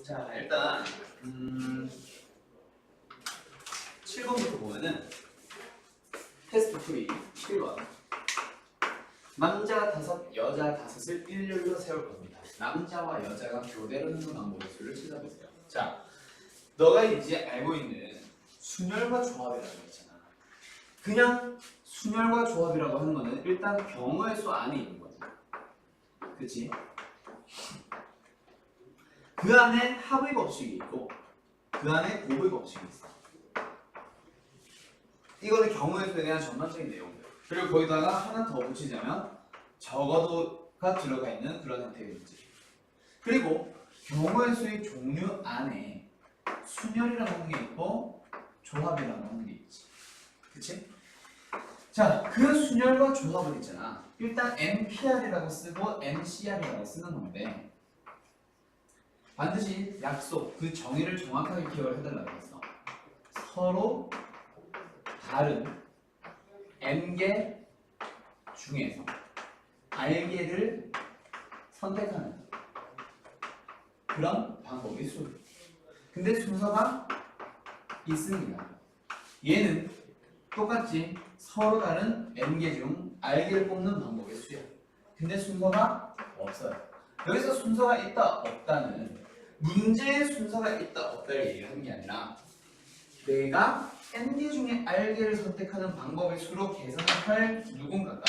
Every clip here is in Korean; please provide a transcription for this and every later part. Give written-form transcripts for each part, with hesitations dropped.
자, 일단 7번부터 보면은 테스트 풀이 7번. 남자 5, 여자 5을 일렬로 세울 겁니다. 남자와 여자가 교대로 하는 방법의 수를 찾아보세요. 자, 너가 이제 알고 있는 순열과 조합이라는 거 있잖아. 그냥 순열과 조합이라고 하는 거는 일단 경우의 수 안에 있는 거지. 그치? 그 안에 합의 법칙이 있고 그 안에 곱의 법칙이 있어. 이거는 경우의 수에 대한 전반적인 내용들. 그리고 거기다가 하나 더 붙이자면 적어도가 들어가 있는 그런 형태의 문제. 그리고 경우의 수의 종류 안에 순열이라고 하는 게 있고 조합이라고 하는 게 있지. 그치? 자, 그 순열과 조합은 있잖아. 일단 NPR이라고 쓰고 NCR이라고 쓰는 건데 반드시 약속, 그 정의를 정확하게 기억을 해달라고 했어. 서로 다른 N개 중에서 R개를 선택하는 그런 방법이 수. 근데 순서가 있습니다. 얘는 똑같이 서로 다른 N개 중 R개를 뽑는 방법의 수야. 근데 순서가 없어요. 여기서 순서가 있다 없다는 문제의 순서가 있다 없다를 얘기하는 게 아니라 내가 N개 중에 R개를 선택하는 방법의 수로 계산할 누군가가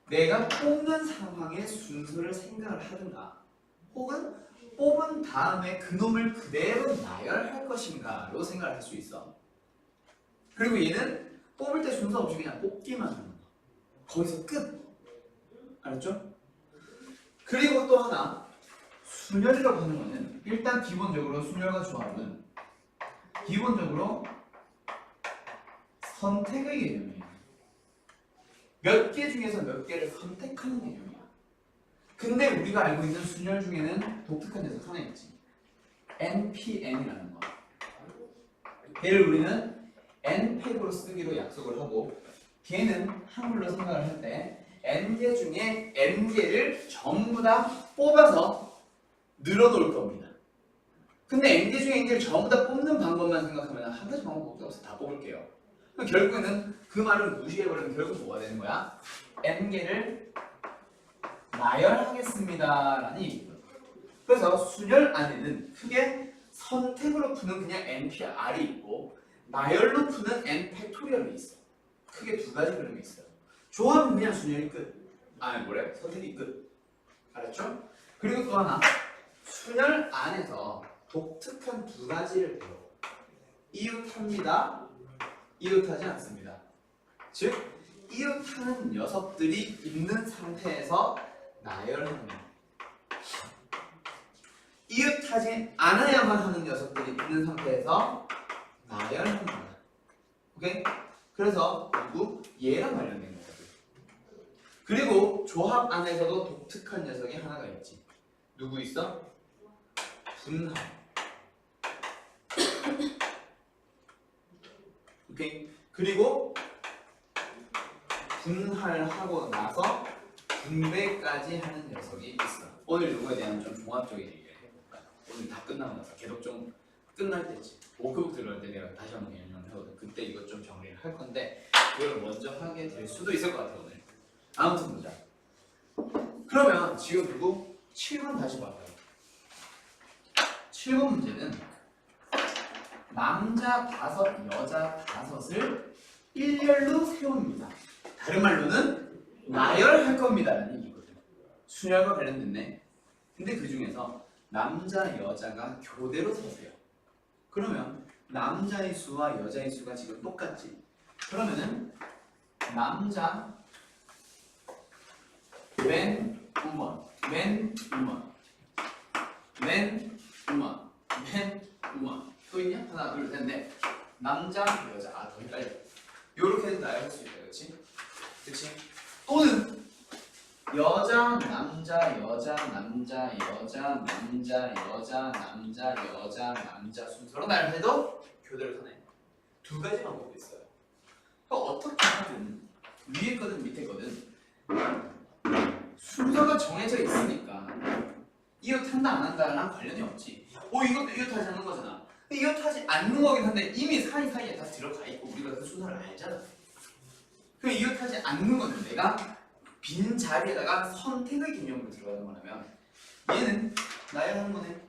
내가 뽑는 상황의 순서를 생각을 하든가 혹은 뽑은 다음에 그놈을 그대로 나열할 것인가로 생각을 할 수 있어. 그리고 얘는 뽑을 때 순서 없이 그냥 뽑기만 하는 거야. 거기서 끝. 알았죠? 그리고 또 하나 순열이라고 하는 거는 일단 기본적으로 순열과 조합은 기본적으로 선택의 개념이에요. 몇 개 중에서 몇 개를 선택하는 개념이야. 근데 우리가 알고 있는 순열 중에는 독특한 녀석 하나 있지. NPN이라는 거. 걔를 우리는 N팩으로 쓰기로 약속을 하고 걔는 한글로 생각을 할 때 N개 중에 N개를 전부 다 뽑아서 늘어놓을 겁니다. 근데 N개 중에 N개를 전부 다 뽑는 방법만 생각하면 한 가지 방법밖에 없어. 다 뽑을게요. 결국에는 그 말을 무시해버리면 결국 뭐가 되는 거야? N개를 나열하겠습니다 라는 얘기거든. 그래서 순열 안에는 크게 선택으로 푸는 그냥 NPR이 있고 나열로 푸는 N팩토리얼이 있어. 크게 두 가지 그런 게 있어요. 조합은 그냥 순열이 끝. 아니 뭐래? 선택이 끝. 알았죠? 그리고 또 하나 순열 안에서 독특한 두 가지를 배워. 이웃합니다. 이웃하지 않습니다. 즉 이웃하는 녀석들이 있는 상태에서 나열하는 거야. 이웃하지 않아야만 하는 녀석들이 있는 상태에서 나열하는 거야. 오케이? 그래서 결국 얘랑 관련된 거거든. 그리고 조합 안에서도 독특한 녀석이 하나가 있지. 누구 있어? 분할. 오케이? 그리고 분할하고 나서 분배까지 하는 녀석이 있어. 오늘 이거에 대한 좀 종합적인 얘기를 해볼까요? 오늘 다 끝나고 나서 계속 좀 끝날 때지. 5급부터 들어갈 때 내가 다시 한번 연락을 하거든. 그때 이거 좀 정리를 할 건데 이걸 먼저 하게 될 수도 있을 것 같아 오늘. 아무튼 보자. 그러면 지금 그리고 7번 다시 봐봐요. 7번 문제는 남자 5, 여자 5을 일렬로 세웁니다. 다른 말로는 나열할 겁니다 라는 얘기거든요. 순열과 관련됐네. 근데 그 중에서 남자, 여자가 교대로 서세요. 그러면 남자의 수와 여자의 수가 지금 똑같지. 그러면은 남자 맨 우먼, 맨 우먼, 맨 우먼, 맨 우먼. 또 있냐? 하나, 둘, 셋, 넷. 남자, 여자. 아, 더 헷갈려. 요렇게 해서 나열할 수 있다, 그렇지? 그렇지? 또는 여자, 남자, 여자, 남자, 여자, 남자, 여자, 남자, 여자, 남자 순서로 나열해도 교대로 서네. 두 가지 방법이 있어요. 그러니까 어떻게 하든 위에 거든 밑에 거든 순서가 정해져 있으니까 이웃한다 안 한다랑 관련이 없지. 이것도 이웃하지 않는 거잖아. 이웃하지 않는 거긴 한데 이미 사이사이에 다 들어가 있고 우리가 그 순서를 알잖아. 그럼 이웃하지 않는 거는 내가 빈 자리에다가 선택의 개념으로 들어가는 거라면 얘는 나열하는 거네.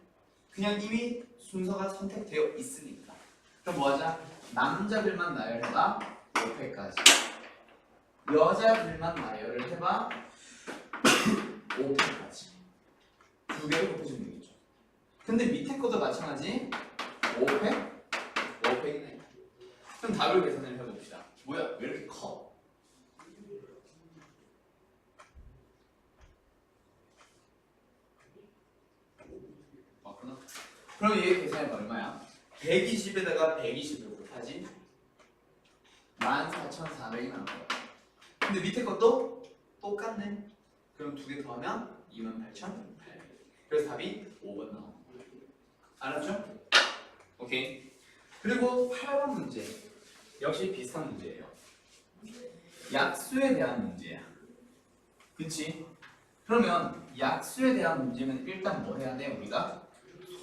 그냥 이미 순서가 선택되어 있으니까. 그럼 뭐하자? 남자들만 나열해봐 5패까지. 여자들만 나열을 해봐 5패까지. 두 개를 곱해주면 되겠죠. 근데 밑에 것도 마찬가지 5패? 5패이네. 그럼 답을 계산을 해봅시다. 뭐야? 왜 이렇게 커? 맞구나. 그럼 얘 계산해봐. 얼마야? 120에다가 120을 곱하지 14,400이 나온 거야. 근데 밑에 것도 똑같네. 그럼 두 개 더하면 28,800. 그래서 답이 5번 나온 거야. 알았죠? 오케이. 그리고 8번 문제 역시 비슷한 문제예요. 약수에 대한 문제야. 그치? 그러면 약수에 대한 문제는 일단 뭐 해야 돼? 우리가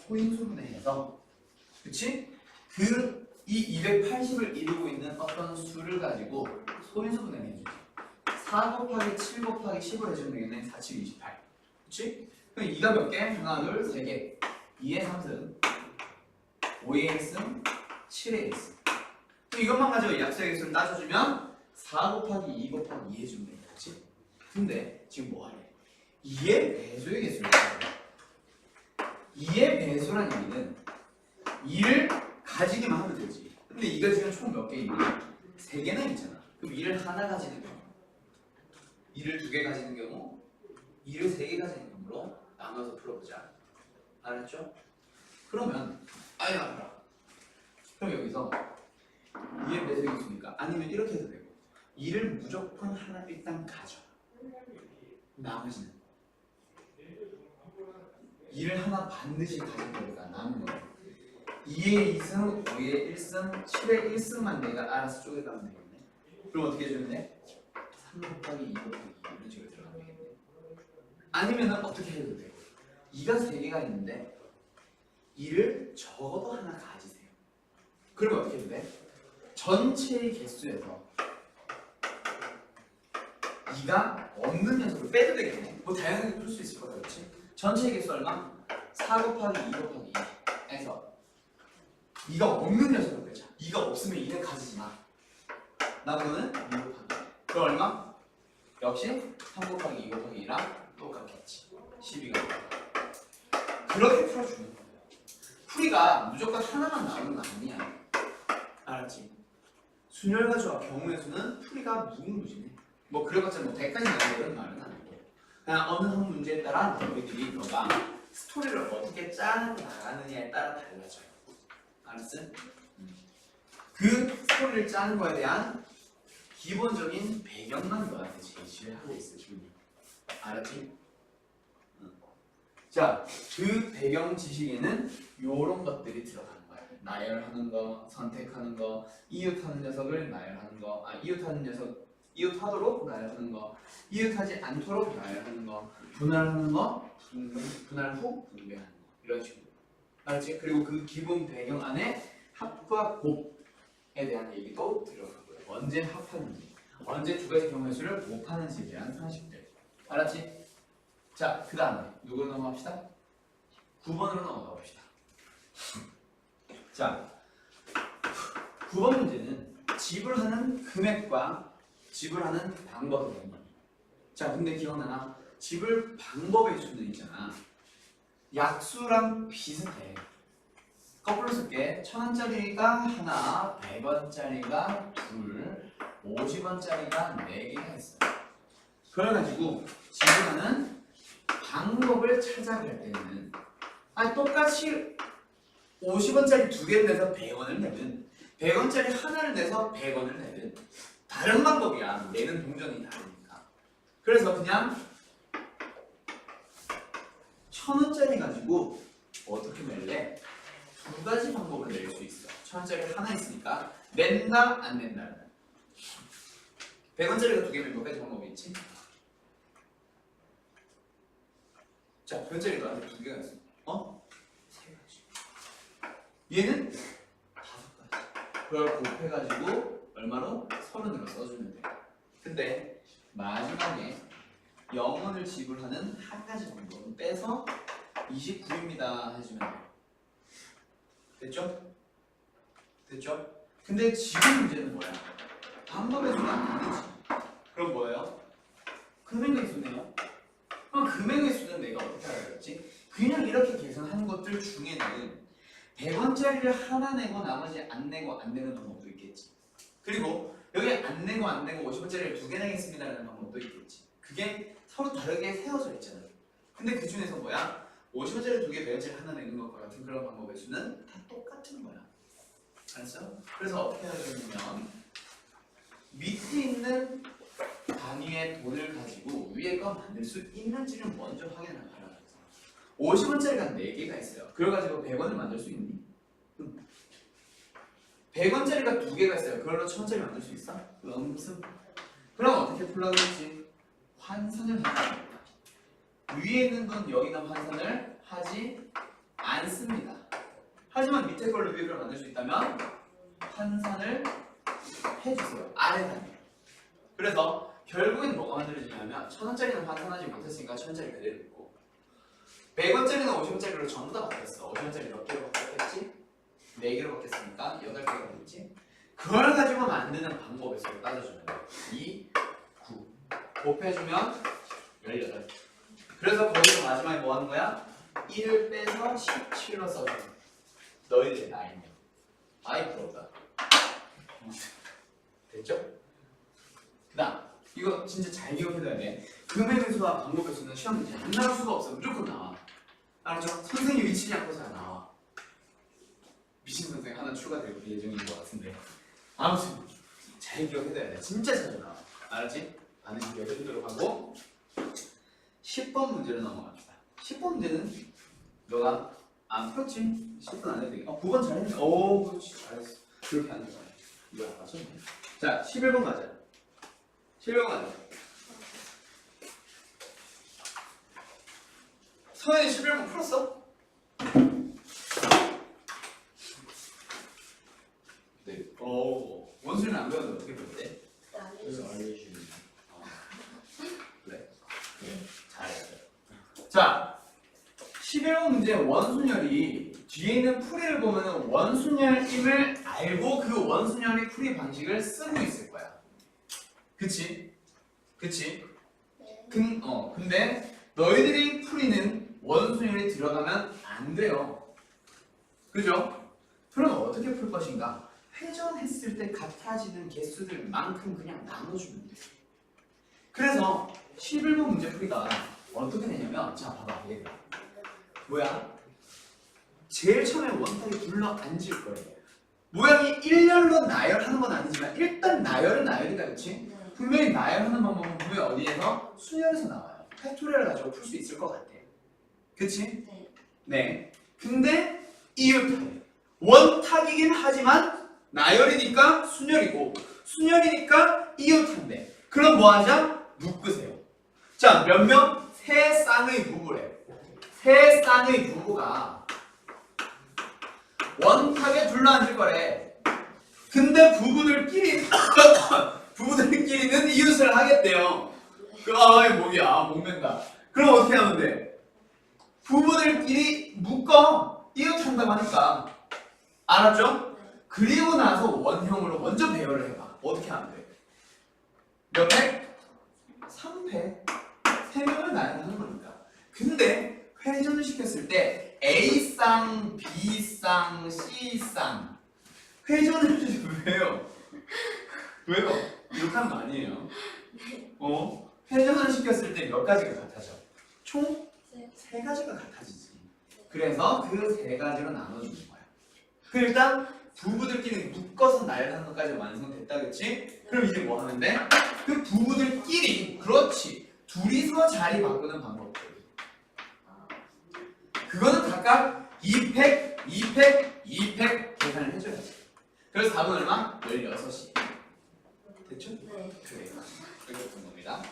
소인수분해 해서, 그치? 이 280을 이루고 있는 어떤 수를 가지고 소인수분해를 해주지. 4 곱하기 7 곱하기 10을 해주면 되겠네. 4, 7, 28. 그치? 그럼 2가 몇 개? 하나, 둘, 3개. 2의 3승, 5의 1승, 7의 1승. 그럼 이것만 가지고 약수의 개수를 따져주면 4 곱하기 2 곱하기 2 해주면 되는 거지. 근데 지금 뭐 하래? 2의 배수의 개수를 따져. 2의 배수란 얘기는 2를 가지기만 하면 되지. 근데 2가 지금 총 몇 개 있니? 3개나 있잖아. 그럼 2를 하나 가지는 경우, 2를 2개 가지는 경우, 2를 3개 가지는 경우로 나눠서 풀어보자. 알았죠? 그러면 아예 알아. 그럼 여기서 2의 배수의 개수니까 아니면 이렇게 해도 되고 2를 무조건 하나 일단 가져. 나머지는 2를 하나 반드시 가진 거니까 남은 거 2의 2승, 5의 1승, 7의 1승만 내가 알아서 쪼개가면 되겠네. 그럼 어떻게 해주면 돼? 3 곱하기 2 곱하기 2 이런 식으로 들어가면 되겠네. 아니면은 어떻게 해도 돼? 2가 3개가 있는데 2를 적어도 하나 가지세요. 그러면 어떻게 해도 돼? 전체의 개수에서 2가 없는 녀석을 빼도 되겠네. 뭐 다양하게 풀 수 있을 거다, 그렇지? 전체의 개수 얼마? 4 곱하기 2 곱하기 2에서 2가 없는 녀석을 빼자. 2가 없으면 2는 가지지 마. 남은 거는 2 곱하기. 그럼 얼마? 역시 3 곱하기 2 곱하기 2랑 똑같겠지. 12가 그렇게 풀어주는 거예요. 풀이가 무조건 하나만 나오는 거 아니야. 알았지? 순열과 조합 경우의 수는 풀이가 무궁무진해. 뭐 그래봤자 뭐 100까지 나오는 이런 말은 아니고 그냥 어느 한 문제에 따라 너희들이 너가 스토리를 어떻게 짜나가느냐에 따라 달라져요. 알았어? 그 스토리를 짜는 거에 대한 기본적인 배경만 너한테 제시를 하고 있어 지금. 알았지? 자, 그 배경 지식에는 요런 것들이 들어가는 거야. 나열하는 거, 선택하는 거, 이웃하는 녀석을 나열하는 거, 이웃하는 녀석 이웃하도록 나열하는 거, 이웃하지 않도록 나열하는 거, 분할하는 거, 분할 후 분배하는 거 이런 식으로. 알았지? 그리고 그 기본 배경 안에 합과 곱에 대한 얘기도 들어가고요. 언제 합하는지, 언제 두 가지 경우의 수를 곱하는지에 대한 상식들. 알았지? 자, 그 다음에 누구로 넘어갑시다? 9번으로 넘어가 봅시다. 자, 9번 문제는 지불하는 금액과 지불하는 방법이에요. 자, 근데 기억나나? 지불 방법의 수는 있잖아. 약수랑 비슷해. 거꾸로 쓸게. 1000원짜리가 하나, 100원짜리가 둘, 50원짜리가 4개가 있어. 그래가지고 지불하는 방법을 찾아갈 때는 똑같이 50원짜리 2개를 내서 100원을 내든 100원짜리 하나를 내서 100원을 내든 다른 방법이야. 내는 동전이 다르니까. 그래서 그냥 1000원짜리 가지고 어떻게 낼래? 두 가지 방법을 낼 수 있어. 1000원짜리 하나 있으니까 낸다 안 낸다. 100원짜리가 2개면 몇 가지 방법이 있지? 자, 변자리 너한테 2개가 있어. 3가지. 얘는 5가지. 그걸 곱해가지고 얼마로? 30으로 써주면 돼. 근데 마지막에 0원을 지불하는 한 가지 방법은 빼서 29입니다 해주면 돼. 됐죠? 됐죠? 근데 지금 문제는 뭐야? 방법의 수가 안 되지. 그럼 뭐예요? 금액의 수네요. 그럼 금액의 수는 내가 어떻게 알았지? 그냥 이렇게 계산하는 것들 중에는 100원짜리를 하나 내고 나머지 안 내고 안 내는 방법도 있겠지. 그리고 여기 안 내고 50원짜리를 2개 내겠습니다라는 방법도 있겠지. 그게 서로 다르게 세워져 있잖아. 근데 그 중에서 뭐야? 50원짜리 2개, 100원짜리 하나 내는 것과 같은 그런 방법의 수는 다 똑같은 거야. 알았어? 그래서 어떻게 해야 되냐면 밑에 있는 단위의 돈을 가지고 위에 거 만들 수 있는지를 먼저 확인을 하라. 50원짜리가 4개가 있어요. 그걸 가지고 100원을 만들 수 있니? 100원짜리가 2개가 있어요. 그걸로 1000원짜리 만들 수 있어? 음습. 그럼 어떻게 풀라고 했지? 환산을 하는 겁니다. 위에 있는 돈 여기다 환산을 하지 않습니다. 하지만 밑에 걸로 위에 걸 만들 수 있다면 환산을 해주세요. 아래 단위. 그래서 결국엔 뭐가 만들어지냐면 1000원짜리는 환산하지 못했으니까 1000원짜리 그대로 있고 100원짜리는 50원짜리로 전부 다 바뀌었어. 50원짜리 몇 개로 바뀌었겠지? 4개로 바뀌었으니까 8개가 되겠지? 그걸 가지고 만드는 방법에 서 따져주면 돼. 2, 9 곱해주면 18. 그래서 거기서 마지막에 뭐 하는 거야? 1을 빼서 17로 써줘. 너희들의 나이냐? 아이 부럽다. 됐죠? 그 다음 이거 진짜 잘 기억해둬야 돼. 금액의 수와 방법의 수는 시험 문제 안 나올 수가 없어. 무조건 나와. 알았죠? 선생님 위치지 않고 잘 나와. 미신 선생 하나 추가될 예정인 것 같은데 아무튼 잘 기억해둬야 돼. 진짜 자주 나와. 알았지? 나는 기억해두도록 하고 10번 문제로 넘어갑시다. 10번 문제는 너가 안 풀었지? 10번 안 해도 되겠다. 9번 잘했네. 오 그렇지 잘했어. 그렇게 하는 거야. 이거 안 맞췄네. 자 11번 가자. 11번 가자. 서현이 11번 풀었어? 네. 원수는 안 배웠는데 어떻게 풀었대? 그래서 알려주시면 그래. 잘했어요. 자, 11번 문제 원순열이 뒤에 있는 풀이를 보면 원순열임을 알고 그 원순열의 풀이 방식을 쓰고 있을 거야. 그치? 그치? 근데 너희들이 풀이는 원순열이 들어가면 안 돼요. 그죠? 그럼 어떻게 풀 것인가? 회전했을 때 같아지는 개수들만큼 그냥 나눠주면 돼. 그래서 11번 문제 풀이가 어떻게 되냐면 자 봐봐 얘들아 뭐야? 제일 처음에 원탁이 둘러 앉을 거예요. 모양이 일렬로 나열하는 건 아니지만 일단 나열은 나열이다 그치? 분명히 나열하는 방법은 분명히 어디에서? 순열에서 나와요. 팩토리얼을 가지고 풀 수 있을 것 같아. 그치? 네. 근데 이웃탁 원탁이긴 하지만 나열이니까 순열이고 순열이니까 이웃탁인데 그럼 뭐하자? 묶으세요. 자, 몇 명? 세 쌍의 부부래. 세 쌍의 부부가 원탁에 둘러앉을 거래. 근데 부부들끼리는 이웃을 하겠대요. 아이 목이야 목맨다. 그럼 어떻게 하면 돼? 부부들끼리 묶어 이웃한다고 하니까 알았죠? 그리고 나서 원형으로 먼저 배열을 해봐. 어떻게 하면 돼? 몇 팩? 3팩 3명을 나열하는 거니까. 근데 회전을 시켰을 때 A쌍, B쌍, C쌍 회전을 왜요? 왜요? 이렇게 하는 거 아니에요? 회전을 시켰을 때 몇 가지가 같아져? 총 3가지가 같아지지. 그래서 그 3가지로 나눠주는 거야. 일단 부부들끼리 묶어서 나열하는 것까지 완성됐다 그치? 그럼 이제 뭐 하면 돼? 그 부부들끼리 그렇지 둘이서 자리 바꾸는 방법들 그거는 각각 2팩, 2팩, 2팩 계산을 해줘야지. 그래서 답은 얼마? 16시. 됐죠? 네. 그래요. 이렇게 본 겁니다.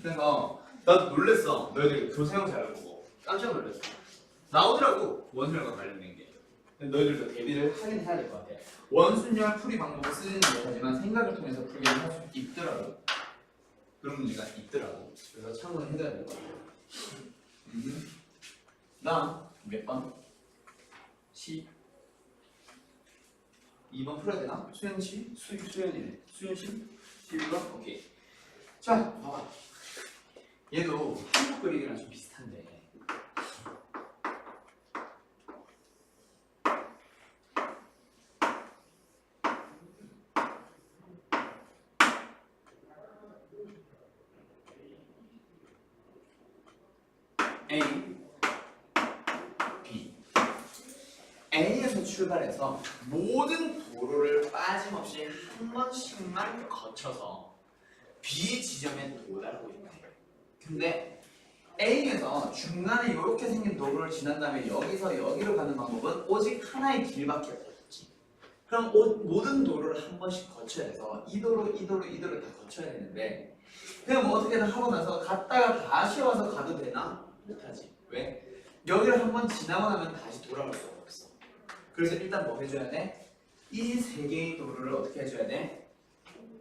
그래서 나도 놀랬어. 너희들 교사형 잘 보고 깜짝 놀랐어. 나오더라고 원순열과 관련된 게. 근데 너희들도 대비를 하긴 해야 될 것 같아. 원순열 풀이 방법을 쓰지는 못하지만 생각을 통해서 풀기를 할 수 있더라고. 그런 문제가 있더라고. 그래서 참고는 해둬야 될 것 같아. 나 몇 번? 12번 풀어야 되나? 수연씨? 수연이네. 수연씨? 12번? 오케이. 자, 봐봐. 얘도 한국 그리기랑 좀 비슷한데. A, B. A에서 출발해서 모든 도로를 빠짐없이 한 번씩만 거쳐서 B 지점에 도달하고 있네. 근데 A에서 중간에 이렇게 생긴 도로를 지난 다음에 여기서 여기로 가는 방법은 오직 하나의 길밖에 없지. 그럼 모든 도로를 한 번씩 거쳐야 해서 이 도로, 이 도로, 이 도로 다 거쳐야 되는데 그냥 뭐 어떻게든 하고 나서 갔다가 다시 와서 가도 되나? 못하지. 왜? 여기를 한 번 지나고 나면 다시 돌아올 수가 없어. 그래서 일단 뭐 해줘야 돼? 이 세 개의 도로를 어떻게 해줘야 돼?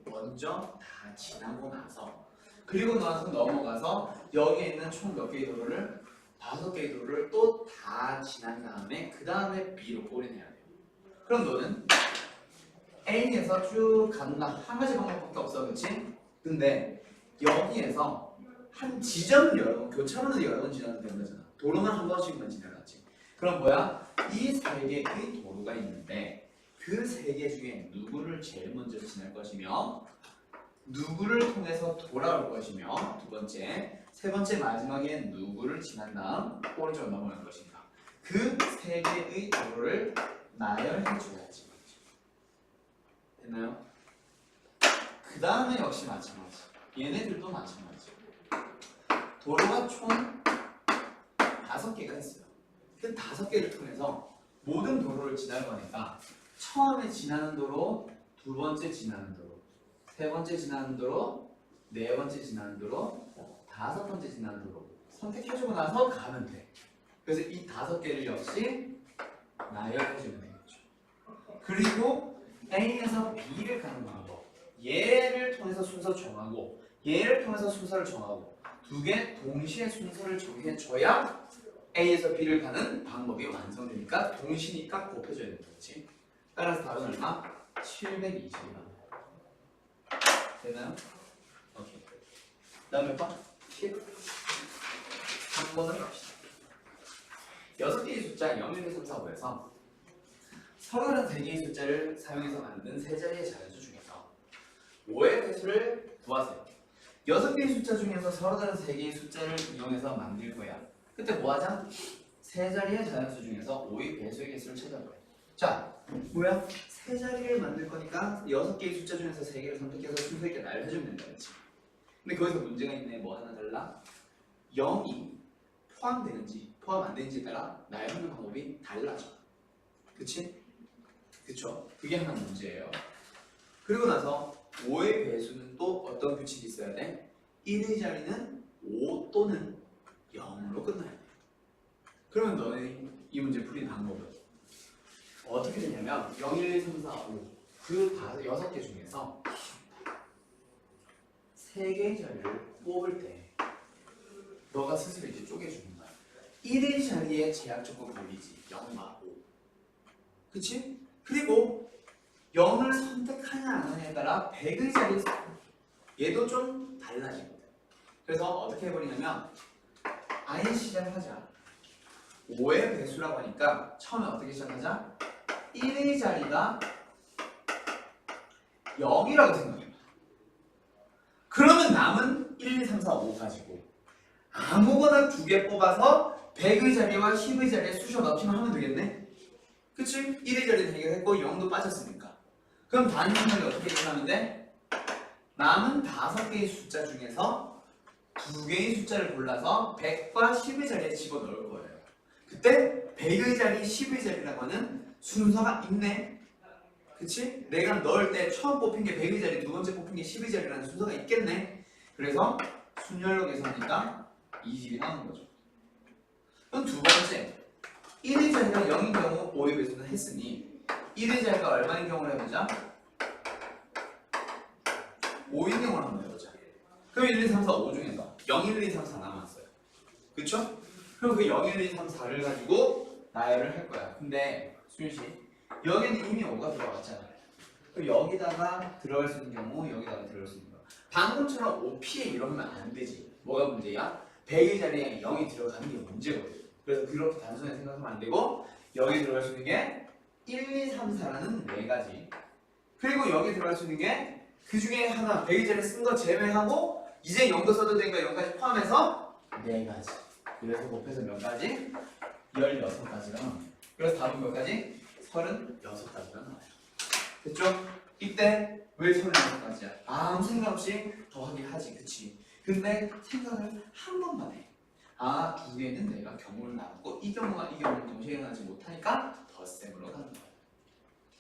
먼저 다 지나고 나서 그리고 나서 넘어가서 여기에 있는 총 몇 개의 도로를? 5개의 도로를 또 다 지난 다음에 그 다음에 B로 올인해야 돼요. 그럼 너는 A에서 쭉 간다. 한 가지 방법밖에 없어, 그렇지? 근데 여기에서 한 지점 여러 번, 교차로는 여러 번 지나도 되는 거잖아. 도로는 한 번씩만 지나갔지. 그럼 뭐야? 이 세 개의 도로가 있는데 그 세 개 중에 누구를 제일 먼저 지날 것이며 누구를 통해서 돌아올 것이며 두 번째, 세 번째 마지막에 누구를 지난 다음 오른쪽으로 넘어갈 것인가. 그 세 개의 도로를 나열해줘야지. 됐나요? 그 다음에 역시 마찬가지. 얘네들도 마찬가지. 도로가 총 5개가 있어요. 그 5개를 통해서 모든 도로를 지날 거니까 처음에 지나는 도로, 두 번째 지나는 도로, 세 번째 지나는 도로, 네 번째 지나는 도로, 5번째 지나는 도로 선택해주고 나서 가면 돼. 그래서 이 5개를 역시 나열해주면 되겠죠. 그리고 A에서 B를 가는 방법, 얘를 통해서 순서 정하고 얘를 통해서 순서를 정하고 두 개 동시에 순서를 정해줘야 A에서 B를 가는 방법이 완성되니까 동시니까 곱해줘야 되는 거지. 따라서 답은 얼마? 720이다. 되나요? 오케이. 다음 몇 번? 10. 3번을 갑시다. 6개의 숫자 0, 1, 2, 3, 4, 5에서 서로 다른 3개의 숫자를 사용해서 만든 세 자리의 자연수 중에서 5의 배수를 구하세요. 6개의 숫자 중에서 서로 다른 3개의 숫자를 이용해서 만들 거야. 그때 뭐 하자? 세 자리의 자연수 중에서 5의 배수의 개수를 찾아볼 거야. 자, 뭐야? 세 자리를 만들 거니까 6개의 숫자 중에서 3개를 선택해서 순서 있게 나열해주면 된다, 그렇지? 근데 거기서 문제가 있네. 뭐 하나 달라? 0이 포함되는지 포함 안 되는지에 따라 나열하는 방법이 달라져. 그치? 그쵸? 그게 하나 문제예요. 그리고 나서 5의 배수는 또 어떤 규칙이 있어야 돼? 1의 자리는 5 또는 0으로 끝나야 돼. 그러면 너네 이 문제 풀이는 방법은 어떻게 되냐면 0, 1, 2, 3, 4, 5 그 6개 중에서 3개의 자리를 뽑을 때 너가 스스로 이제 쪼개주는 거야. 1의 자리에 제약 조건 걸리지. 0과 5. 그치? 그리고 0을 선택하냐 안 하냐에 따라 100의 자리 얘도 좀 달라지거든. 그래서 어떻게 해버리냐면 아예 시작하자. 5의 배수라고 하니까 처음에 어떻게 시작하자? 1의 자리가 0이라고 생각해봐. 그러면 남은 1, 2, 3, 4, 5 가지고 아무거나 2개 뽑아서 100의 자리와 10의 자리에 쑤셔 넣기만 하면 되겠네? 그치? 1의 자리는 해결했고 0도 빠졌으니까. 그럼 단순하게 어떻게 해결하면 돼? 남은 5개의 숫자 중에서 2개의 숫자를 골라서 100과 10의 자리에 집어넣을 거예요. 그때 100의 자리, 10의 자리라고 하는 순서가 있네. 그치? 내가 넣을 때 처음 뽑힌 게 100의 자리, 두 번째 뽑힌 게 10의 자리라는 순서가 있겠네. 그래서 순열로 계산하니까 20이 나오는 거죠. 그럼 두 번째 1의 자리가 0인 경우 5의 배수는 했으니 1의 자리가 얼마인 경우를 해보자? 5인 경우를 한번 해보자. 그럼 1, 2, 3, 4, 5 중에서 0, 1, 2, 3, 4 남았어요. 그쵸? 그럼 그 0, 1, 2, 3, 4를 가지고 나열을 할 거야. 근데 수윤씨 여기는 이미 5가 들어갔잖아. 그럼 여기다가 들어갈 수 있는 경우 여기다가 들어갈 수 있는 경우 방금처럼 5P에 이러면 안 되지. 뭐가 문제야? 100의 자리에 0이 들어가는 게 문제거든. 그래서 그렇게 단순하게 생각하면 안 되고 여기 들어갈 수 있는 게 1, 2, 3, 4라는 4가지 그리고 여기 들어갈 수 있는 게 그 중에 하나 100의 자리에 쓴 거 제외하고 이제 0도 써도 되니까 0까지 포함해서 4가지 그래서 곱해서 몇 가지? 16가지가 나와요. 그래서 답은 몇 가지? 36가지가 나와요. 됐죠? 이때 왜 36가지야? 아무 생각 없이 더하기 하지 그치? 근데 생각을 한 번만 해. 아, 두 개는 내가 경우를 나눴고 이 경우가 이 경우를 동시에 일어나지 못하니까 덧셈으로 가는 거야.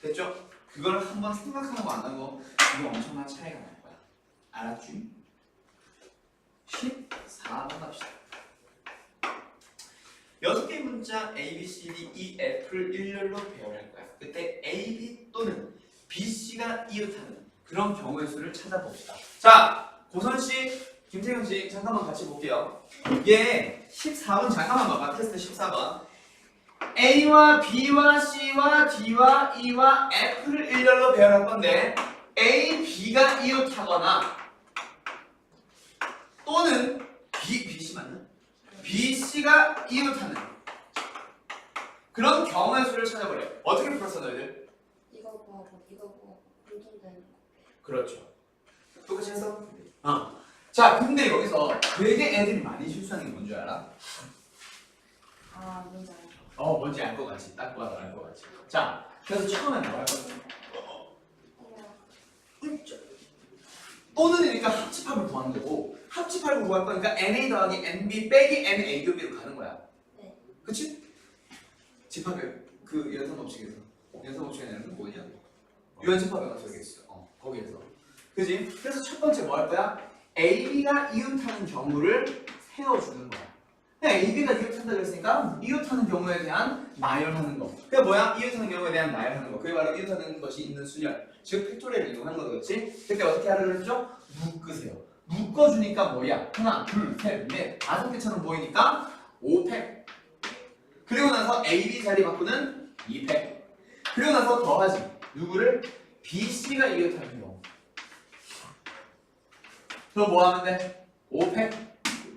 됐죠? 그걸 한번 생각하고 안 하고 이거 엄청난 차이가 날 거야. 알았지? 14번 갑시다. 6개의 문자 A, B, C, D, E, F를 일렬로 배열할 거야. 그때 A, B 또는 B, C가 이웃하는 그런 경우의 수를 찾아봅시다. 자, 고선씨, 김태경씨 잠깐만 같이 볼게요. 얘 14번 잠깐만 봐봐. 테스트 14번. A와 B와 C와 D와 E와 F를 일렬로 배열할 건데 A, B가 이웃하거나 또는 B, C 맞나? B, C가 이웃하는 그런 경우의 수를 찾아버려. 어떻게 풀었어 너희들? 이거 구하고 이거 구하고 공통되는 거. 그렇죠. 똑같이 했어? 자, 근데 여기서 되게 애들이 많이 실수하는 게 뭔지 알아? 아, 뭔지 알죠. 뭔지 알 것 같지? 딱 봐도 알 것 같지? 자, 그래서 처음에 뭐 할 거야? 또는이니까 합집합을 구하는 거고 합집합을 구할 거니까 NA 더하기 NB 빼기 NA 교비로 가는 거야. 네. 그치? 집합을 그 연산법칙에서 연산법칙에는 뭐냐? 유한집합에 가서 여기 있어. 거기에서. 그지? 그래서 첫 번째 뭐 할 거야? AB가 이웃하는 경우를 세워주는 거야. AB가 이웃한다 그랬으니까 이웃하는 경우에 대한 나열하는 거. 그게 뭐야? 이웃하는 경우에 대한 나열하는 거. 그게 바로 이웃하는 것이 있는 순열. 즉 팩토리얼을 이용한 거겠지? 그때 어떻게 하라 그랬죠? 묶으세요. 묶어주니까 뭐야? 하나, 둘, 셋, 넷, 5개처럼 보이니까 5팩. 그리고 나서 AB 자리 바꾸는 2팩. 그리고 나서 더하지. 누구를? BC가 이웃하는 경우. 그럼 뭐 하면 돼? 5팩.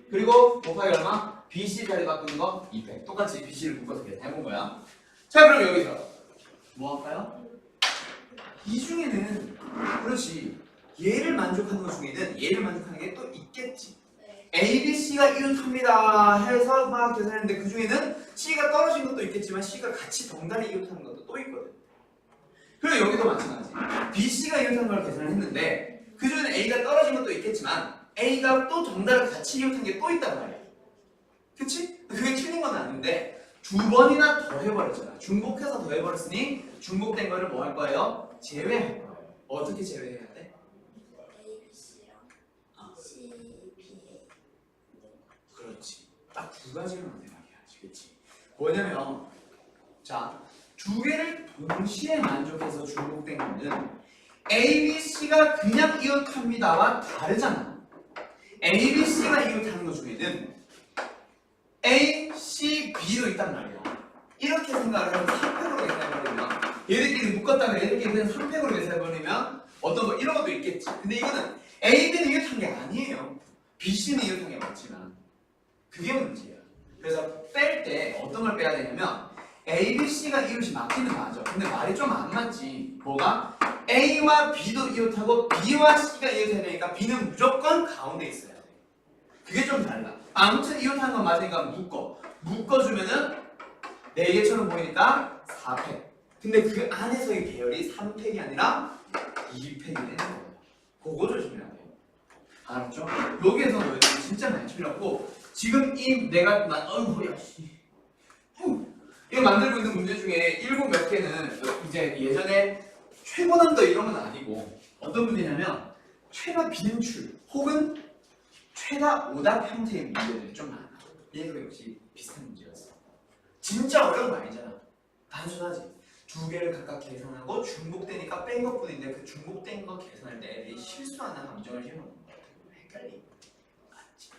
그리고 곱하기 얼마? BC 자리 바꾸는 거 2팩. 똑같이 BC를 묶어서 해본 거야. 자, 그럼 여기서 뭐 할까요? 이 중에는 그렇지. 얘를 만족하는 것 중에는 얘를 만족하는 게 또 있겠지. 네. A, B, C가 이웃합니다 해서 막 계산했는데 그 중에는 C가 떨어진 것도 있겠지만 C가 같이 덩달이 이웃하는 것도 또 있거든. 그리고 여기도 마찬가지. B, C가 이웃하는 걸 계산을 했는데 그 중에는 A가 떨어진 것도 있겠지만 A가 또 덩달아 같이 이웃한 게 또 있단 말이야. 그치? 그게 틀린 건 아닌데 두 번이나 더 해버렸잖아. 중복해서 더 해버렸으니 중복된 거를 뭐 할 거예요? 제외할 거예요. 어떻게 제외해야 돼? A, B, C랑 C, B, A. 그렇지. 딱 두 가지로만 생각해야지. 그치? 뭐냐면 자, 두 개를 동시에 만족해서 중복된 거는 A, B, C가 그냥 이웃합니다와 다르잖아. A, B, C가 이웃하는 것 중에는 A, C, B도 있단 말이야. 이렇게 생각을 하면 3팩으로 계산해버리면 얘들끼리 묶었다가 얘들끼리 그냥 3팩으로 계산해버리면 어떤 거 이런 것도 있겠지. 근데 이거는 A, B는 이웃한 게 아니에요. B, C는 이웃한 게 맞지만 그게 문제야. 그래서 뺄 때 어떤 걸 빼야 되냐면 A, B, C가 이웃이 맞기는 맞아. 근데 말이 좀 안 맞지. 뭐가? A와 B도 이웃하고 B와 C가 이웃해야 되니까 B는 무조건 가운데 있어야 돼. 그게 좀 달라. 아무튼 이웃하는 건 맞으니까 묶어주면은 4개처럼 보이니까 4팩. 근데 그 안에서의 계열이 3팩이 아니라 2팩이 되는 거예요. 그거 조심해야 돼요. 알았죠? 여기에서 너희들 진짜 많이 틀렸고 지금 이 내가 어이구야 씨. 이거 만들고 있는 문제 중에 7 몇 개는 이제 예전에 최고난도 이런 건 아니고 어떤 문제냐면 최다 빈출 혹은 최다 오답 형태의 문제들이 좀 많아. 얘도 역시 비슷한 문제였어. 진짜 어려운 거 아니잖아. 단순하지. 두 개를 각각 계산하고 중복되니까 뺀 것뿐인데 그 중복된 거 계산할 때 애들이 실수하는 함정을 휘어놓는 거 같아. 헷갈리고. 맞지?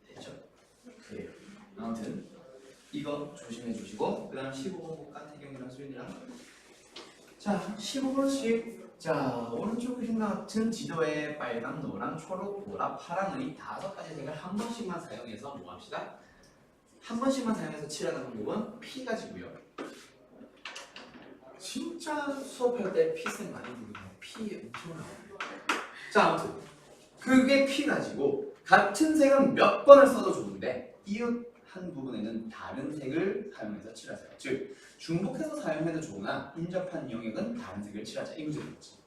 됐죠? 그래요. 아무튼 이거 조심해 주시고 그 다음 15번 볼까? 태경이랑 수인이랑. 자 15번씩. 자 오른쪽 그림과 같은 지도에 빨강, 노랑, 초록, 보라, 파랑의 5가지 색을 한 번씩만 사용해서 뭐 합시다? 한 번씩만 사용해서 칠하는 방법은 P가지고요. 진짜 수업할 때 P쌤 많이 부르네요. P 엄청 나와요. 자 아무튼 그게 P가지고 같은 색은 몇 번을 써도 좋은데 이웃 한 부분에는 다른 색을 사용해서 칠하세요. 즉 중복해서 사용해도 좋으나 인접한 영역은 다른 색을 칠하자. 이 문제였지.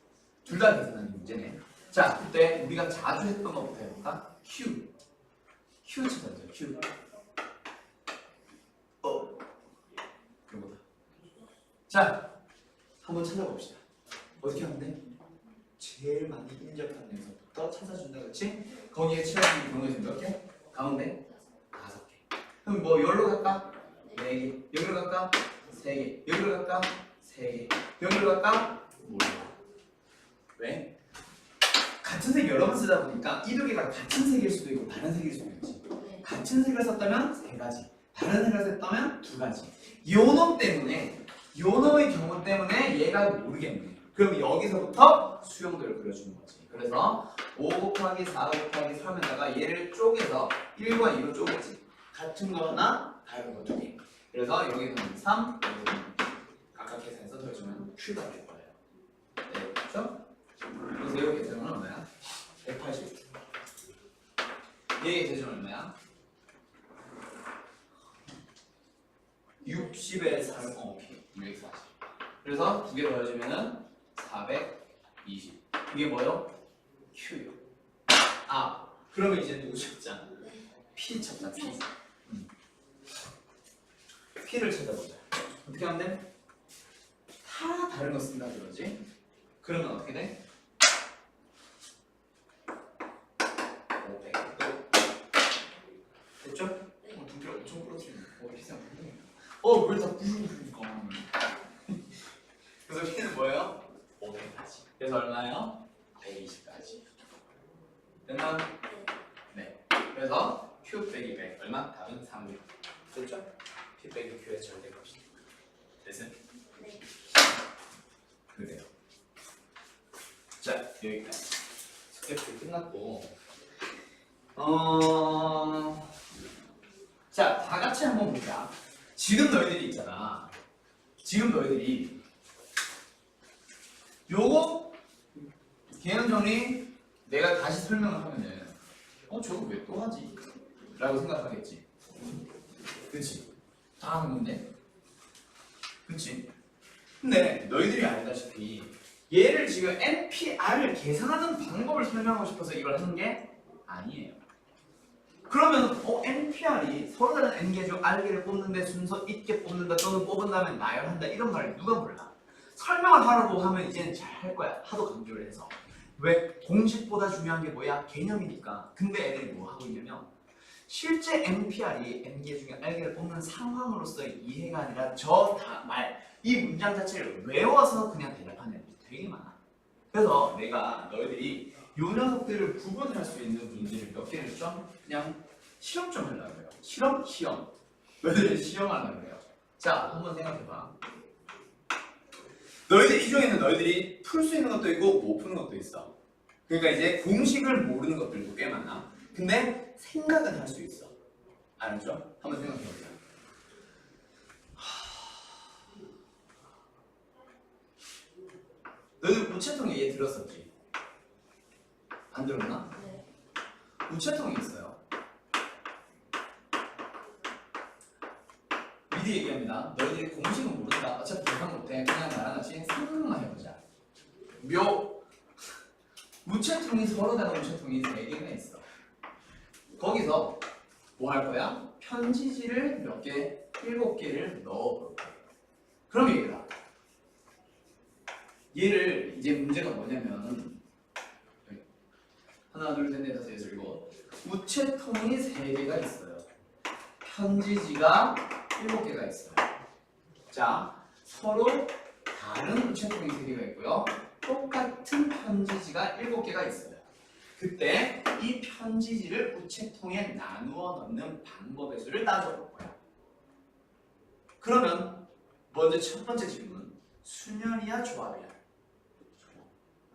둘 다 계산하는 문제네. 자 그때 우리가 자주 했던 것부터 해볼까? Q 찾아보자. Q 그거다. 자 한번 찾아봅시다. 어떻게 하면 돼? 제일 많이 인접한 녀석부터 찾아준다, 그렇지? 거기에 칠하는 경우에서 몇 개? 가운데 5개. 그럼 뭐 여기로 갈까? 4개. 여기로 갈까? 3개. 여기로 갈까? 3개. 여기로 갈까? 몰라. 왜? 같은 색 여러 번 쓰다 보니까 이 두 개가 같은 색일 수도 있고 다른 색일 수도 있지. 같은 색을 썼다면 3가지, 다른 색을 썼다면 2가지. 요놈 때문에, 요놈의 경우 때문에 얘가 모르겠네. 그럼 여기서부터 수용도를 그려주는 거지. 그래서 5 곱하기 4 곱하기 3에다가 얘를 쪼개서 1과 2로 쪼개지. 같은 거 하나, 다른 거 2개. 그래서 여기는 3, 여기는 2. 각각 계산해서 더해주면 Q가 될 거예요. 네, 그렇죠? 그래서 이거 계산은 얼마야? 180. 얘의 계산은 얼마야? 60에 3, 오케이. 240. 그래서 두 개 더해주면은 420. 이게 뭐요? Q요. 아, 그러면 이제 누구 찾자? P 찾자, P. P를 찾아보자. 어떻게 하면 돼? 다 다른 거 쓴다 그러지? 그러면 어떻게 돼? 500. 됐죠? 두 개를 엄청 부러뜨리네. 비싼 거. 왜 다 부르니까. 그래서 P는 뭐예요? 500까지. 그래서 얼마예요? 120까지. 됐나? 네. 그래서 Q 빼기 100 얼마? 답은 300. 됐죠? P 빼기 Q의 절대값이. 됐어요? 네. 그래요. 자 여기까지. 스텝 끝났고. 자 다 같이 한번 보자. 지금 너희들이 있잖아. 지금 너희들이 요거 개념 정리 내가 다시 설명을 하면은 저거 왜 또 하지? 라고 생각하겠지. 그치? 다 하는 건데? 그치? 근데 너희들이 알다시피 얘를 지금 NPR을 계산하는 방법을 설명하고 싶어서 이걸 하는 게 아니에요. 그러면 NPR이 서로 다른 N개 중 R개를 뽑는데 순서 있게 뽑는다 또는 뽑은 다음에 나열한다 이런 말을 누가 몰라. 설명을 하라고 하면 이제는 잘 할 거야. 하도 강조를 해서. 왜? 공식보다 중요한 게 뭐야? 개념이니까. 근데 애들이 뭐 하고 있냐면 실제 NPR이 N개 중에 R개를 뽑는 상황으로서의 이해가 아니라 이 문장 자체를 외워서 그냥 대답하는 애들이 되게 많아. 그래서 내가 너희들이 요 녀석들을 구분할 수 있는 문제를 몇 개를 좀 그냥 실험 좀 하려고 해요. 실험. 너희들이 시험하려고 해요. 자, 한번 생각해봐. 이 중에는 너희들이 풀 수 있는 것도 있고 못 푸는 것도 있어. 그러니까 이제 공식을 모르는 것들도 꽤 많아. 근데 생각은 할 수 있어. 알았죠? 한번 생각해보자. 너희들 우체통에 얘 들었었지? 안 들었나? 네. 우체통이 있어요. 미리 얘기합니다. 너희들이 공식은 모른다. 어차피 계산 못해. 그냥 나랑 같이 상상만 해보자. 우체통이 서로 다른 우체통이 3개나 있어. 거기서 뭐 할 거야? 편지지를 몇 개? 7개를 넣어볼 거야. 그럼 얘들아, 얘를 이제 문제가 뭐냐면 하나, 둘, 셋, 넷, 다섯, 여섯, 일곱 우체통이 3개가 있어요. 편지지가 7개가 있어요. 자, 서로 다른 우체통이 3개가 있고요. 똑같은 편지지가 7개가 있어요. 그때 이 편지지를 우체통에 나누어 넣는 방법의 수를 따져볼 거야. 그러면 먼저 첫 번째 질문. 순열이야 조합이야?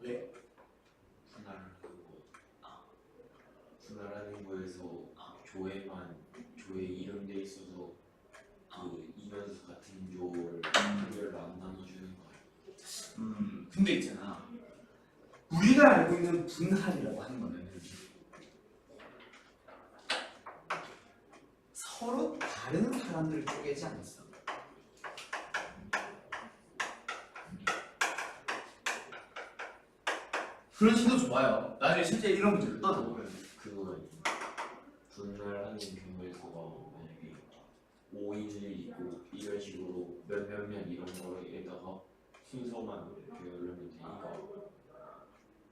왜? 분할하는 거에서 조에 이름돼 있어서 그 이면수 같은 조를 분별을 안 나눠주는 거예요. 근데 있잖아. 우리가 알고 있는 분할이라고 하는 거는 서로 다른 사람들을 쪼개지 않았어. 그런 식도 좋아요. 나중에 실제 이런 문제를 떠나보면 그거 분할하는 경우에서가 만약에 5인이 있고 이런 식으로 몇몇몇 이런 거에다가 순서만 이렇게 열면 되니까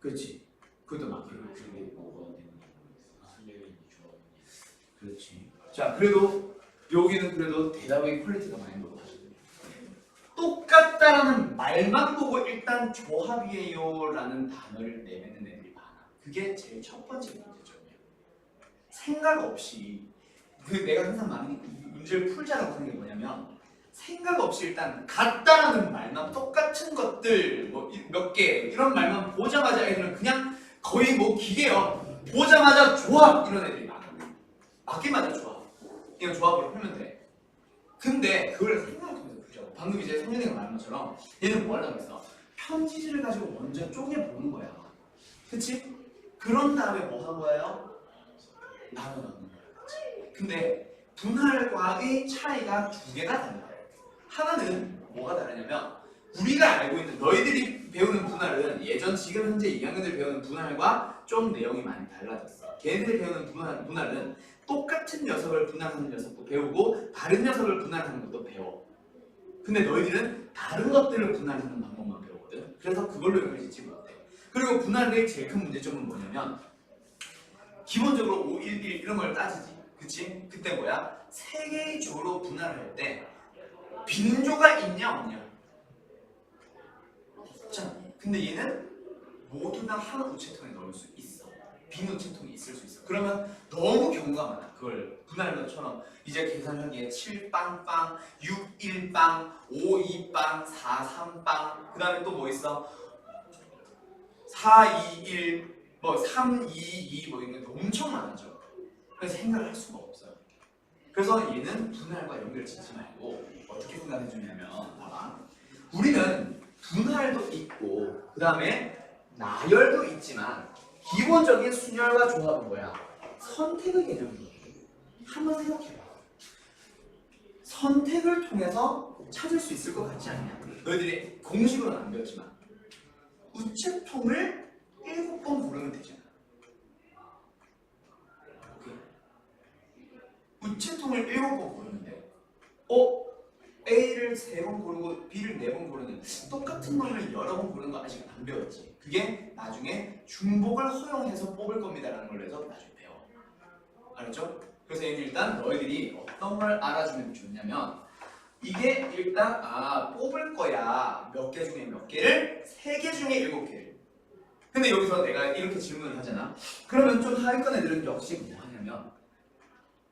그렇지. 그것도 맞긴 해. 그게 뭐가 되는 거예요? 순열인지 조합인지. 그렇지. 자, 그래도 여기는 그래도 대답의 퀄리티가 많이 높아졌어요. 똑같다라는 말만 보고 일단 조합이에요라는 단어를 내뱉는 애들이 많아. 그게 제일 첫 번째 문제점이야. 생각 없이 내가 항상 많은 문제를 풀자라고 하는 게 뭐냐면 생각 없이 일단 같다라는 말만 똑같은 것들 뭐 몇 개 이런 말만 보자마자 애들은 그냥 거의 뭐 기계요. 보자마자 조합 이런 애들이 많아. 맞기마다 조합. 이거 조합으로 풀면 돼. 근데 그걸 생각을 통해서 풀자고. 방금 이제 성현이가 말한 것처럼 얘는 뭐 하려고 했어? 편지지를 가지고 먼저 쪼개보는 거야. 그치? 그런 다음에 뭐 한 거예요? 나눠 넣는 거야. 근데 분할과의 차이가 2개가 달라. 하나는 뭐가 다르냐면 우리가 알고 있는 너희들이 배우는 분할은 예전 지금 현재 2학년들 배우는 분할과 좀 내용이 많이 달라졌어. 걔네들이 배우는 분할은 똑같은 녀석을 분할하는 녀석도 배우고 다른 녀석을 분할하는 것도 배워. 근데 너희들은 다른 것들을 분할하는 방법만 배우거든. 그래서 그걸로 영역을 짓지 못해. 그리고 분할의 제일 큰 문제점은 뭐냐면 기본적으로 5, 1, 1 이런 걸 따지지. 그치? 그때 뭐야? 3개의 조로 분할할 때 빈조가 있냐 없냐? 없잖아. 근데 얘는 모두 다 한 우체통에 넣을 수 있어. 빈 우체통이 있을 수 있어. 그러면 너무 경우가 많아. 그걸 분할하는 것처럼 이제 계산하기에 7빵빵, 6일빵, 5이빵, 4삼빵 그 다음에 또 뭐 있어? 421, 뭐 322 뭐 이런 게 엄청 많아져. 그래서 생각을 할 수가 없어요. 그래서 얘는 분할과 연결을 짓지 말고 어떻게 생각해 주냐면 봐봐. 우리는 분할도 있고 그 다음에 나열도 있지만 기본적인 순열과 조합은 뭐야? 선택의 개념이거든. 한번 생각해봐. 선택을 통해서 찾을 수 있을 것 같지 않냐? 너희들이 공식으로는 안 배웠지만 우체통을 7번 고르면 되잖아. 우체통을 7번 고르는데 A를 3번 고르고 B를 4번 고르는 똑같은 놈을 여러 번 고르는 거 아직 안 배웠지. 그게 나중에 중복을 허용해서 뽑을 겁니다라는 걸 해서 나중에 배워. 알았죠? 그래서 일단 너희들이 어떤 걸 알아주면 좋냐면 이게 일단 뽑을 거야. 몇 개 중에 몇 개를? 3개 중에 7개를. 근데 여기서 내가 이렇게 질문을 하잖아. 그러면 좀 하위권 애들은 역시 뭐 하냐면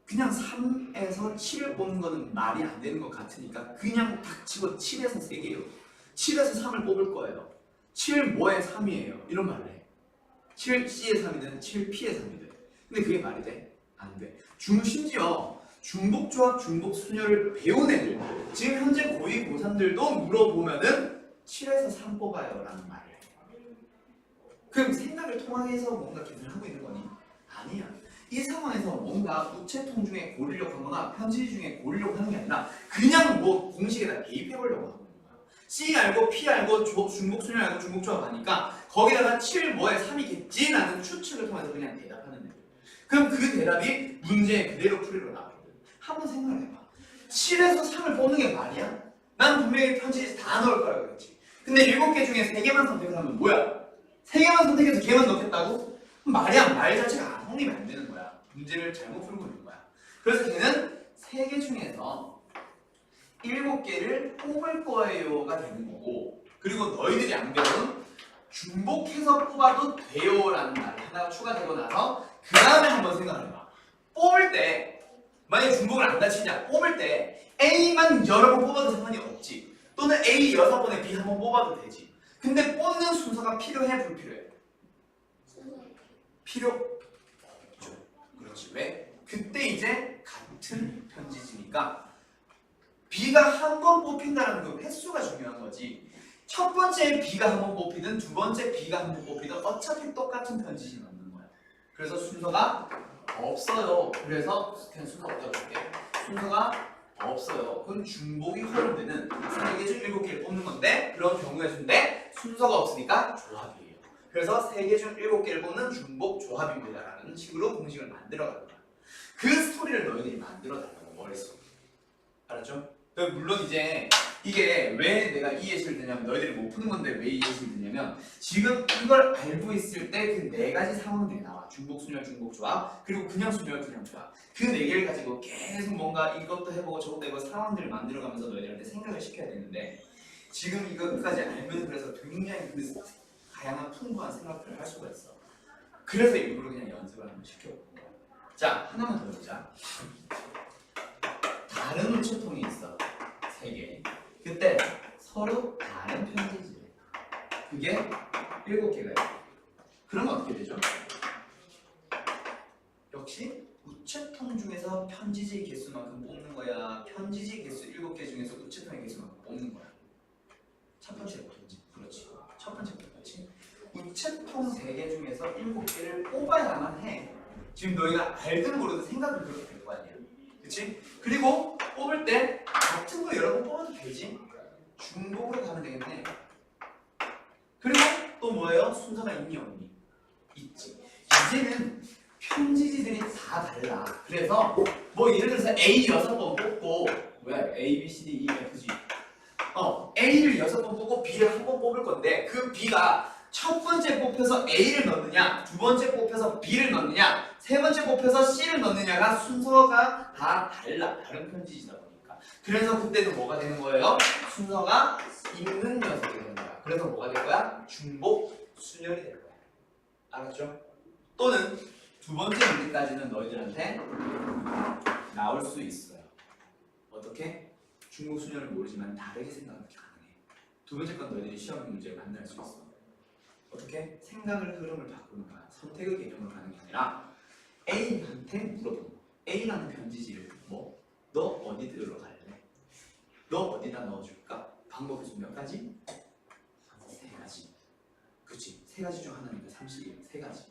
그냥 3에서 7을 뽑는 거는 말이 안 되는 것 같으니까 그냥 닥치고 7에서 3개요. 7에서 3을 뽑을 거예요. 7 뭐의 3이에요? 이런 말을 해. 7C의 3이든 7P의 3이든. 근데 그게 말이 돼? 안 돼. 심지어 중복조합, 중복순열을 배운 애들 지금 현재 고2, 고3들도 물어보면은 7에서 3 뽑아요 라는 말을 해. 그럼 생각을 통해서 뭔가 계산을 하고 있는 거니? 아니야. 이 상황에서 뭔가 우체통 중에 고르려고 하거나 편지 중에 고르려고 하는 게 아니라 그냥 뭐 공식에다 대입해보려고 하는 거야. C 알고 P 알고 중복순열 알고 중복조합 하니까 거기다가 7 뭐에 3이겠지? 라는 추측을 통해서 그냥 대답하는 애들. 그럼 그 대답이 문제 그대로 풀이로 나오거든. 한번 생각을 해봐. 7에서 3을 뽑는 게 말이야? 난 분명히 편지 다 넣을 거라고 그랬지. 근데 7개 중에 3개만 선택을 하면 뭐야? 3개만 선택해서 걔만 넣겠다고? 말이야. 말 자체가 성립이 안 되는 거야. 문제를 잘못 풀고 있는 거야. 그래서 걔는 3개 중에서 7개를 뽑을 거예요가 되는 거고, 그리고 너희들이 안 배운 중복해서 뽑아도 돼요라는 말이 하나가 추가되고 나서 그 다음에 한번 생각을 해봐. 뽑을 때 만약에 중복을 안 다치냐, 뽑을 때 A만 여러 번 뽑아도 상관이 없지. 또는 A 6번에 B 한 번 뽑아도 되지. 근데 뽑는 순서가 필요해, 불필요해? 필요 없죠. 그렇지. 왜? 그때 이제 같은 편지지니까 B가 한 번 뽑힌다는 그 횟수가 중요한 거지. 첫 번째 B가 한 번 뽑히든 두 번째 B가 한 번 뽑히든 어차피 똑같은 편지지 넣는 거야. 그래서 순서가 없어요. 그래서 그냥 순서 없다고 할게. 순서가 없어요. 그건 중복이 허용되는 3개 중 7개를 뽑는 건데, 그런 경우에 준데 순서가 없으니까 조합이에요. 그래서 3개 중 7개를 뽑는 중복 조합입니다라는 식으로 공식을 만들어가는 거야. 그 스토리를 너희들이 만들어달라고, 머릿속에. 알았죠? 물론 이제 이게 왜 내가 이 예시를 드냐면, 너희들이 못 푸는 건데 왜 이 예시를 드냐면, 지금 이걸 알고 있을 때 그 4가지 상황들이 나와. 중복 순열, 중복 조합, 그리고 그냥 순열, 그냥 조합. 그 4개를 가지고 계속 뭔가 이것도 해보고 저것도 해보고 상황들을 만들어가면서 너희들한테 생각을 시켜야 되는데, 지금 이것까지 알면 그래서 굉장히 그 다양한 풍부한 생각들을 할 수가 있어. 그래서 일부러 그냥 연습을 한번 시켜보는 거야. 자, 하나만 더 해보자. 다른 우체통이 있어. 3개. 그때 서로 다른 편지지. 그게 7개가 있어. 그러면 어떻게 되죠? 역시 우체통 중에서 편지지 개수만큼 뽑는 거야? 편지지 개수 7개 중에서 우체통의 개수만큼 뽑는 거야? 첫 번째 뭐든지. 그렇지. 첫 번째 뭐든지. 우체통 3개 중에서 7개를 뽑아야만 해. 지금 너희가 알든 모르든 생각을 그렇게 될 거 아니야. 그치? 그리고 뽑을 때 같은 거 여러 번 뽑아도 되지. 중복으로 가면 되겠네. 그리고 또 뭐예요? 순서가 있니 없니? 있지. 이제는 편지지들이 다 달라. 그래서 뭐 예를 들어서 A 6번 뽑고, 뭐야? A, B, C, D, E, F, G. A를 6번 뽑고 B를 한 번 뽑을 건데, 그 B가 첫 번째 뽑혀서 A를 넣느냐, 두 번째 뽑혀서 B를 넣느냐, 세 번째 뽑혀서 C를 넣느냐가 순서가 다 달라. 다른 편지지다 보니까. 그래서 그때는 뭐가 되는 거예요? 순서가 있는 녀석이 되는 거야. 그래서 뭐가 될 거야? 중복 순열이 될 거야. 알았죠? 또는 두 번째 문제까지는 너희들한테 나올 수 있어요. 어떻게? 중복 순열을 모르지만 다르게 생각하면 가능해. 두 번째 건 너희들이 시험 문제를 만날 수 있어. 어떻게? 생각을 흐름을 바꾸는 거야. 선택의 개념을 가는 게 아니라 A한테 물어보는 거야. A라는 편지지를 뭐? 너 어디 들어갈래? 너 어디다 넣어줄까? 방법이 좀 몇 가지? 3가지. 그치? 3가지 중 하나니까 31, 3가지.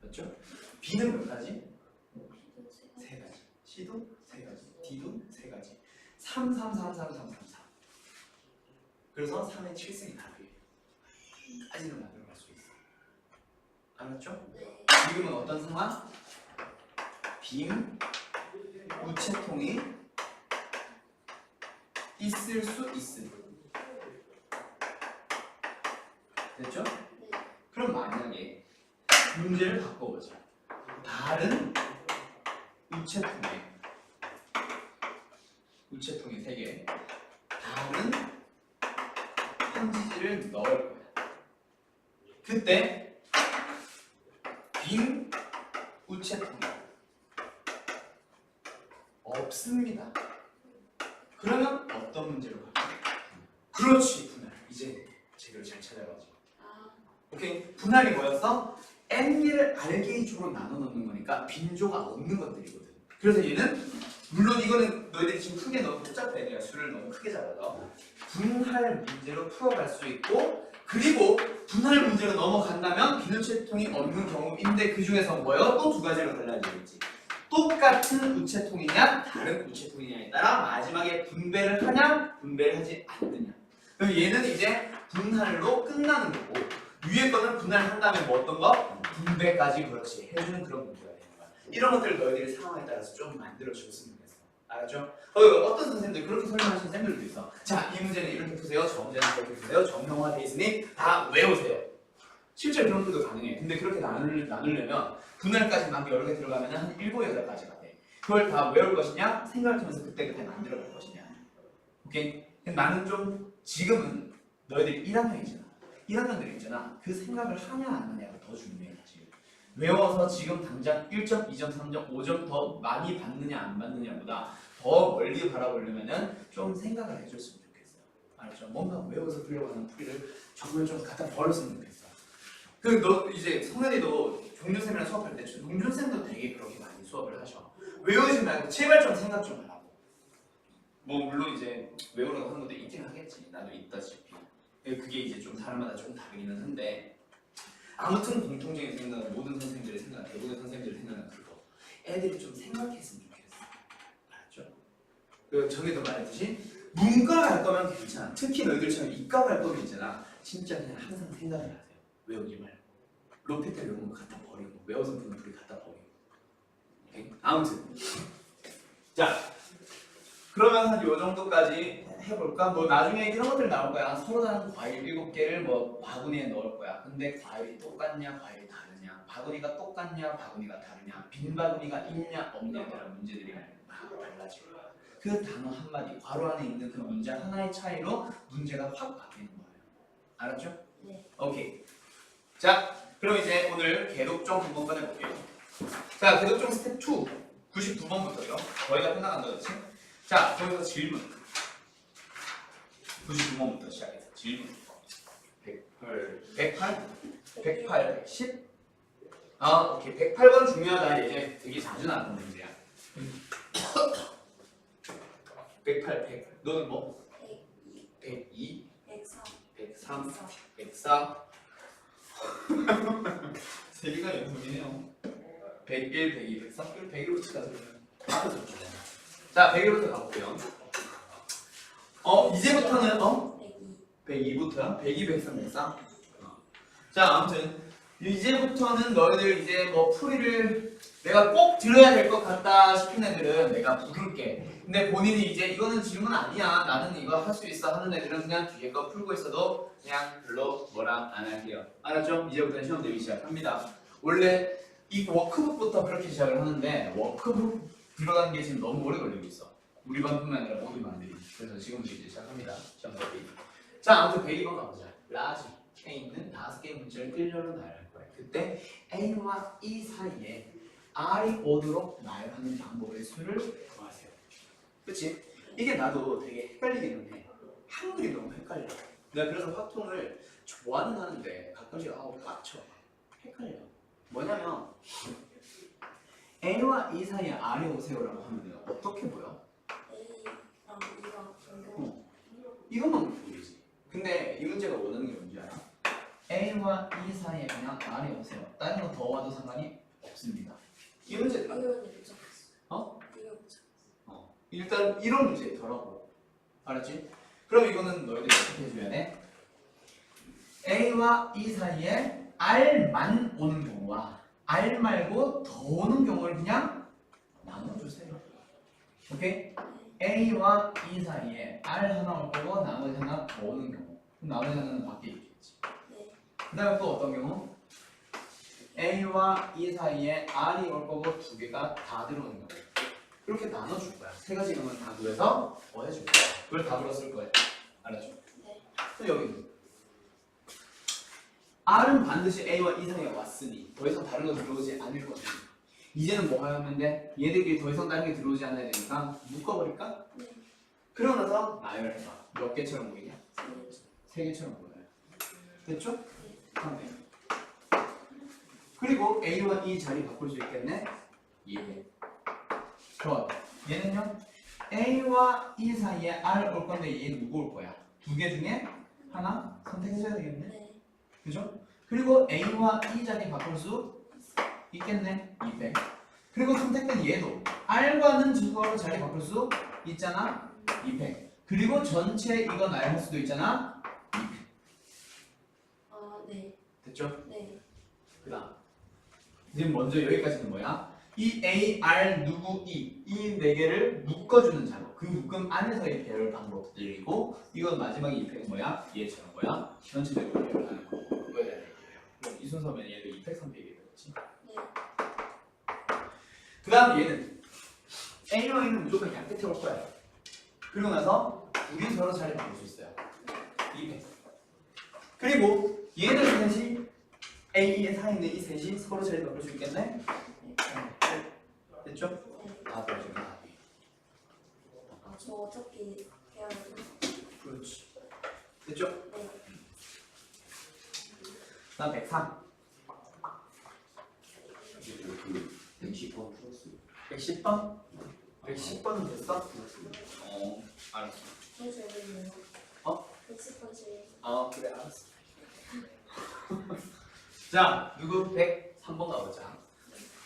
맞죠? B는 몇 가지? 3가지. C도 3가지. D도 3가지. 3, 3, 3, 3, 3, 3, 3. 그래서 3의 7승이 답이에요. 까지는 만들어갈 수 있어. 알았죠? 네. 지금은 어떤 상황? 빈 우체통이 있을 수 있음. 됐죠? 네. 그럼 만약에 문제를 바꿔보자. 다른 우체통이 3개, 다른 편지지를 넣을 거야. 그때 빈 우체통이 없습니다. 그러면 어떤 문제로 갈까요? 그렇지, 분할. 이제 제대로 잘 찾아가지고. 오케이. 분할이 뭐였어? N개를 R개조로 나눠 넣는 거니까 빈조가 없는 것들이거든. 그래서 얘는 물론 이거는 너희들이 지금 크게 너무 복잡해. 내가 수를 너무 크게 잡아서 분할 문제로 풀어갈 수 있고, 그리고 분할 문제로 넘어간다면 비누체통이 없는 경우인데 그 중에서 뭐예요? 또 2가지로 달라지겠지. 똑같은 우체통이냐 다른 우체통이냐에 따라 마지막에 분배를 하냐 분배를 하지 않느냐. 그럼 얘는 이제 분할로 끝나는 거고, 위에 거는 분할한 다음에 뭐 어떤 거? 분배까지 그렇지 해주는 그런 문제가 되는 거야. 이런 것들을 너희들이 상황에 따라서 좀 만들어줬으면 좋겠어. 알았죠? 어떤 선생님들 그렇게 설명하시는 선생님들도 있어. 자, 이 문제는 이렇게 푸세요. 저 문제는 이렇게 푸세요. 정형화돼 있으니 다 외우세요. 실제로 그런 것도 가능해. 근데 그렇게 나누려면 분할까지 막 여러 개 들어가면 한 7, 8가지가 돼. 그걸 다 외울 것이냐? 생각하면서 그때그때 만들어갈 것이냐. 오케이? 근데 나는 좀 지금은 너희들이 1학년이잖아. 1학년들이 있잖아. 그 생각을 하냐 안 하냐가 더 중요해 사실. 외워서 지금 당장 1점, 2점, 3점, 5점 더 많이 받느냐 안 받느냐보다 더 멀리 바라보려면은 좀 생각을 해줬으면 좋겠어요. 알았죠? 뭔가 외워서 풀려고 하는 풀이를 정말 좀 갖다 버렸으면 좋겠어. 그 너 이제 성현이도 종준쌤이랑 수업할 때 종준쌤도 되게 그렇게 많이 수업을 하셔. 외우지 말고 제발 좀 생각 좀 하라고. 뭐 물론 이제 외우라고 하는 것도 있긴 하겠지. 나도 있다시피. 그게 이제 좀 사람마다 좀 다르기는 한데 아무튼 공통적인 생각은 모든 선생님들의 생각, 대부분 선생님들의 생각은 그거. 애들이 좀 생각했으면 좋겠어. 알았죠? 그 전에도 말했듯이 문과 갈 거면 괜찮아. 특히 너희들처럼 이과 갈 거면 있잖아. 진짜 그냥 항상 생각을 하세요. 외우지 말고. 로피텔 외우는 거 갖다 버리고 외워서 푸는 풀이 갖다 버리고. 오케이? 아무튼 자 그러면 한 요 정도까지 해볼까? 뭐 나중에 이런 것들 나올 거야. 서로 다른 과일 7개를 뭐 바구니에 넣을 거야. 근데 과일이 똑같냐 과일이 다르냐, 바구니가 똑같냐 바구니가 다르냐, 빈 바구니가 있냐 없냐에 대한 문제들이 막 달라질 거야. 그 단어 한마디, 괄호 안에 있는 그 문제 하나의 차이로 문제가 확 바뀌는 거예요. 알았죠? 네. 오케이. 자, 그럼 이제 오늘 개독종 한번 꺼내볼게요. 자, 개독종 스텝 2, 99번부터요. 거의 다 끝나간다, 그렇지? 자, 거기서 질문. 99번부터 시작해서 질문. 108, 110. 아, 오케이. 108번 중요하다. 이제 되게 자주 나오는 문제야. 108, 100. 너는 뭐? 102, 103, 103, 104. 세 개가 연속이네요. 101, 102, 103, 101부터 가서 그러면 자, 101부터 가볼게요. 이제부터는 102부터야? 102, 103, 104. 자, 아무튼 이제부터는 너희들 이제 뭐 풀이를 내가 꼭 들어야 될 것 같다 싶은 애들은 내가 부를게. 근데 본인이 이제 이거는 질문 아니야, 나는 이거 할 수 있어 하는 애들은 그냥 뒤에 거 풀고 있어도 그냥 별로 뭐라 안 할게요. 알았죠? 이제부터 시험 대비 시작합니다. 원래 이 워크북부터 그렇게 시작을 하는데 워크북 들어가는 게 지금 너무 오래 걸리고 있어. 우리 반뿐만 아니라 모든 반들이. 그래서 지금부터 이제 시작합니다. 시험 대비. 자, 아무튼 102번 가보자. 라지 K에 있는 5개의 문제를 일렬로 나열할 거예요. 그때 A와 E 사이에 R이 오도록 나열하는 방법의 수를 구하세요. 그치? 이게 나도 되게 헷갈리기는 해. 한글이 너무 헷갈려. 내가 그래서 확통을 좋아는 하는데 가끔씩 빡쳐. 헷갈려. 뭐냐면 A와 E 사이에 R이 오세요라고 하면 어떻게 보여? A랑 E가 변경. 이것만 보이지. 근데 이 문제가 원하는 게 뭔지 알아? A와 E 사이에 그냥 R이 오세요. 다른 거 더 와도 상관이 없습니다. 이 문제다. 이거는 못 잡았어. 어? 이거 못 잡았어. 일단 이런 문제더라고. 알았지? 그럼 이거는 너희들이 어떻게 해줘야 돼? A와 E 사이에 R만 오는 경우와 R 말고 더 오는 경우를 그냥 나눠주세요. 오케이? A와 E 사이에 R 하나 올 거고 나머지 하나 더 오는 경우. 그럼 나머지 하나는 밖에 있겠지. 네. 그 다음에 또 어떤 경우? A와 E 사이에 R이 올 거고 2개가 다 들어오는 경우. 이렇게 나눠줄 거야. 3가지 경우는 다 구해서 더해줄 거야. 그걸 답으로 쓸 거야. 알았죠? 네. 또 여기 R은 반드시 A와 E 사이에 왔으니 더 이상 다른 거 들어오지 않을 거지. 이제는 뭐 하면 돼? 얘들끼리 더 이상 다른 게 들어오지 않아야 되니까 묶어버릴까? 네. 그러고 나서 나열해봐. 몇 개처럼 보이냐? 3개처럼 보여요. 됐죠? 네. 그리고 A와 E 자리 바꿀 수 있겠네? 예. 좋아. 얘는요? A와 E 사이에 R 올 건데 얘 누구 올 거야? 2개 중에 하나 선택해줘야 되겠네? 네. 그죠? 그리고 A와 E 자리 바꿀 수 있겠네? 200. 그리고 선택된 얘도 R과는 주소로 자리 바꿀 수 있잖아? 200. 그리고 전체 이거 나열할 수도 있잖아? 200. 네. 됐죠? 네. 그 다음 지금 먼저 여기까지는 뭐야? 이 A, R, 누구, E 이 4개를 묶어주는 작업. 그 묶음 안에서의 배열 방법들이고 이건 마지막에 200은 뭐야? 얘처럼 뭐야? 전체적으로 배열하는 거. 그거에 대한 얘기예요. 순서면 얘도 2팩, 3팩이겠지. 네. 그 다음 얘는 A와 A는 무조건 양끝에 올 거야. 그리고 나서 우리 서로 자리 바꿀 수 있어요. 2팩. 그리고 얘는 셋이 A에 사 있는 이 셋이 서로 자리 바꿀 수 있겠네? 됐죠? 네. 답이 지금 답이. 저 어차피 해야 돼요. 그렇지. 됐죠? 네. 난 103. 그 110번 풀었어요. 110번? 110번은 됐어? 알았어. 저 재밌네요. 어? 110번 제일. 그래 알았어. 자, 누구 103번 가보자.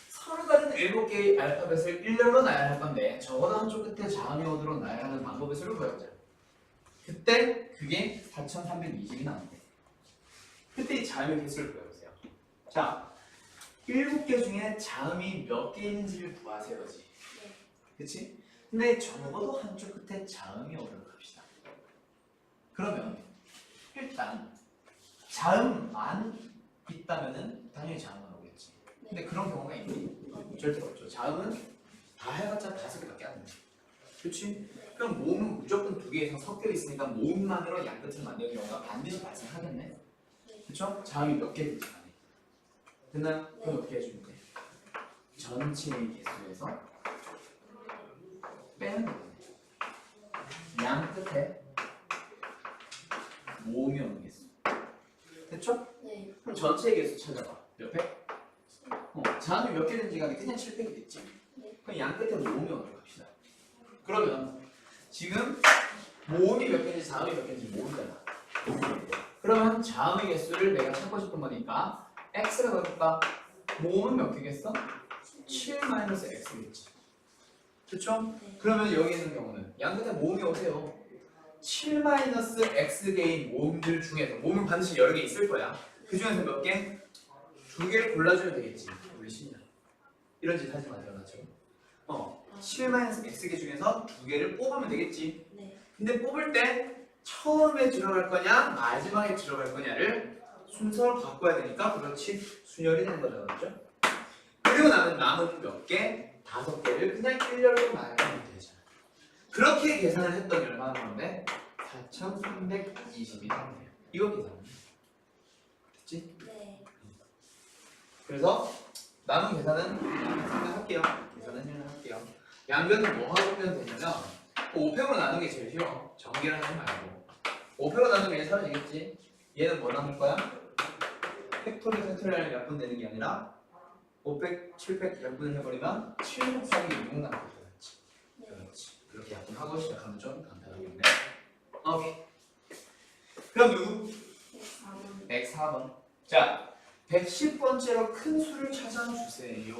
서로 다른 7개의 알파벳을 일렬로 나열할 건데 적어도 한쪽 끝에 자음이 오도록 나열하는 방법의 수를 보여보자. 그때 그게 4320이 나오는데 그때 이 자음의 개수를 보여보세요. 자, 7개 중에 자음이 몇 개 있는지를 구하세요지. 네. 그치? 근데 적어도 한쪽 끝에 자음이 오도록 합시다. 그러면 일단 자음만 있다면은 당연히 자음만 오겠지. 근데 그런 경우가 있니? 절대 없죠. 자음은 다 해봤자 5개밖에 안 돼. 그렇지? 그럼 모음은 무조건 2개 이상 섞여 있으니까 모음만으로 양끝을 만드는 경우가 반드시 발생하겠네. 그렇죠? 자음이 몇 개든지 간에. 됐나요? 그럼 어떻게 해주면 돼? 전체의 개수에서 빼는 거네. 양 끝에 모음이 오는 개수. 됐죠? 네. 그럼 전체의 개수 찾아봐. 몇 팩? 자음이 몇 개든지 간에 그냥 7팩이겠지. 네. 그럼 양 끝에 모음이 오도록 합시다. 그러면 지금 모음이 몇 개인지 자음이 몇 개인지 모르잖아. 그러면 자음의 개수를 내가 찾고 싶은 거니까 x라고 해볼까? 모음은 몇 개겠어? 7-x겠지. 그쵸? 네. 그러면 여기 있는 경우는 양 끝에 모음이 오세요. 7-x개인 모음들 중에서 모음은 반드시 여러 개 있을 거야. 그 중에서 몇 개? 2개를 골라주면 되겠지. 우리 신이야. 이런 짓 하지 마세요, 나처럼. 7-x개 중에서 2개를 뽑으면 되겠지. 네. 근데 뽑을 때 처음에 들어갈 거냐 마지막에 들어갈 거냐를 순서를 바꿔야 되니까 그렇지 순열이 되는 거죠. 그렇죠? 그리고 나면 남은 몇 개? 5개를 그냥 일렬로 나열하면 되잖아. 그렇게 계산을 했더니 얼마나 나오는데? 4320이 나오네요. 이거 계산은 됐지? 네. 그래서 남은 계산은 생각할게요. 계산은 생각할게요. 양변을 뭐 하고 하면 되냐면 5팩으로 나누는 게 제일 쉬워. 전개를 하지 말고 5팩으로 나누면 얘 사라지겠지? 얘는 뭐 남을 거야? 팩토리얼 약분되는 게 아니라 5팩, 7팩 약분을 해버리면 7 곱하기 6 남을 거야. 네. 그렇지. 그렇게 약분하고 시작하면 좀 간단하겠네. 오케이. 그럼 누구? 104번. 104번. 자, 110번째로 큰 수를 찾아주세요.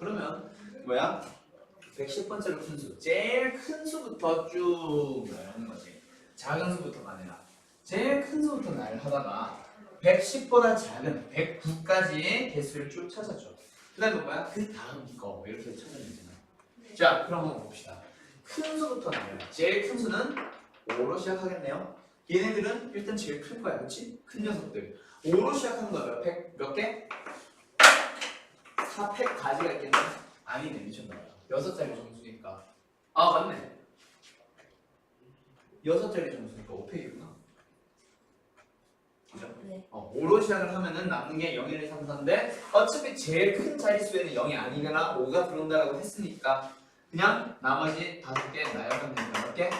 그러면 뭐야? 110번째로 큰 수. 제일 큰 수부터 쭉 나열하는 거지. 작은 수부터가 아니라. 제일 큰 수부터 나열하다가 110보다 작은 109까지의 개수를 쭉 찾아줘. 그 다음에 뭐야? 그 다음 거 이렇게 찾아주면 되나? 자, 그럼 한번 봅시다. 큰 수부터 나열해. 제일 큰 수는 5로 시작하겠네요. 얘네들은 일단 제일 큰 거야, 그렇지? 큰 녀석들. 5로 시작하는 거야. 몇 개? 4팩 가지가 있겠네. 아니네, 미쳤나 봐. 6자리 정수니까. 아, 맞네. 6자리 정수니까 5팩이구나. 그죠? 네. 5로 시작을 하면은 남는 게 0, 1, 2, 3, 4인데 어차피 제일 큰 자릿수에는 0이 아니거나 5가 들어온다라고 했으니까 그냥 나머지 5개 나열하면 되니까 몇 개?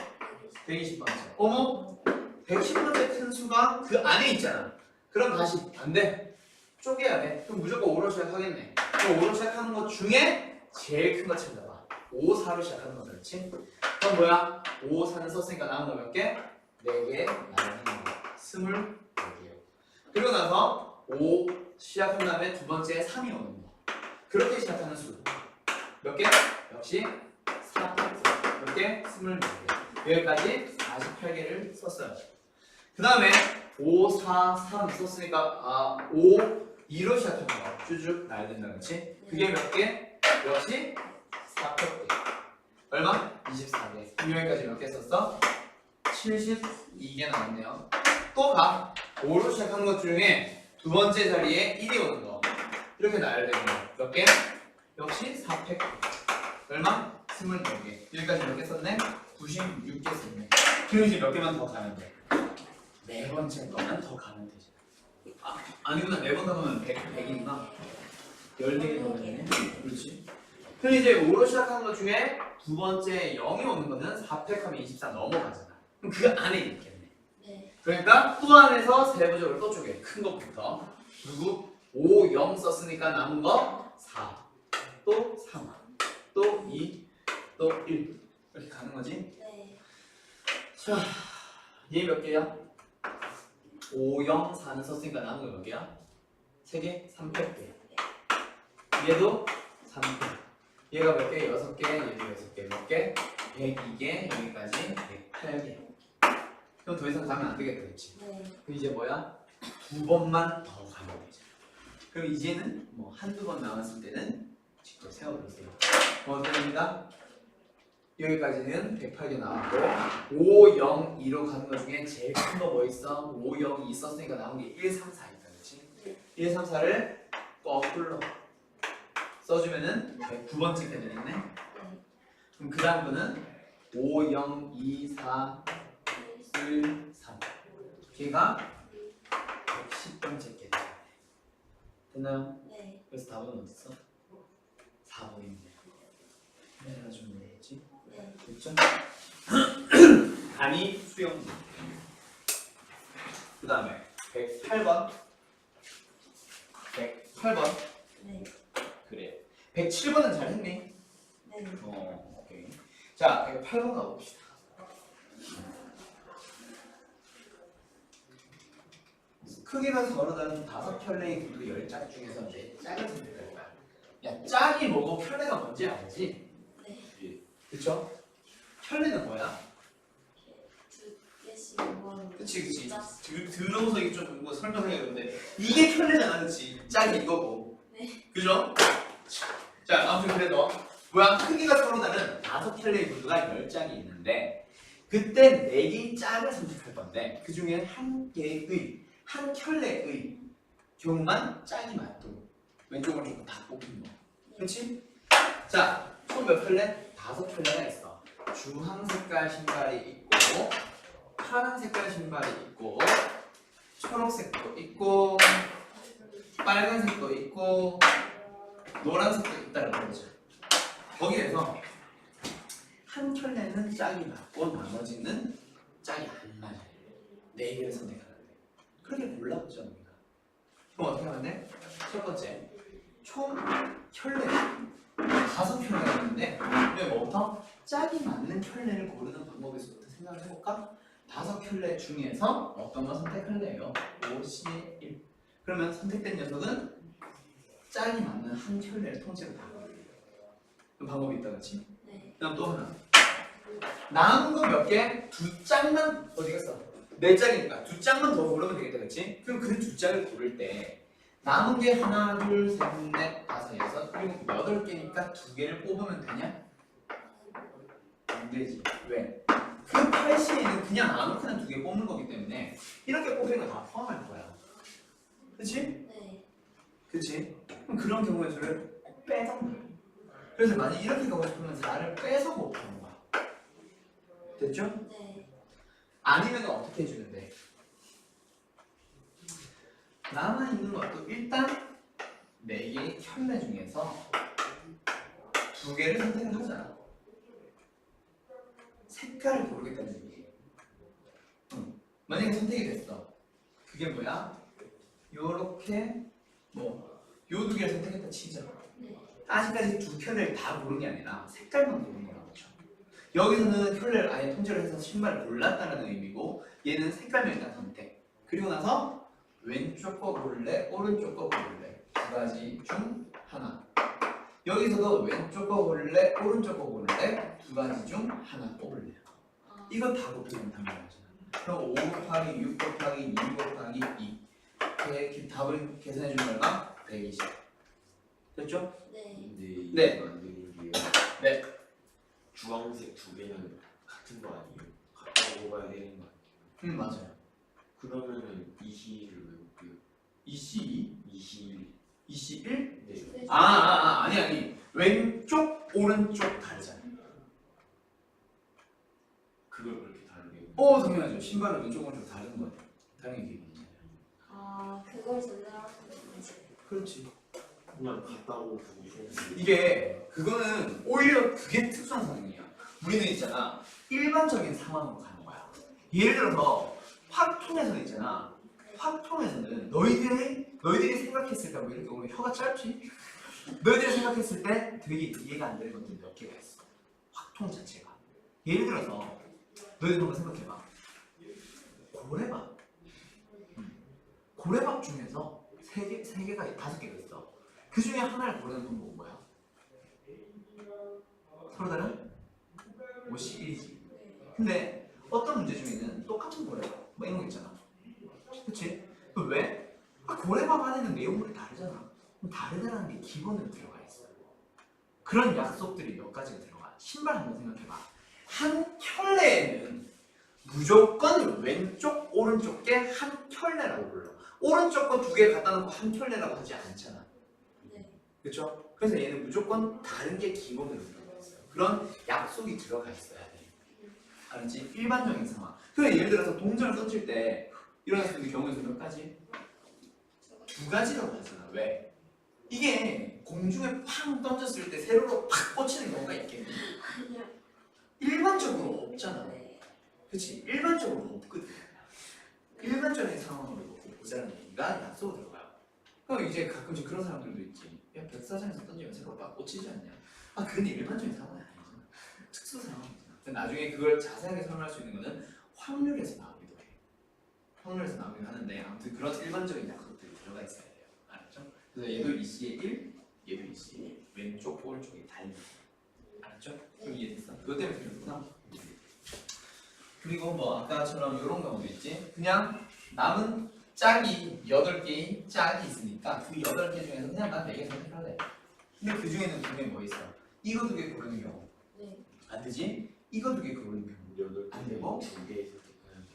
120번째. 어머? 110번째 큰 수가 그 안에 있잖아. 그럼 다시 반대 쪼개야 돼. 그럼 무조건 5로 시작하겠네. 그럼 5로 시작하는 것 중에 제일 큰 거 찾아봐. 5, 4로 시작하는 거 그렇지? 그럼 뭐야? 5, 4는 썼으니까 남은 거 몇 개? 4개 나열하는 거. 24개요. 그리고 나서 5 시작한 다음에 두 번째 3이 오는 거. 그렇게 시작하는 수. 몇 개? 역시 4파트. 몇 개? 24개. 여기까지 48개를 썼어요. 그 다음에 5, 4, 3 썼으니까 5, 2로 시작하는 거 쭉쭉 나야 된다, 그렇지? 그게 몇 개? 역시 4팩. 얼마? 24개. 여기까지 몇 개 썼어? 72개 나왔네요. 또 봐. 5로 시작하는 것 중에 두 번째 자리에 1이 오는 거. 이렇게 나열되는 거. 몇 개? 역시 4팩. 얼마? 24개. 여기까지 몇 개 썼네? 96개 썼네. 그럼 이제 몇 개만 더 가면 돼. 네 번째 거만 더 가면 되지. 아니구나. 네 번 더 가면 100이구나. 14개 더 되네. 그렇지. 그럼 이제 5로 시작하는 것 중에 두 번째 0이 오는 거는 4팩 하면 24 넘어가잖아. 그럼 그 안에 있겠네. 네. 그러니까 또 안에서 세부적으로 또 쪼개. 큰 것부터. 그리고 5, 0 썼으니까 남은 거 4, 또 3, 또 2, 또 1 이렇게 가는 거지. 네. 자, 얘 몇 개야? 5, 0, 4는 썼으니까 남은 거 몇 개야? 3개? 3팩. 얘도 3팩. 얘가 몇 개? 6개. 얘도 6개. 몇 개? 102개. 여기까지 108개. 그럼 더 이상 가면 안 되겠다, 그렇지? 네. 그럼 이제 뭐야? 두 번만 더 가면 되잖아. 그럼 이제는 뭐 한두 번 남았을 때는 직접 세워보세요. 어떻습니까? 여기까지는 108개 나왔고 5, 0, 2로 가는 것 중에 제일 큰 거 뭐 있어? 5, 0, 2 썼으니까 남은 게 1, 3, 4 있다, 그렇지? 1, 3, 4를 거꾸로 써주면은 9번째까지 되겠네. 네. 그럼 그 다음 거는 5, 0, 2, 4, 1, 3 걔가 110번째 게 됐나요? 네. 그래서 답은 어디 있어? 4번입니다. 해가지고 되겠지? 네. 됐죠? 단위 수용. 그 다음에 108번. 108번. 네. 그래. 107번은 잘 했니? 네. 오케이. 자, 108번 가봅시다. 크기가 서로 다른 5켤레의 구두 10짝 중에서 내 짝을 선택할 거야. 야, 짝이 뭐고 켤레가 뭔지 알지? 네. 그쵸? 켤레는 뭐야? 두 개씩 모아놓은 그치. 숫자. 들어서 이게 좀 뭐 설명하겠는데 이게 켤레잖아, 그치? 짝이 이거고. 네. 그죠? 자, 아무튼 그래도 뭐야? 크기가 서로 다른 5켤레의 구두가 10짝이 있는데 그때 4개의 짝을 선택할 건데 그 중에 한 켤레의 경우만 짝이 맞도록 왼쪽으로 조금 다 뽑힌 거. 그렇지? 자, 총 몇 켤레? 5켤레가 있어. 주황 색깔 신발이 있고 파란 색깔 신발이 있고 초록색도 있고 빨간색도 있고 노란색도 있다는 거죠. 거기에서 한 켤레는 짝이 맞고 나머지는 짝이 안 맞아요. 4개를 선택하는데 그렇게 골라보죠 우리가. 그럼 어떻게 하면 돼? 첫 번째, 총 켤레 5켤레가 있는데 우리가 뭐부터? 짝이 맞는 켤레를 고르는 방법에서부터 생각을 해볼까? 5켤레 중에서 어떤 거 선택할래요? 5, 10, 1. 그러면 선택된 녀석은 짝이 맞는 한 켤레를 통째로 다 고르는 그 방법이 있다, 그렇지? 네. 그다음 또 하나. 남은 거 몇 개? 2짝만 어디 갔어? 4짝이니까 2짝만 더 고르면 되겠다, 그렇지? 그럼 그 2짝을 고를 때 남은 게 하나, 둘, 셋, 넷, 다섯, 여섯, 일곱, 8개니까 2개를 뽑으면 되냐? 안 되지. 왜? 그 8시에는 그냥 아무렇게나 2개 뽑는 거기 때문에 이렇게 뽑히는 거 다 포함할 거야. 그렇지? 네. 그렇지? 그럼 그런 경우에서를 빼던 거야. 그래서 만약 이렇게 가고 싶으면 4를 빼서 곱하는 거야. 됐죠? 네. 아니면 어떻게 해주는데? 남아있는 것도 일단 4개의 켤레 중에서 2개를 선택을 하잖아. 색깔을 고르겠다는 얘기예요. 만약에 선택이 됐어. 그게 뭐야? 요렇게 요 2개를 선택했다 치자. 네. 아직까지 2켤레를 다 고른 게 아니라 색깔만 고른 거라고 쳐. 여기서는 켤레를 아예 통째로 해서 신발을 골랐다는 의미고 얘는 색깔만 일단 선택. 그리고 나서 왼쪽 거 고를래? 오른쪽 거 고를래? 2가지 중 하나. 여기서도 왼쪽 거 고를래? 오른쪽 거 고를래? 2가지 중 하나 뽑을래요. 이거 다 곱하면 답이잖아. 그럼 5 곱하기 6 곱하기 2 곱하기 2 이렇게 답을 계산해 주는 거가 120. 됐죠? 네. 근데 네. 이거 만드는 게요. 네. 주황색 2개는 같은 거 아니에요? 같다고 뽑아야 되는 거 아니에요? 맞아요. 그러면은 20을 왜 볼게요? EC2? 21. 21? 네. 아니 왼쪽 오른쪽 다르잖아. 그걸 그렇게 다르게. 당연하죠. 신발은 왼쪽 오른쪽 다른 거야. 당연히 기분이잖아요. 아, 그걸 전달하는 거지. 그렇지. 그냥 갔다고 보고 있었는데. 이게 그거는 오히려 그게 특수한 상황이야. 우리는 있잖아 일반적인 상황으로 가는 거야. 예를 들어서 확통에서는 있잖아. 확통에서는 너희들이 생각했을 때 뭐 이렇게 오늘 혀가 짧지? 너희들이 생각했을 때 되게 이해가 안 되는 것들 몇 개가 있어. 확통 자체가. 예를 들어서 너희들 한번 생각해봐. 고래밥. 고래밥 중에서 세 개가 5개가 있어. 그 중에 하나를 고르는 방법은 뭐야? 서로 다른 51이지. 근데 어떤 문제 중에는 똑같은 고래밥 뭐 이런 거 있잖아. 그치? 그 왜? 고래밥 안에는 내용물이 다르잖아. 그럼 다르다는 게 기본으로 들어가 있어. 그런 약속들이 몇 가지가 들어가. 신발 한번 생각해봐. 한 켤레에는 무조건 왼쪽, 오른쪽 게 한 켤레라고 불러. 오른쪽 거 2개 갖다 놓고 한 켤레라고 하지 않잖아. 네. 그렇죠? 그래서 얘는 무조건 다른 게 기본으로 들어가 있어요. 그런 약속이 들어가 있어야 돼. 알았지? 일반적인 상황. 그래 예를 들어서 동전을 던질 때 일어났을 때 경우에서 몇 가지? 2가지라고 하잖아. 왜? 이게 공중에 팡 던졌을 때 세로로 팍 꽂히는 경우가 있겠니? 아니야. 일반적으로 없잖아. 네. 그치? 일반적으로 없거든. 일반적인 상황으로 놓고 보자는 얘기가 약속으로 들어가요. 그럼 이제 가끔씩 그런 사람들도 있지. 야, 백사장에서 던지면 세로로 팍 꽂히지 않냐? 근데 일반적인 상황이 아니잖아. 특수 상황이잖아. 나중에 그걸 자세하게 설명할 수 있는 거는 확률에서 나오기도 해. 확률에서 나오긴 하는데 아무튼 그런 일반적인 약속들이 들어가 있어야 돼요. 알았죠? 그래서 얘도 EC의 1, 얘도 EC의 1. 왼쪽, 오른쪽이 달리. 알았죠? 그럼 이해됐어? 그것 때문에 그랬구나. 그리고 뭐 아까처럼 이런 경우도 있지. 그냥 남은 짝이 8개의 짝이 있으니까 그 8개 중에서 그냥 난 4개 선택할래. 근데 그 중에는 2개 뭐 있어? 이거 2개 고르는 경우 네. 안 되지? 이거 2개 고르는 경우 8개 안 되고? 2개 선택하는 게.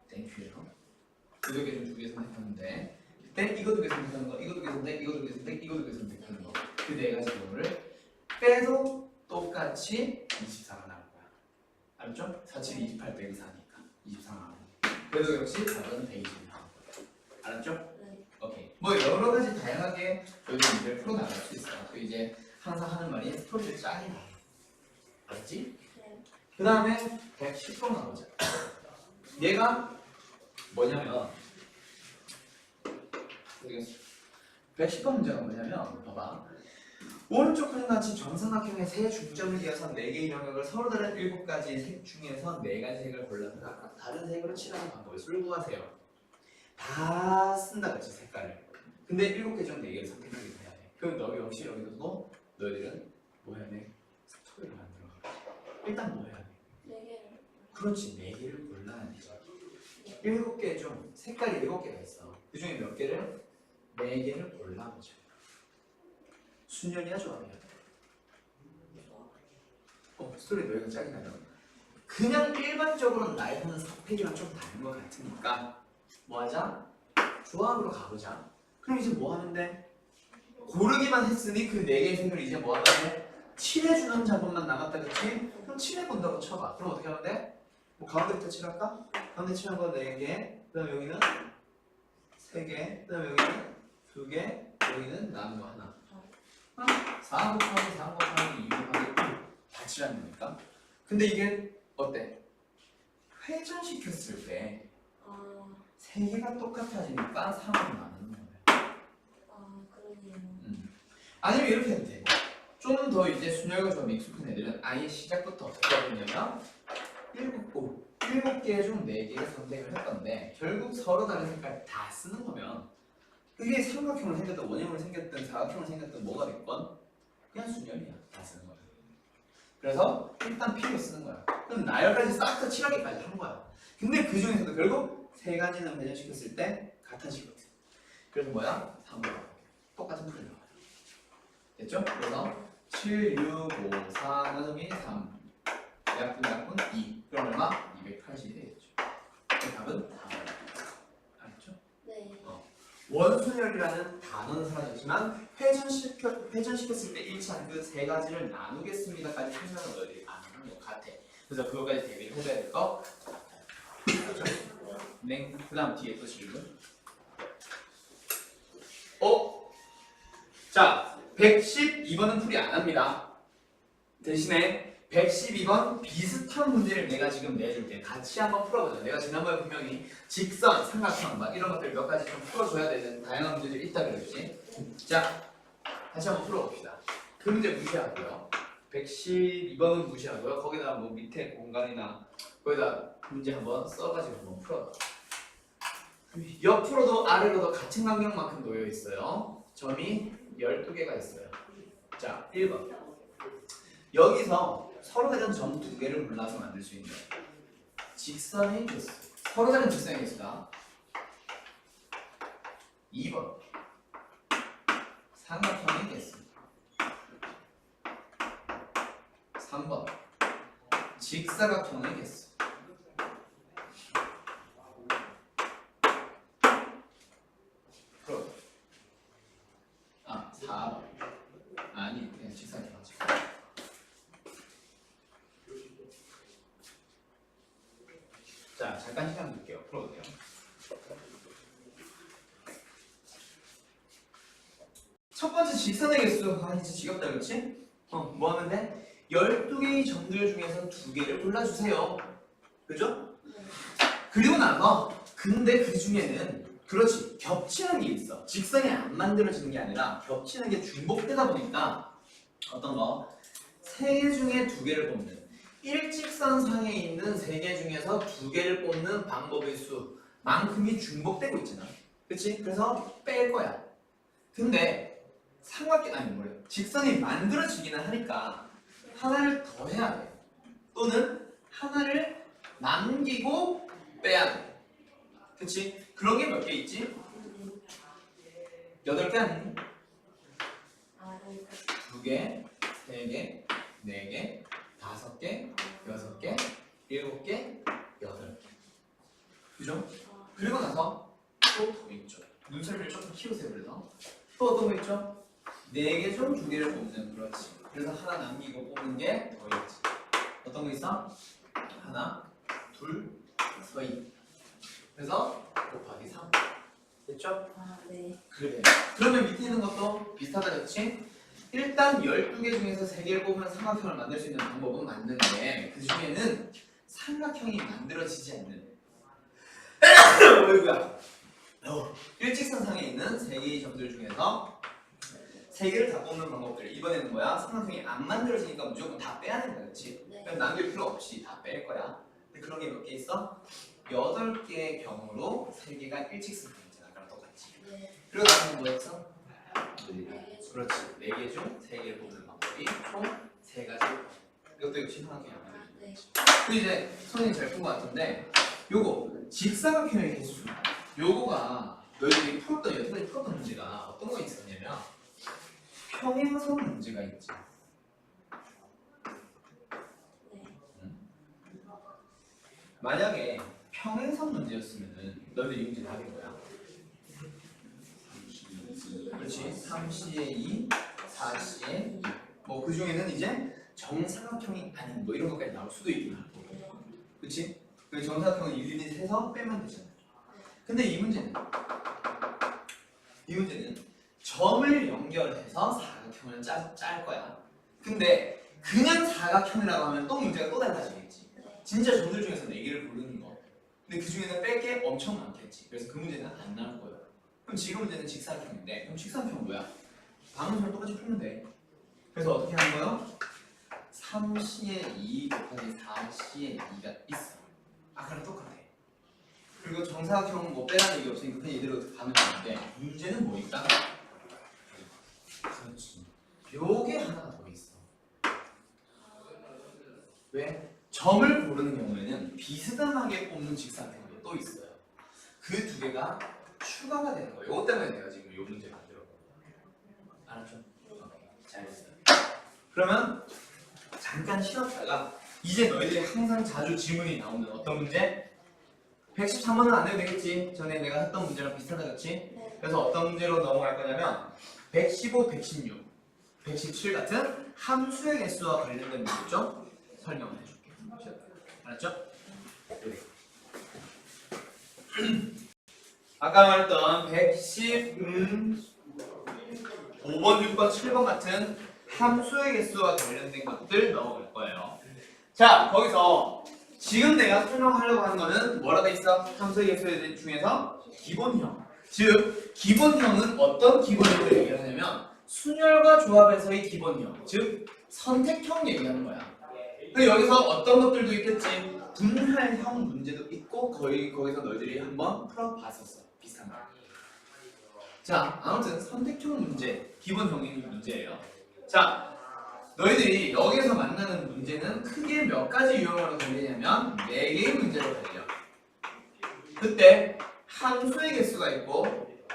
네. 땡큐요. 이거 2개 중 2개 선택하는데 그때 이거 2개 선택하는 거, 이거 2개 선택, 이거 2개 선택, 이거 2개 선택하는 거. 그 4가지 경우를 빼도 똑같이 24가 나올 거야. 알았죠? 47, 28 빼기 4니까 24가 나오는 거야. 그래도 역시 답은 120이 나올 거야. 알았죠? 네. 오케이. 뭐 여러 가지 다양하게 저희도 문제를 풀어 나갈 수 있어. 그 이제 항상 하는 말이 스토리를 짜기 나요. 알았지? 네. 그 다음에 110번 가보자. 얘가 뭐냐면 110번 문제가 뭐냐면 봐봐. 오른쪽 그림 같이 정삼각형의 세 중점을 이어서 4개의 영역을 서로 다른 7가지 색 중에서 4가지 색을 골라서 각각 다른 색으로 칠하는 방법을 술구하세요. 다 쓴다 그치 색깔을. 근데 7개 중 4개를 선택하게 돼야 돼. 그럼 너 역시 여기서도 너희들은 뭐 해야 돼? 스토리를 만들어. 일단 뭐 해야 돼? 4개를. 그렇지 4개를 골라야 되죠. 7개 중 색깔이 7개가 있어. 그 중에 몇 개를? 4개를 골라보자. 순연이야 조합이야? 스토리 너희가 짜기 나요. 그냥 일반적으로 나이프는 사팩이랑 좀 다른 것 같으니까 뭐 하자? 조합으로 가보자. 그럼 이제 뭐 하면 돼? 고르기만 했으니 그 4개의 색을 이제 뭐 하면 돼? 칠해주는 작업만 남았다 그치? 그럼 칠해본다고 쳐봐. 그럼 어떻게 하면 돼? 뭐 가운데부터 칠할까? 가운데 칠한 거 4개, 그 다음에 여기는 3개, 그 다음에 여기는 2개, 여기는 남은 거 하나. 4 곱하기 4 곱하기 2 곱하기 1 다 칠하는 거니까. 근데 이게 어때? 회전시켰을 때 3개가 똑같아지니까 3으로 나누는 거예요. 그러네요. 아니면 이렇게 해도 되고 좀 더 이제 순열과 좀 익숙한 애들은 아예 시작부터 어떻게 하냐면 7개 중 4개를 선택을 할 건데 결국 서로 다른 색깔 다 쓰는 거면 그게 삼각형으로 생겼든 원형으로 생겼든 사각형으로 생겼든 뭐가 됐건 그냥 순열이야. 다 쓰는 거야. 그래서 일단 P로 쓰는 거야. 그럼 나열까지 싹 다 칠하기까지 한 거야. 근데 그 중에서도 결국 3가지는 배정시켰을 때 같아지거든. 그래서 뭐야? 3으로 똑같은 풀을 나와요. 됐죠? 그래서 7, 6, 5, 4 나누기 3 약분 2 그럼 얼마? 280이 되겠죠. 그 답은 4. 알았죠? 원소열이라는 단어는 사라졌지만 회전시켰을 때 일치하는 그 세 가지를 나누겠습니다까지 설명을 너희들이 안 하는 것 같아. 그래서 그거까지 대비를 해줘야 될 것 같아. 네. 그 다음 뒤에 또 질문. 자, 112번은 풀이 안 합니다. 대신에 112번 비슷한 문제를 내가 지금 내줄게. 같이 한번 풀어보자. 내가 지난번에 분명히 직선, 삼각형 막 이런 것들 몇 가지 좀 풀어줘야 되는 다양한 문제들이 있다 그랬지. 자, 같이 한번 풀어봅시다. 그 문제 무시하고요. 112번은 무시하고요. 거기다 뭐 밑에 공간이나 거기다 문제 한번 써가지고 한번 풀어봐. 옆으로도 아래로도 같은 간격만큼 놓여 있어요. 점이 12개가 있어요. 자, 1번. 여기서 서로 다른 점 2개를 골라서 만들 수 있는 직선의 개수. 서로 다른 직선의 개수다. 2번. 삼각형의 개수. 3번. 직사각형의 개수. 그럼 4번. 아니, 그냥 직사각형 하지. 자, 잠깐 시간 줄게요. 풀어볼게요. 첫 번째 직선의 개수. 아, 진짜 지겹다, 그렇지? 뭐 하면 돼? 12개의 점들 중에서 2개를 골라주세요. 그죠? 그리고 나서 근데 그 중에는 그렇지, 겹치는 게 있어. 직선이 안 만들어지는 게 아니라 겹치는 게 중복되다 보니까 어떤 거? 3개 중에 2개를 뽑는, 일직선상에 있는 3개 중에서 2개를 뽑는 방법의 수만큼이 중복되고 있잖아. 그치? 그래서 뺄 거야. 근데 직선이 만들어지기는 하니까 하나를 더 해야 돼. 또는 하나를 남기고 빼야 돼. 그치? 그런 게 몇 개 있지? 8개 아니니? 2개, 3개, 4개, 5개, 6개, 7개, 8개. 그죠? 그리고 나서 또 더 있죠. 눈썰미를 조금 키우세요. 그래서 또 어떤 거 있죠? 4개 중 2개를 뽑는. 그렇지. 그래서 하나 남기고 뽑는 게 더 있지. 어떤 거 있어? 하나, 둘, 서이. 그래서 곱하기 3. 됐죠? 네. 그래. 그러면 밑에 있는 것도 비슷하다, 그렇지? 일단 12개 중에서 3개를 뽑으면 삼각형을 만들 수 있는 방법은 맞는데 그 중에는 삼각형이 만들어지지 않는 어이구야. 일직선상에 있는 3개의 점들 중에서 3개를 다 뽑는 방법들. 이번에는 뭐야? 삼각형이 안 만들어지니까 무조건 다 빼야 된다, 그렇지? 네. 그럼 남길 필요 없이 다 뺄 거야. 근데 그런 게 몇 개 있어? 8개의 경우로 3개가 일직선상이잖아. 아까랑 똑같이. 네. 그리고 나머지 뭐였어? 네. 그렇지. 4개 중 3개를 뽑는 방법이 총 3가지. 이것도 역시 삼각형이 안 만들어지는 네. 거지. 그리고 이제 선생님 잘 푼 것 같은데 요거 직사각형의 개수. 요거가 너희들이 여태까지 풀었던 문제가 어떤 거 있었냐면 평행선 문제가 있지. 네. 만약에 평행선 문제였으면은 너희들 이 문제 답이 뭐야? 그렇지. 3C에 2, 4C에 2. 뭐 그 중에는 이제 정사각형이 아닌 뭐 이런 것까지 나올 수도 있긴 하고. 그렇지? 그 정사각형은 일일이 세서 빼면 되잖아. 근데 이 문제는 점을 연결해서 사각형을 짤 거야. 근데 그냥 사각형이라고 하면 또 문제가 또 달라지겠지. 진짜 점들 중에서 4개를 고르는 거. 근데 그 중에는 뺄 게 엄청 많겠지. 그래서 그 문제는 안 나올 거예요. 그럼 지금 문제는 직사각형인데 그럼 직사각형은 뭐야? 방금처럼 똑같이 풀면 돼. 그래서 어떻게 하는 거예요? 3C에 2 곱하기 4C에 2가 있어. 아까랑 똑같아. 그리고 정사각형은 뭐 빼라는 얘기 없으니까 그냥 이대로 가면 되는데 문제는 뭐니까? 그렇지. 요게 하나가 더 있어. 왜? 점을 고르는 경우에는 비스듬하게 뽑는 직사각형도 또 있어요. 그 2개가 추가가 되는 거예요. 이것 때문에 내가 지금 이 문제 만들었거든요. 알았죠? 잘했어요. 그러면 잠깐 쉬었다가 이제 너희들이 항상 자주 질문이 나오는 어떤 문제? 113번은 안 해도 되겠지. 전에 내가 했던 문제랑 비슷하다 그렇지? 네. 그래서 어떤 문제로 넘어갈 거냐면 115, 116, 117 같은 함수의 개수와 관련된 문제 좀 설명을 해줄게. 알았죠? 아까 말했던 115번, 6번, 7번 같은 함수의 개수와 관련된 것들 넘어갈 거예요. 자, 거기서 지금 내가 설명하려고 하는 거는 뭐라 돼 있어? 함수의 개수 중에서 기본형. 즉, 기본형은 어떤 기본형을 얘기하냐면 순열과 조합에서의 기본형. 즉, 선택형 얘기하는 거야. 근데 여기서 어떤 것들도 있겠지. 분할형 문제도 있고 거기서 너희들이 한번 풀어봤었어. 비슷한 거. 자, 아무튼 선택형 문제, 기본형인 문제예요. 자, 너희들이 여기에서 만나는 문제는 크게 몇 가지 유형으로 갈리냐면 4개의 문제로 갈려. 그때 함수의 개수가 있고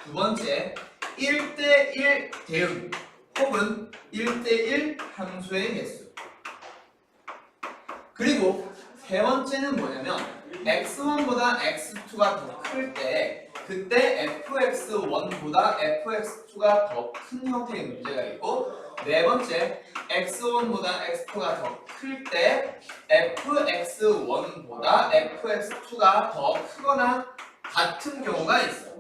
두 번째 1대1 대응 혹은 1대1 함수의 개수. 그리고 세 번째는 뭐냐면 x1보다 x2가 더 클 때 그때 fx1보다 fx2가 더 큰 형태의 문제가 있고 네 번째 x1보다 x2가 더 클 때 fx1보다 fx2가 더 크거나 같은 경우가 있어.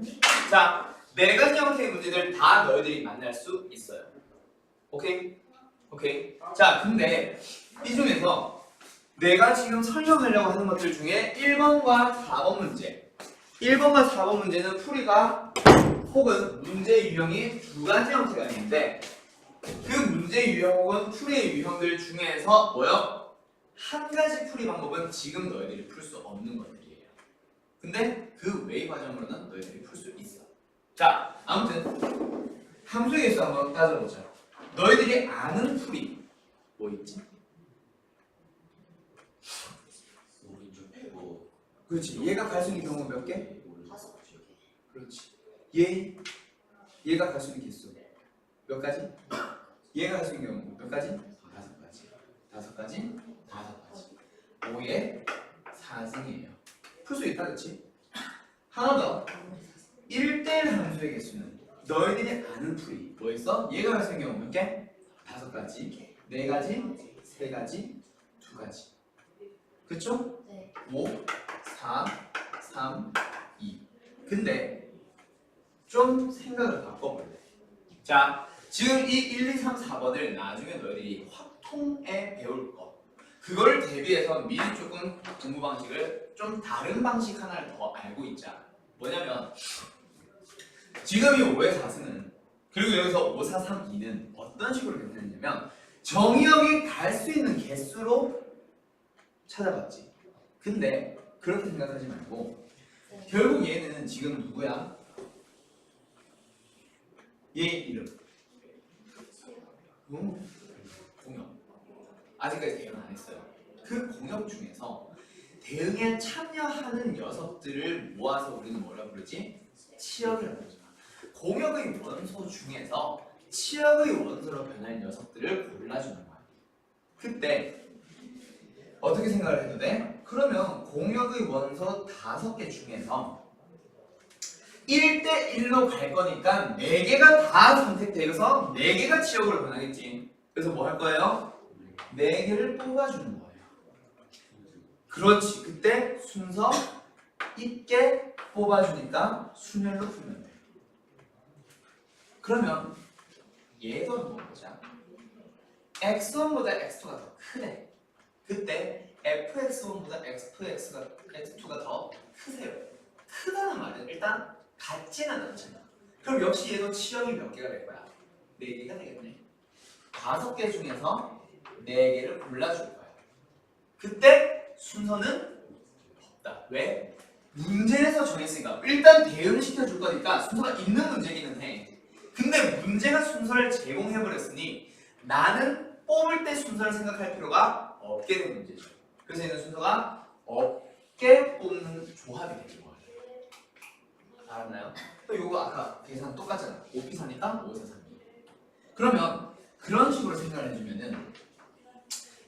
자, 네 가지 형태의 문제들 다 너희들이 만날 수 있어요. 오케이? 오케이. 자, 근데 이 중에서 내가 지금 설명하려고 하는 것들 중에 1번과 4번 문제 1번과 4번 문제는 풀이가 혹은 문제 유형이 두 가지 형태가 있는데 그 문제 유형 혹은 풀이의 유형들 중에서 뭐요? 한 가지 풀이 방법은 지금 너희들이 풀 수 없는 것들이에요. 근데 그 외의 과정으로는 너희들이 풀 수 있어. 자, 아무튼 함수의 개수 한번 따져보자. 너희들이 아는 풀이 뭐 있지? 오른쪽 빼고 그렇지. 얘가 갈 수 있는 경우 몇 개? 5개. 그렇지. 얘가 갈 수 있는 개수 몇 가지? 얘가 갈 수 있는 경우 몇 가지? 5가지. 5가지. 5의 4승이에요. 풀 수 있다, 그렇지? 하나 더. 1대1 함수의 개수는 너희들이 아는 풀이 뭐 있어? 얘가 갈 수 있는 경우 몇 개? 5가지, 4가지, 3가지, 2가지. 그쵸? 네. 5, 4, 3, 2. 근데 좀 생각을 바꿔볼래. 자, 지금 이 1, 2, 3, 4번을 나중에 너희들이 확통에 배울 거. 그걸 대비해서 미리 조금 공부 방식을 좀 다른 방식 하나를 더 알고 있자. 뭐냐면 지금 이 5의 4승은 그리고 여기서 5, 4, 3, 2는 어떤 식으로 변했냐면 정의역이 갈 수 있는 개수로 찾아봤지. 근데 그렇게 생각하지 말고 결국 얘는 지금 누구야? 얘 이름. 공역. 아직까지 대응 안 했어요. 그 공역 중에서 대응에 참여하는 녀석들을 모아서 우리는 뭐라 부르지? 치역이라고 부르잖아. 공역의 원소 중에서 치역의 원소로 변할 녀석들을 골라주는 거야. 그때 어떻게 생각을 해도 돼? 그러면 공역의 원소 5개 중에서 1대1로 갈 거니까 4개가 다 선택돼서 4개가 치역으로 변하겠지. 그래서 뭐 할 거예요? 4개를 뽑아주는 거예요. 그렇지. 그때 순서 있게 뽑아주니까 순열로 풀면 돼. 그러면 얘도 한번 보자. x1보다 x2가 더 크대. 그때 fx1보다 x2가 더 크세요. 크다는 말은 일단 같지는 않잖아. 그럼 역시 얘도 치역이 몇 개가 될 거야? 4개가 되겠네. 5개 중에서 4개를 골라줄 거야. 그때 순서는 없다. 왜? 문제에서 정했으니까 일단 대응시켜 줄 거니까 순서가 있는 문제기는 해. 근데 문제가 순서를 제공해버렸으니 나는 뽑을 때 순서를 생각할 필요가 없게 된 문제죠. 그래서 얘는 순서가 없게 뽑는 조합이 되는 거예요. 알았나요? 또 이거 아까 계산 똑같잖아. 5p4니까 5, 4, 3, 2. 그러면 그런 식으로 생각을 해주면은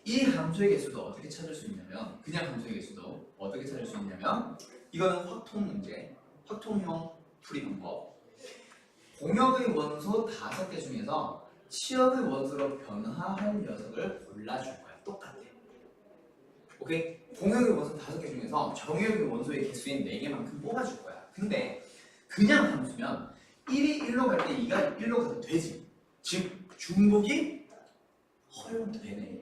이 함수의 개수도 어떻게 찾을 수 있냐면 그냥 함수의 개수도 어떻게 찾을 수 있냐면 이거는 확통 문제, 확통형 풀이 방법. 공역의 원소 5개 중에서 치역의 원소로 변화할 녀석을 골라줄 거야. 똑같아. 오케이? 공역의 원소 5개 중에서 정역의 원소의 개수인 4개만큼 뽑아줄 거야. 근데 그냥 함수면 1이 1로 갈 때 2가 1로 가도 되지. 즉 중복이 허용되네.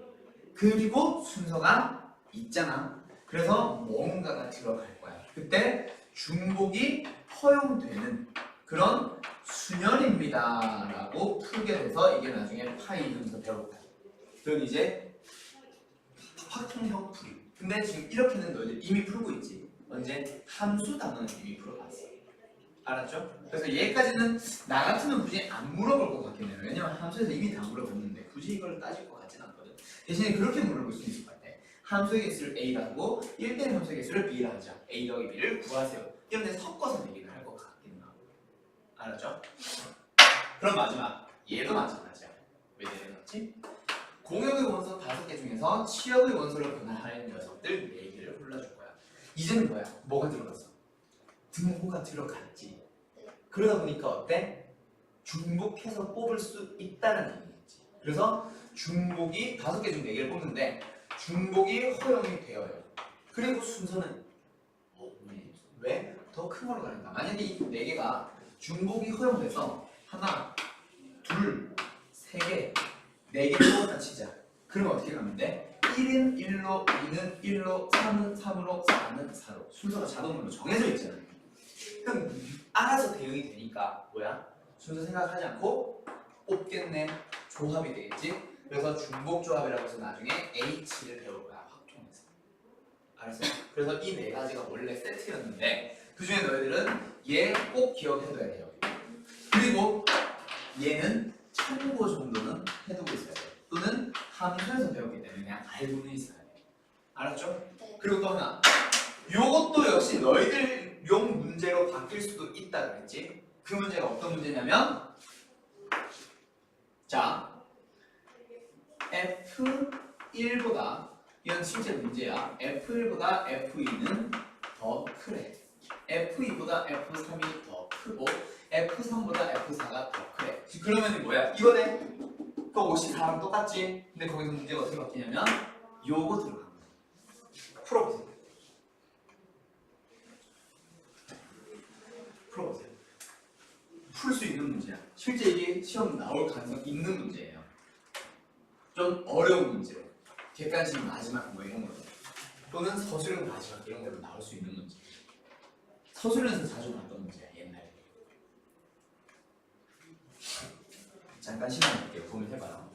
그리고 순서가 있잖아. 그래서 뭔가가 들어갈 거야. 그때 중복이 허용되는 그런 수열입니다 라고 풀게 돼서 이게 나중에 파이 하면서 배울 거야. 그럼 이제 확통형 풀이. 근데 지금 이렇게는 너희들 이미 풀고 있지. 언제? 함수 단어는 이미 풀어봤어. 알았죠? 그래서 얘까지는 나 같으면 굳이 안 물어볼 것 같긴 해요. 왜냐면 함수에서 이미 다 물어봤는데 굳이 이걸 따질 것 같진 않거든. 대신에 그렇게 물어볼 수 있을 것 같아. 함수의 개수를 A라 하고 1대 함수의 개수를 B라 하자. A 더하기 B를 구하세요. 이런데 섞어서 얘기를 할 것 같긴 하고. 알았죠? 그럼 마지막 얘도 마찬가지야. 왜 내려놨지? 공역의 원소 5개 중에서 치역의 원소를 변화할 녀석들 4개를 골라줄 거야. 이제는 뭐야? 뭐가 들어갔어? 등호가 들어갔지. 그러다 보니까 어때? 중복해서 뽑을 수 있다는 얘기겠지. 그래서 중복이 5개 중 4개를 뽑는데 중복이 허용이 되어요. 그리고 순서는 왜? 더 큰 걸로 가는가? 만약에 이 4개가 중복이 허용돼서 하나, 둘, 3개, 4개 뽑았다 치자. 그러면 어떻게 가면 돼? 1은 1로, 2는 1로, 3은 3으로, 4는 4로 순서가 자동으로 정해져 있잖아요. 그럼 알아서 대응이 되니까 뭐야? 순서 생각하지 않고 뽑겠네. 조합이 되겠지? 그래서 중복 조합이라고 해서 나중에 H를 배울 거야. 확통에서. 알았어? 그래서 이 4가지가 원래 세트였는데 그 중에 너희들은 얘 꼭 기억해둬야 돼요. 그리고 얘는 참고 정도는 해두고 있어야 돼. 또는 함수에서 배웠기 때문에 그냥 알고는 있어야 돼. 알았죠? 네. 그리고 또 하나. 요것도 역시 너희들용 문제로 바뀔 수도 있다 그랬지? 그 문제가 어떤 문제냐면 자 F1보다 이건 실제 문제야. F1보다 F2는 더 크래. F2보다 F3이 더 크고 F3보다 F4가 더 크래. 그러면 뭐야? 이거네. 또 54랑 똑같지? 근데 거기서 문제가 어떻게 바뀌냐면 요거 들어간 거야. 풀어보세요. 풀어보세요. 풀 수 있는 문제야. 실제 이게 시험 나올 가능성 있는 문제예요. 좀 어려운 문제로. 객관식 마지막 뭐 이런 걸로. 또는 서술형 마지막 이런 걸로 나올 수 있는 문제. 서술형에서 자주 봤던 문제야, 옛날에. 잠깐 시간 볼게요. 고민해봐요.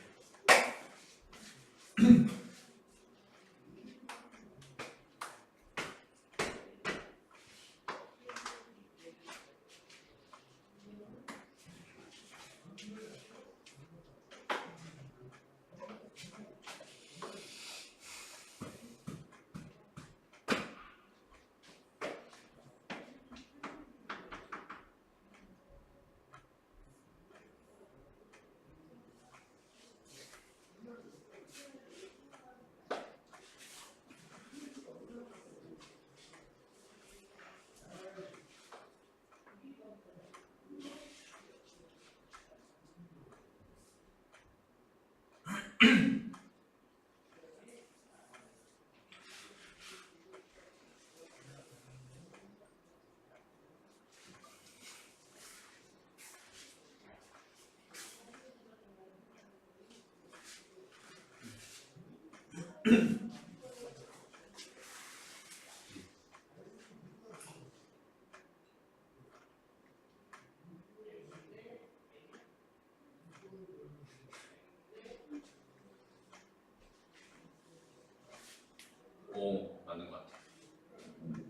오, 맞는 것 같아.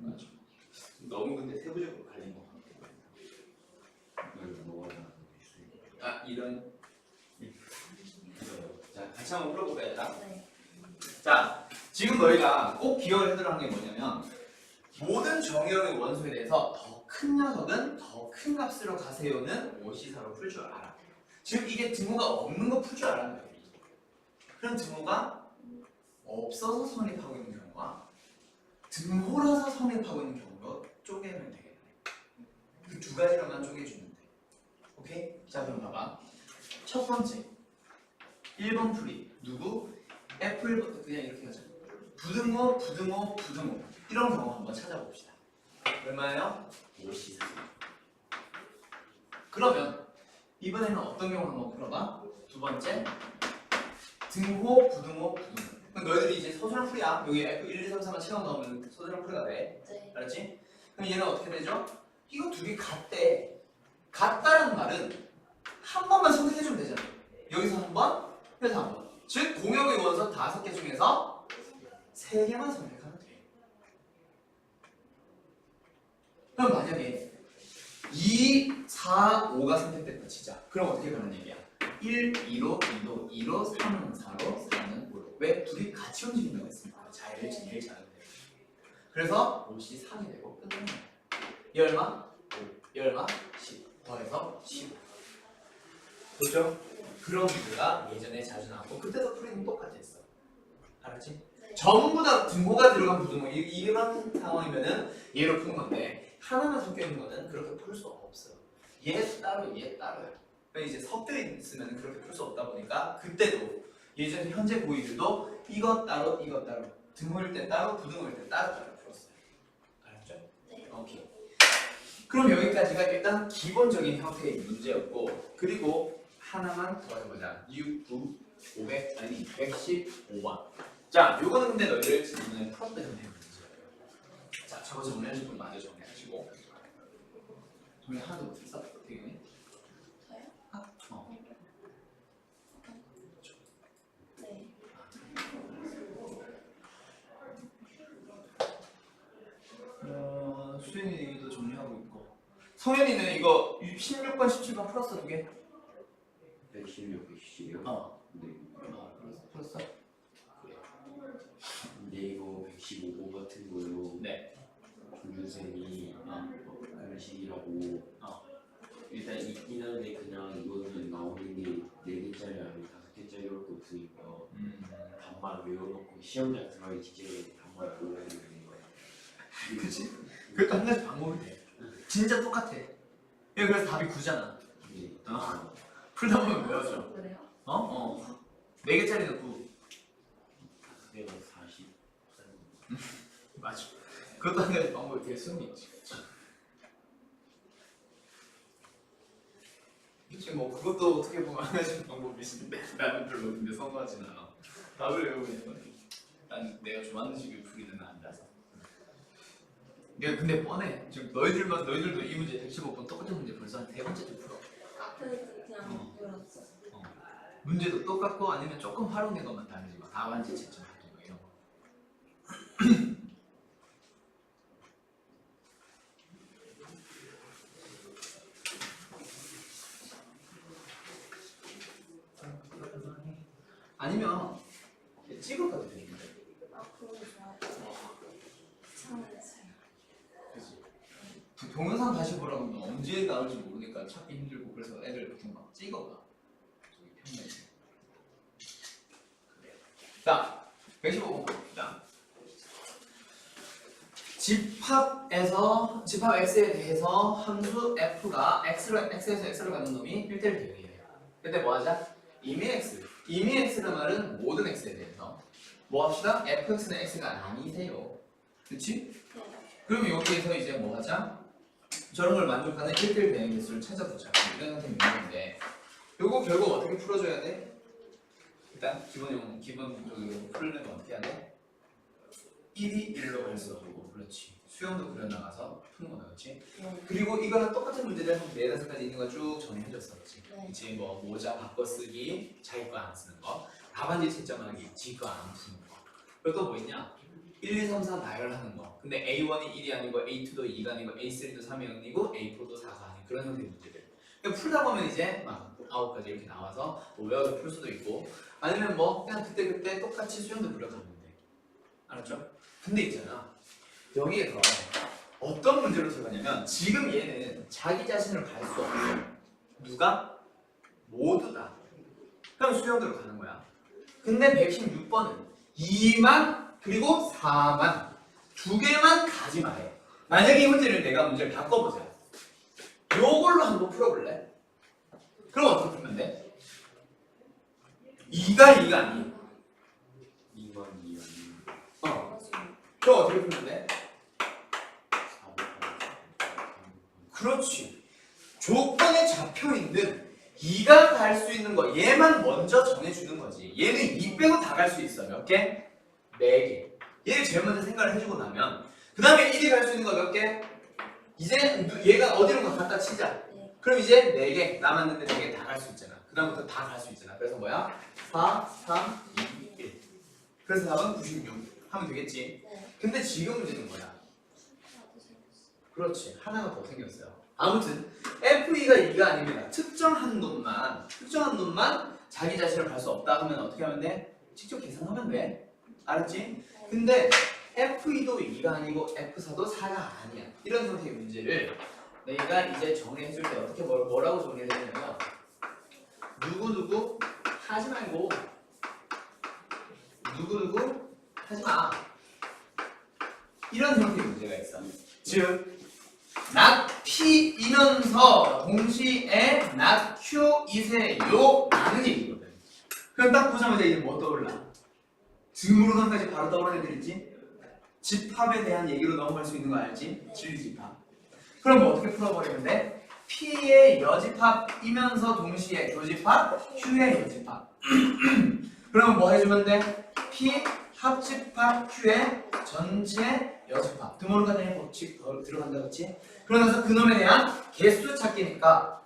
맞죠. 너무 근데 세부적으로 갈린 것 같아. 아, 이런. 자, 같이 한번 풀어볼까, 얘들아? 네. 자, 지금 너희가 꼭 기억을 해두라는 게 뭐냐면 모든 정의역의 원소에 대해서 더 큰 녀석은 더 큰 값으로 가세요는 5시사로 풀 줄 알아. 즉 이게 등호가 없는 거 풀 줄 알아는 거야. 그럼 등호가 없어서 성립하고 있는 경우와 등호라서 성립하고 있는 경우로 쪼개면 되겠네. 그 두 가지로만 쪼개주면 돼. 오케이? 자 그럼 봐봐. 첫 번째 1번 풀이 누구? F1부터 그냥 이렇게 하자. 부등호, 부등호, 부등호 이런 경우 한번 찾아봅시다. 얼마예요? 50. 그러면 이번에는 어떤 경우 한번 풀어봐. 두 번째 등호, 부등호, 부등호. 그럼 너희들이 이제 서술형 풀이야. 여기 F 1, 2, 3, 4만 채워 넣으면 서술형 풀이가 돼. 네. 알았지? 그럼 얘는 어떻게 되죠? 이거 두 개 같대. 같다는 말은 한 번만 선택해주면 되잖아. 여기서 한 번, 여기서 한 번. 즉 공역의 원소 5개 중에서 3개만 선택하면 돼. 그럼 만약에 2, 4, 5가 선택됐다 치자. 그럼 어떻게 되는 얘기야? 1, 2로, 2로, 2로, 3은 4로, 4는 5로. 왜? 둘이 같이 움직인다고 했습니까? 자리를 제일 잘하면 돼. 그래서 5시 3이 되고 끝나는 거야. 이 얼마? 5. 이 얼마? 10. 더해서 15. 그렇죠? 그런 문제가 예전에 자주 나왔고 그때도 풀이는 똑같았어. 알았지? 네. 전부 다 등호가 들어간 부등호 이런 상황이면은 얘로 푸는 건데 하나만 섞여 있는 거는 그렇게 풀 수 없어. 얘 따로 얘 따로야. 그러니까 이제 섞여 있으면 그렇게 풀 수 없다 보니까 그때도 예전 현재 고이들도 이것 따로 이것 따로 등호일 때 따로 부등호일 때 따로 풀었어요. 알았죠? 네. 오케이. 그럼 여기까지가 일단 기본적인 형태의 문제였고 그리고 하나만 더 해보자. 6, 9, 500 아니 115번. 자, 요거는 근데 너희들 지금은 풀었던 형태의 문제예요. 자, 저거 정리하실 분 마저 정리하시고. 정리 하나도 못했어? 어떻게 해? 저요? 아, 어. 네. 수현이도 정리하고 있고. 성현이는 이거 16번, 17번 풀었어 두 개? 116, 110이요? 어. 네. 풀었어? 근데 이거 115번 같은 거요. 네. 조준쌤이 그런 식이라고. 일단 있긴 한데 그냥 이거는 나오는 게 4개짜리 아니고 5개짜리밖에 없으니까 반만 외워놓고 시험장 들어가기 직전에 반만 외워야 되는 거야. 그치? 그것도 한 가지 방법이 돼. 진짜 똑같아. 얘 그래서 답이 9잖아. 네. 풀다 보면 외워져. 아, 그래요? 어? 4개짜리도 9. 5개가 40. 맞아. 그것도 한 가지 방법이 되게 수용이 있지. 그치 뭐 그것도 어떻게 보면 한 가지 방법이신데 나는 별로 근데 선호하진 않아. 답을 외우면 난 내가 좋아하는 식의 풀이는 아니라서. 이게 근데 뻔해. 지금 너희들도 이 문제 115번 똑같은 문제 벌써 한 3번째도 풀어. 앞에도 그냥 열었어. 문제도 똑같고 아니면 조금 활용된 것만 다르지 막 답안지 채점 같은 거 이런 거. 아니면 찍어가도 되는데. 아, 그거 좋아요. 귀찮아졌어요. 그치. 동영상 다시 보라고 하면 언제 나올지 모르니까 찾기 힘들고 그래서 애들 보통 막 찍어가. 저기 평면에. 자, 115번 봅니다. 집합에서 집합 x에 대해서 함수 f가 x에서 x로 가는 놈이 1대1 대응이에요. 그때 뭐 하자? 이미 x란 말은 모든 x에 대해서 뭐 합시다? fx는 x가 아니세요. 그치? 네. 그럼 여기에서 이제 뭐 하자? 저런 걸 만족하는 1대1 대응 개수를 찾아보자. 이런 형태의 문제인데 요거 결국 어떻게 풀어줘야 돼? 일단 기본적으로 풀는 건 어떻게 해야 돼? 1이 1로 갈 수 없고 그렇지. 수영도 그려나가서 푸는 거다 그렇지? 네. 그리고 이거랑 똑같은 문제를 한 4-5가지 있는 거 쭉 정리해줬었지. 네. 그치? 뭐 모자 바꿔쓰기, 자기 거 안 쓰는 거, 답안지 채점하기, 지 거 안 푸는 거. 그리고 또 뭐 있냐? 1, 2, 3, 4 나열하는 거. 근데 A1이 1이 아니고 A2도 2가 아니고 A3도 3이 아니고 A4도 4가 아니고 그런 형태의 문제들. 그러니까 풀다 보면 이제 막 9가지 이렇게 나와서 뭐 외워서 풀 수도 있고 아니면 뭐 그냥 그때 똑같이 수영도 불려가면 돼. 알았죠? 근데 있잖아. 여기에서 어떤 문제로 들어가냐면 지금 얘는 자기 자신을 갈 수 없어. 누가? 모두 다. 그럼 수영대로 가는 거야. 근데 116번은 2만 그리고 4만 두 개만 가지 마해. 만약에 이 문제를 내가 문제를 바꿔보자. 요걸로 한번 풀어볼래? 그럼 어떻게 풀면 돼? 2가 2가 아니. 2만 2 그럼 어떻게 풀면 돼? 4 그렇지. 조건에 잡혀있는 2가 갈 수 있는 거 얘만 먼저 정해주는 거지. 얘는 2 빼고 다 갈 수 있어. 몇 개? 4개. 얘를 제일 먼저 생각을 해주고 나면 그 다음에 1이 갈 수 있는 거 몇 개? 이제 얘가 어디론가 갖다 치자. 그럼 이제 4개 남았는데 4개 다 갈 수 있잖아. 그 다음부터 다 갈 수 있잖아. 그래서 뭐야? 4, 3, 2, 1. 그래서 답은 96 하면 되겠지. 네. 근데 지금 문제는 뭐야? 그렇지. 하나가 더 생겼어요. 아무튼 FE가 2가 아닙니다. 특정한 놈만 자기 자신을 갈 수 없다 하면 어떻게 하면 돼? 직접 계산하면 돼. 알았지? 근데 FE도 2가 아니고 F4도 4가 아니야. 이런 상태의 문제를 내가 이제 정리해줄 때 어떻게 뭐라고 정리를 해주냐면 누구누구 하지 말고 누구누구 하지 마. 이런 형태의 문제가 있어. 즉 not P이면서 동시에 not Q이세요 라는 얘기거든. 그럼 딱 보자마자 이제 뭐 떠올라? 드물어간까지 바로 떠오르는 애들 있지? 집합에 대한 얘기로 넘어갈 수 있는 거 알지? 진리집합. 그럼 뭐 어떻게 풀어버리면 돼? P의 여집합이면서 동시에 교집합, Q의 여집합. 그러면 뭐 해주면 돼? P 합집합 Q의 전체 여집합. 드모르간의 법칙 들어간다 그렇지? 그러면서 그놈에 대한 개수 찾기니까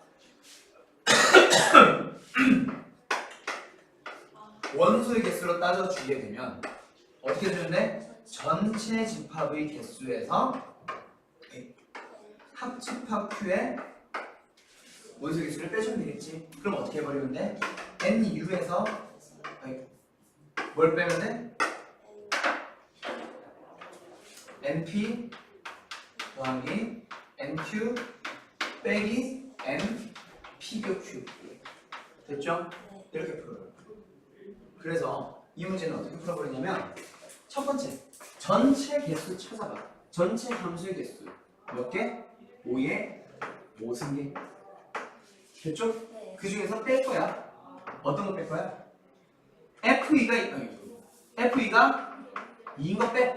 원소의 개수로 따져주게 되면 어떻게 되면 돼? 전체 집합의 개수에서 합집합 Q의 원소 개수를 빼주면 되겠지? 그럼 어떻게 해버리면 돼? NU에서 뭘 빼면 돼? NP 더하기 NQ 빼기 NP교 Q 됐죠? 이렇게 풀어요. 그래서 이 문제는 어떻게 풀어버리냐면 첫 번째, 전체 개수 찾아봐. 전체 함수의 개수 몇 개? 5에 5승계 됐죠? 네. 그 중에서 뺄 거야. 어떤 거 뺄 거야? FE가 2인 거 빼.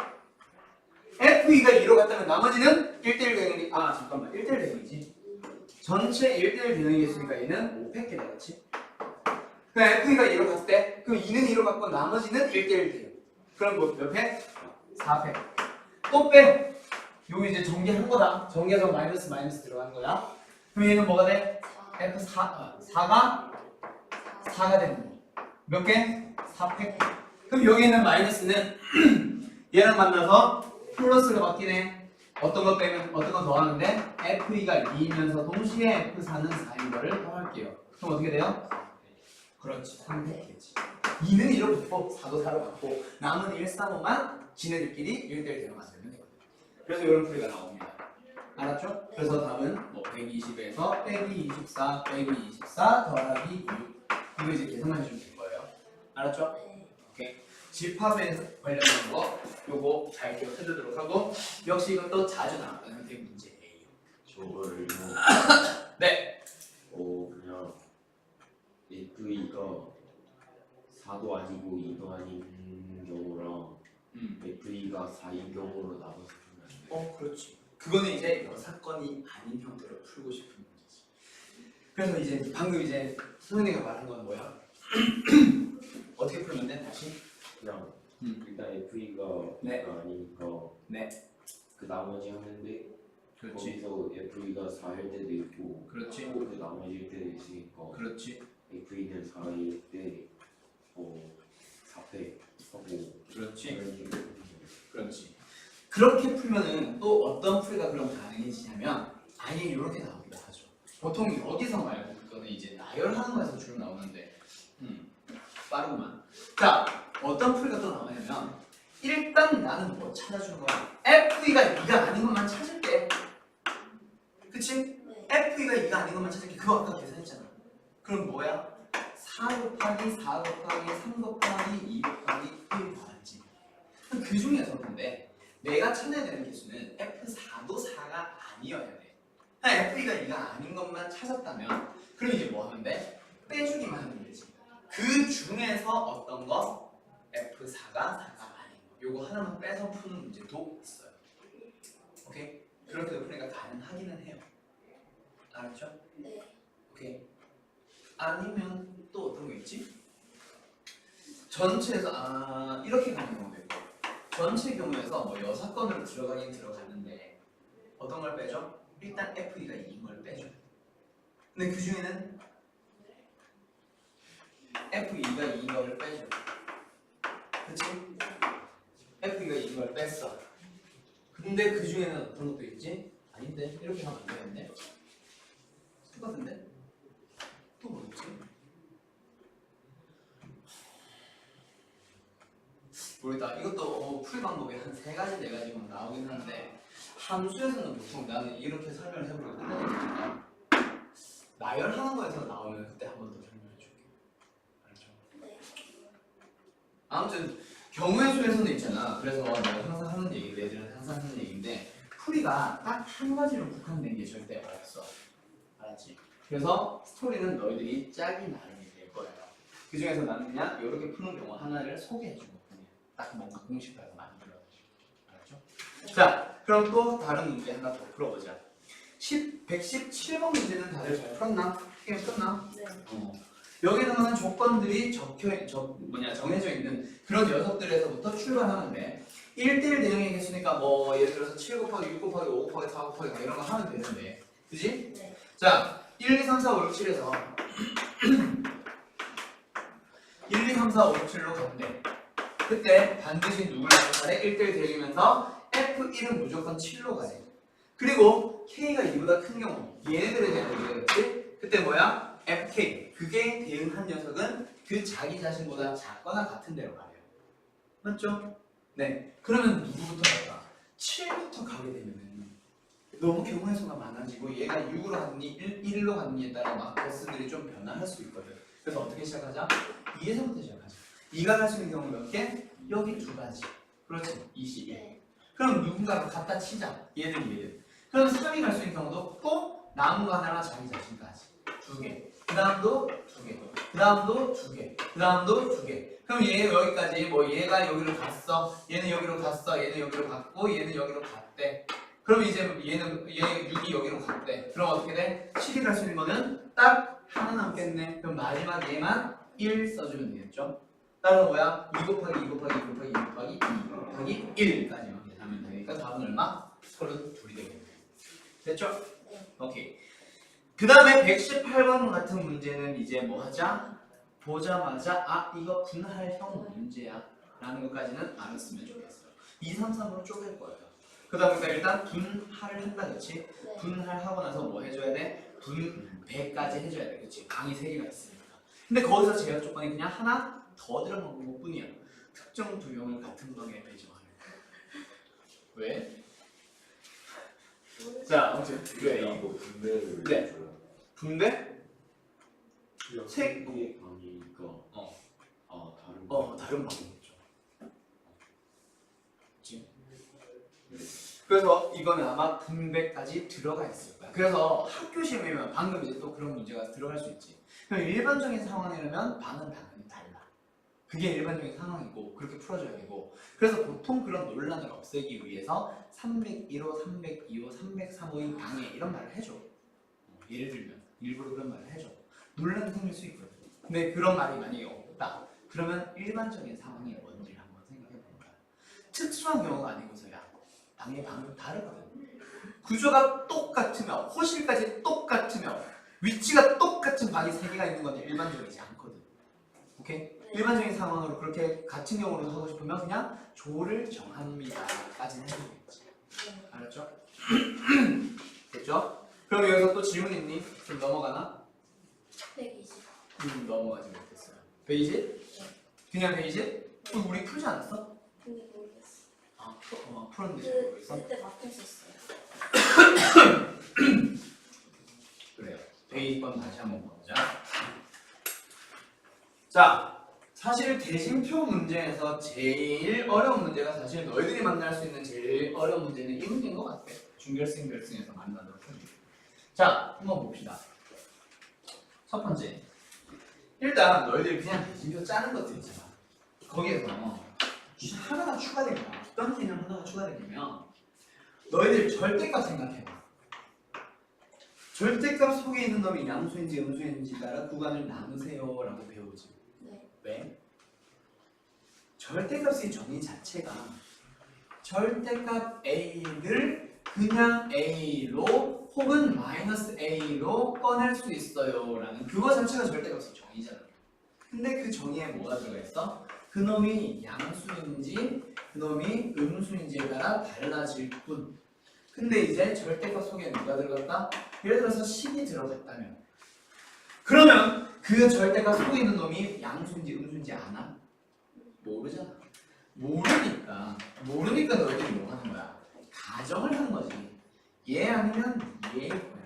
FE가 2로 갔다면 나머지는 1대1 대응이 잠깐만 1대1 대응이지. 전체 1대1 대응이겠으니까 얘는 5팩게 되겠지. 그럼 FE가 2로 갔대. 그럼 2는 2로 갔고 나머지는 1대1 대응. 그럼 뭐 몇 팩? 4팩. 또 빼. 요거 이제 전개한 거다. 전개해서 마이너스 들어간 거야. 그럼 얘는 뭐가 돼? F4, 4가 되는 거. 몇 개? 4팩. 그럼 여기 있는 마이너스는 얘랑 만나서 플러스가 바뀌네. 어떤 거 빼면 어떤 거 더하는데 FE가 2이면서 동시에 F4는 4인 거를 더할게요. 그럼 어떻게 돼요? 그렇지. 3팩이겠지. 2는 2로 붙고 4도 4로 받고 남은 1, 3, 5만 지네들끼리 1대1 대로 만들면 되거든요. 그래서 이런 풀이가 나옵니다. 알았죠? 그래서 답은 뭐 120에서 빼기 24 빼기 24 더하기 6 이거 이제 계산만 해주면 될 거예요. 알았죠? 네. 오케이. 집합에 관련된 거 요거 잘 기억해두도록 하고 역시 이것도 자주 나오는 형태의 문제예요. 저거를 네. 그냥 FE가 4도 아니고 2도 아닌 경우랑 FE가 4인 경우로 나눠서 풀면 안 돼. 그렇지. 그거는 이제 사건이 아닌 형태로 풀고 싶은 문제지. 그래서 이제 방금 이제 선생님이 말한 건 뭐야? 어떻게 풀면 돼? 다시? 그냥 일단 FE가 네. 2가 아니니까 네. 그 나머지 하는데 그렇지. 거기서 FE가 4일 때도 있고 그렇지. 또 그 나머지일 때도 있으니까 그렇지. FE는 4일 때 4팩 하고 그렇지. 이런 식으로 그렇지. 그렇게 풀면은 또 어떤 풀이가 그럼 가능해지냐면 아예 이렇게 나오기도 하죠. 보통 여기서 말고 그거는 이제 나열하는 거에서 주로 나오는데 빠르구만. 자, 어떤 풀이가 또 나오냐면 일단 나는 뭐 찾아주는 거야? FE가 2가 아닌 것만 찾을게. 그치? 네. FE가 2가 아닌 것만 찾을게. 그거 아까 계산했잖아. 그럼 뭐야? 4 곱하기 4 곱하기 3 곱하기 2 곱하기 1 더하지. 그 중에서 근데 내가 찾아야 되는 개수는 F4도 4가 아니어야 돼. FE가 2가 아닌 것만 찾았다면 그럼 이제 뭐 하면 돼? 빼주기만 하면 되지. 그 중에서 어떤 거? F4가 4가 아닌 거. 요거 하나만 빼서 푸는 문제도 있어요. 오케이? 그렇게도 푸니까 가능하기는 해요. 알았죠? 네. 오케이. 아니면 또 어떤 거 있지? 전체에서 이렇게 가는 경우도 있고 전체 경우에서 뭐 6건으로 들어가긴 들어갔는데 어떤 걸 빼죠? 일단 FE가 2인 걸 빼죠. 근데 그 중에는 FE가 2인 걸 빼죠. 그치? FE가 2인 걸 뺐어. 근데 그 중에는 어떤 것도 있지? 아닌데? 이렇게 하면 안 되는데? 똑같은데? 또 뭐였지? 모르겠다. 이것도 풀이 방법이 한 3가지, 4가지만 나오긴 하는데 함수에서는 보통 나는 이렇게 설명을 해보려고 끝내니까 나열하는 거에서 나오면 그때 한 번 더 설명해 줄게. 알았죠? 네. 아무튼 경우의 수에서는 있잖아. 그래서 내가 항상 하는 얘기, 애들은 항상 하는 얘기인데 풀이가 딱 한 가지로 국한된 게 절대 없어. 알았지? 그래서 스토리는 너희들이 짜기 나름이 될 거예요. 그 중에서 나는 그냥 이렇게 푸는 경우 하나를 소개해 준 것뿐이야. 딱 뭔가 공식화해서 만들어가지고. 알았죠? 자, 그럼 또 다른 문제 하나 더 풀어보자. 117번 문제는 다들 잘 풀었나? 게임 끝나? 네. 여기에는 조건들이 정해져 있는 그런 녀석들에서부터 출발하는데 1대1 대응의 개수니까 뭐 예를 들어서 7 곱하기 6 곱하기 5 곱하기 4 곱하기 막 이런 거 하면 되는데 그지? 네. 자 1, 2, 3, 4, 5, 6, 7에서 1, 2, 3, 4, 5, 6, 7로 간대. 그때 반드시 누굴 나타내 1대1 대응이면서 F1은 무조건 7로 가야 돼. 그리고 K가 2보다 큰 경우 얘네들에 대한 얘기가 있지? 그때 뭐야? FK 그게 대응한 녀석은 그 자기 자신보다 작거나 같은 데로 가요. 맞죠? 네. 그러면 누구부터 갈까? 7부터 가게 되면은 너무 경우의 수가 많아지고 얘가 6으로 갔니 1로 갔니에 따라 막 개수들이 좀 변화할 수 있거든. 그래서 어떻게 시작하자? 2에서부터 시작하자. 2가 갈 수 있는 경우 몇 개? 여기 2가지. 그렇지? 21. 네. 그럼 누군가를 갖다 치자. 얘들. 그럼 3이 갈 수 있는 경우도 또 나무가 하나랑 자기 자신까지 2개. 그 다음도 2개. 그 다음도 2개. 그 다음도 2개. 그럼 얘 여기까지 뭐 얘가 여기로 갔어. 얘는 여기로 갔어. 얘는 여기로 갔고 얘는 여기로 갔대. 그럼 이제 얘 6이 여기로 갔대. 그럼 어떻게 돼? 7이 갈 수 있는 거는 딱 하나 남겠네. 그럼 마지막 얘만 1 써주면 되겠죠? 따라서 뭐야? 2 곱하기 2 곱하기 2 곱하기 2 곱하기 2 곱하기 1까지만 계산하면 되니까 답은 얼마? 32이 되겠네. 됐죠? 네. 오케이. 그 다음에 118번 같은 문제는 이제 뭐 하자? 보자마자 이거 분할형 문제야 라는 것까지는 알았으면 좋겠어요. 2, 3, 3으로 쪼갤 거예요. 그 다음에 일단 분할을 한다 그치? 네. 분할하고 나서 뭐 해줘야 돼? 분배까지 해줘야 돼 그치? 방이 3개가 있으니까. 근데 거기서 제약 조건이 그냥 하나 더 들어간 것 뿐이야. 특정 두 명을 같은 방에 배정하는 거야. 왜? 자, 아무튼 왜 이거 분배를 네. 줘요. 분배? 세 개의 방이니까 다른 다른 방이겠죠. 그치? 그래서 이거는 아마 분배까지 들어가 있을 거야. 그래서 학교 시험이면 방금 이제 또 그런 문제가 들어갈 수 있지. 그럼 일반적인 상황이라면 방은 당연히 달라. 그게 일반적인 상황이고 그렇게 풀어줘야 되고. 그래서 보통 그런 논란을 없애기 위해서 301호, 302호, 303호의 방해 이런 말을 해줘. 예를 들면 일부러 그런 말을 해줘. 논란이 생길 수 있거든. 근데 그런 말이 만약에 없다. 그러면 일반적인 상황이 뭔지를 한번 생각해 보는 거야. 특수한 경우가 아니고서야 방의 방은 다르거든. 구조가 똑같으며 호실까지 똑같으며 위치가 똑같은 방이 3개가 있는 건 일반적이지 않거든. 오케이? 일반적인 상황으로 그렇게 같은 경우로 하고 싶으면 그냥 조를 정합니다 까지는 해주겠지. 알았죠? 됐죠? 그럼 여기서 또 질문 있니? 좀 넘어가나? 120. 넘어가지 못했어요. 베이지? 그냥 베이지? 우리 풀지 않았어? 근데 모르겠어. 풀었는데 잘 모르겠어? 그때 맡았었어요. 그래요. 베이지 번 다시 한번 보자. 자, 사실 대진표 문제에서 제일 어려운 문제가 사실 너희들이 만날 수 있는 제일 어려운 문제는 이 문제인 것 같아. 준결승, 결승에서 만나도록 합니다. 자, 한번 봅시다. 첫 번째. 일단 너희들이 그냥 대진표 짜는 것들 있잖아. 거기에서 하나가 추가되면 어떤 개념 하나가 추가되면 너희들 절대값 생각해봐. 절대값 속에 있는 놈이 양수인지 음수인지 따라 구간을 나누세요 라고 배우지. 네. 왜? 절대값의 정의 자체가 절대값 A를 그냥 A로 혹은 마이너스 A로 꺼낼 수 있어요 라는 그거 자체가 절대값의 정의잖아. 근데 그 정의에 뭐가 들어가 있어? 그놈이 양수인지 그놈이 음수인지에 따라 달라질 뿐. 근데 이제 절대값 속에 누가 들어갔다? 예를 들어서 10이 들어갔다면 그러면 그 절대값 속에 있는 놈이 양수인지 음수인지 아나? 모르잖아. 모르니까 너희들이 뭐 하는 거야? 가정을 하는 거지. 얘 아니면 얘일 거야.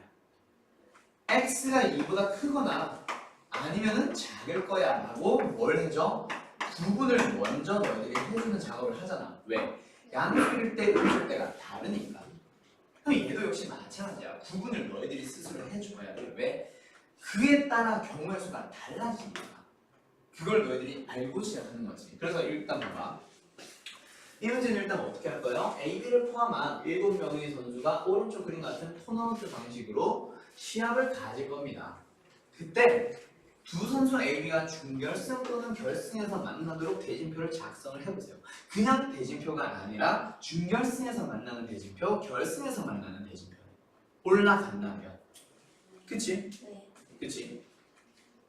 x가 2보다 크거나 아니면은 작을 거야 라고 뭘 해줘? 구분을 먼저 너희들이 해주는 작업을 하잖아. 왜? 양수일 때 음수일 때가 다르니까. 그럼 얘도 역시 마찬가지야. 구분을 너희들이 스스로 해줘야 돼. 왜? 그에 따라 경우의 수가 달라지니까. 그걸 너희들이 알고 시작하는 거지. 그래서 일단 봐봐. 이 문제는 일단 어떻게 할 거예요? A, B를 포함한 7명의 선수가 오른쪽 그림 같은 토너먼트 방식으로 시합을 가질 겁니다. 그때 두 선수 A, B가 준결승 또는 결승에서 만나도록 대진표를 작성을 해보세요. 그냥 대진표가 아니라 준결승에서 만나는 대진표, 결승에서 만나는 대진표. 올라간다면. 그치? 네. 그치?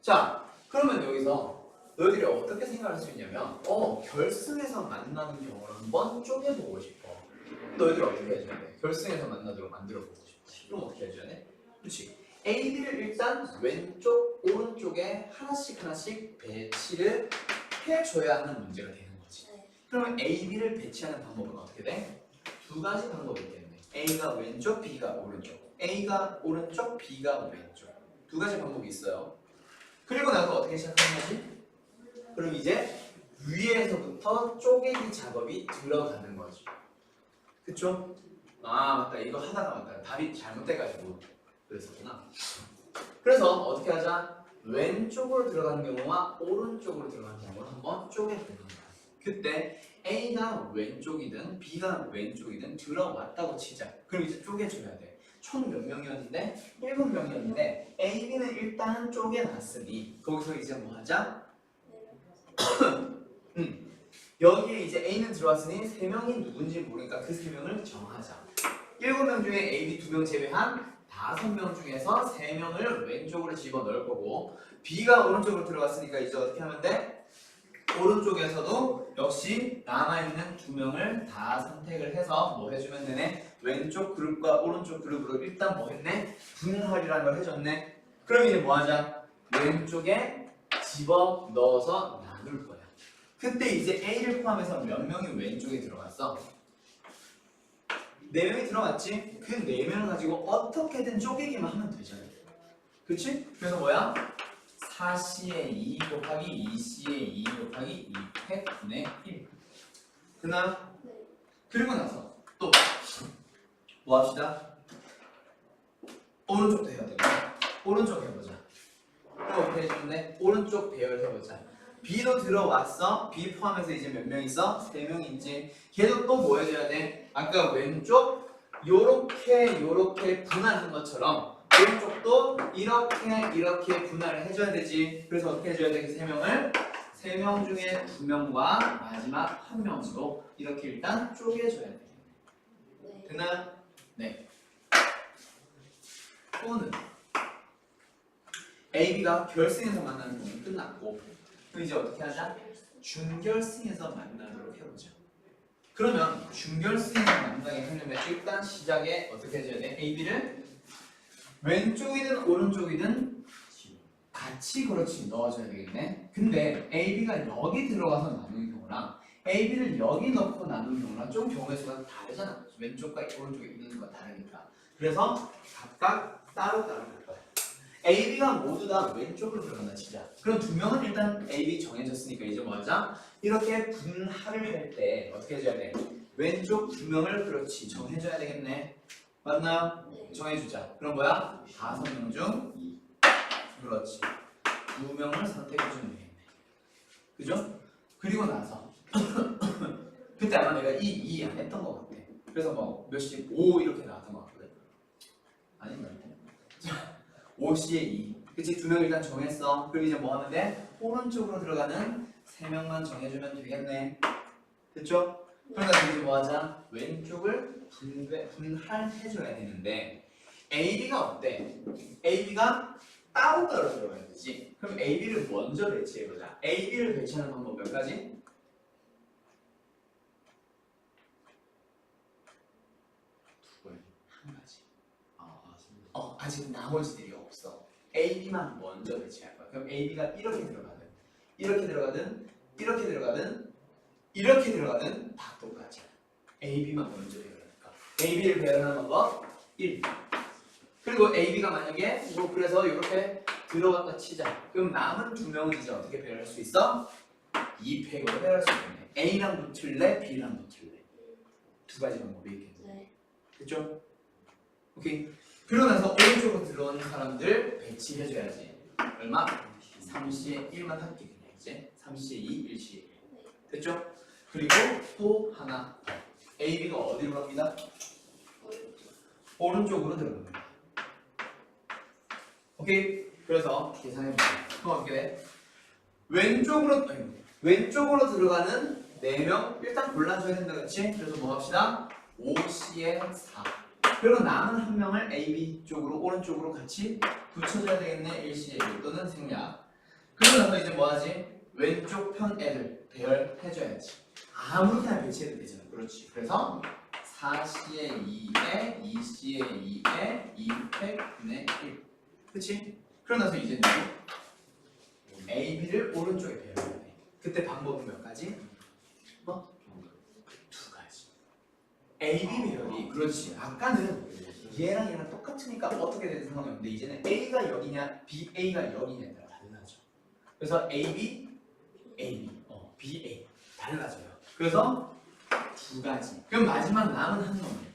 자, 그러면 여기서 너희들이 어떻게 생각할 수 있냐면 결승에서 만나는 경우를 한번 쪼개보고 싶어. 너희들이 어떻게 해줘야 돼? 결승에서 만나도록 만들어보고 싶어. 그럼 어떻게 해줘야 돼? 그치? A, B를 일단 왼쪽, 오른쪽에 하나씩 배치를 해줘야 하는 문제가 되는 거지. 네. 그러면 A, B를 배치하는 방법은 어떻게 돼? 두 가지 방법이 있겠네. A가 왼쪽, B가 오른쪽. A가 오른쪽, B가 왼쪽. 두 가지 방법이 있어요. 그리고 나서 어떻게 시작하는 거지? 그럼 이제 위에서부터 쪼개기 작업이 들어가는 거지. 그쵸? 아 맞다. 이거 하다가 맞다. 답이 잘못돼가지고 그랬었구나. 그래서 어떻게 하자? 왼쪽으로 들어가는 경우와 오른쪽으로 들어가는 경우를 한번 쪼개보는 거야. 그때 A가 왼쪽이든 B가 왼쪽이든 들어왔다고 치자. 그럼 이제 쪼개줘야 돼. 총 몇 명이었는데? 7명이었는데 A, B는 일단 쪼개놨으니 거기서 이제 뭐 하자? 여기에 이제 A는 들어왔으니 3명이 누군지 모르니까 그 3명을 정하자. 7명 중에 A, B 2명 제외한 5명 중에서 3명을 왼쪽으로 집어넣을 거고 B가 오른쪽으로 들어갔으니까 이제 어떻게 하면 돼? 오른쪽에서도 역시 남아있는 2명을 다 선택을 해서 뭐 해주면 되네? 왼쪽 그룹과 오른쪽 그룹으로 일단 뭐 했네? 분할이라는 걸 해줬네. 그럼 이제 뭐 하자? 왼쪽에 집어넣어서 나눌 거야. 그때 이제 A를 포함해서 몇 명이 왼쪽에 들어갔어? 4명이 들어갔지? 그 4명을 가지고 어떻게든 쪼개기만 하면 되잖아. 그치? 그래서 뭐야? 4C의 2 곱하기 2C의 2 곱하기 2팩 분의 1. 그나? 네. 그리고 나서 또 뭐 합시다? 오른쪽도 해야 되고 오른쪽 해보자. 또 어떻게 해주는데? 오른쪽 배열해보자. B도 들어왔어. B 포함해서 이제 몇 명 있어? 3명 있지. 걔도 또 뭐 해줘야 돼? 아까 왼쪽 요렇게 분할한 것처럼 오른쪽도 이렇게 분할을 해줘야 되지. 그래서 어떻게 해줘야 돼? 그 3명을 3명 중에 2명과 마지막 1명으로 이렇게 일단 쪼개줘야 돼. 네. 되나? 네. 또는 A, B가 결승에서 만나는 경우는 끝났고 그럼 이제 어떻게 하자? 준결승에서 만나도록 해보자. 그러면 준결승에서 만나게 하려면 일단 시작에 어떻게 해줘야 돼? A, B를 왼쪽이든 오른쪽이든 같이 그렇지 넣어줘야 되겠네. 근데 A, B가 여기 들어가서 나누는 경우랑 A, B를 여기 넣고 나누는 경우랑 좀 경우의 수가 다르잖아. 왼쪽과 오른쪽에 있는 수가 다르니까. 그래서 각각 따로 할 거야. A, B가 모두 다 왼쪽으로 들어간다 치자. 그럼 두 명은 일단 A, B 정해졌으니까 이제 뭐 하자? 이렇게 분할을 할 때 어떻게 해줘야 돼? 왼쪽 두 명을 그렇지 정해줘야 되겠네. 맞나요? 네. 정해주자. 그럼 뭐야? 5명 중 그렇지. 2명을 선택해주면 되겠네. 그죠? 그리고 나서 그때 아마 내가 이 안 했던 것 같아. 그래서 뭐 몇씩 5 이렇게 나왔던 것 같거든. 아닌가요? 자, 5C에 2. 그치? 2명 일단 정했어. 그리고 이제 뭐 하는데? 오른쪽으로 들어가는 3명만 정해주면 되겠네. 됐죠? 그러니까 이제 뭐 하자? 왼쪽을 분할해줘야 되는데 AB가 어때? AB가 따로따로 들어가야 되지. 그럼 AB를 먼저 배치해보자. AB를 배치하는 방법 몇 가지? 한 가지. 아직 나머지들이 없어. AB만 먼저 배치할 거야. 그럼 AB가 이렇게 들어가든, 이렇게 들어가든, 이렇게 들어가든, 이렇게 들어가든 다 똑같아. AB만 먼저 배열하니까. AB를 배열하는 방법 1. 그리고 AB가 만약에 뭐 그래서 이렇게 들어갔다 치자. 그럼 남은 2명은 이제 어떻게 배열할 수 있어? 2팩으로 배열할 수 있네. A랑 붙을래? B랑 붙을래? 두 가지 방법이 있겠네. 네. 됐죠? 오케이. 그러고 나서 오른쪽으로 들어오는 사람들 배치해줘야지. 얼마? 3C에 1만 할게 그냥 이제 3C에 2, 1C에 1. 됐죠? 그리고 또 하나 AB가 어디로 갑니다? 오른쪽으로 들어갑니다. 오케이? 그래서 계산해보자. 그럼 어떻게 돼? 왼쪽으로 들어가는 4명 일단 골라줘야 된다 그렇지? 그래서 뭐 합시다? 5C에 4. 그리고 남은 한 명을 AB 쪽으로 오른쪽으로 같이 붙여줘야 되겠네. 1C에 1 또는 생략. 그러고 나서 이제 뭐 하지? 왼쪽 편 애들 배열해줘야지. 아무렇게나 배치해도 되잖아. 그렇지. 그래서 4C에 2에 2C에 2에 2팩 분의 1. 그치? 그러고 나서 이제 AB를 오른쪽에 배열해야 돼. 그때 방법은 몇 가지? 뭐? 2가지. AB 배열이 그렇지. 아까는 얘랑 얘랑 똑같으니까 어떻게 되는 상관이 없는데 이제는 A가 여기냐 BA가 여기냐에 따라 달라져. 그래서 AB, BA 달라져요. 그래서 2가지. 그럼 마지막 남은 한 놈.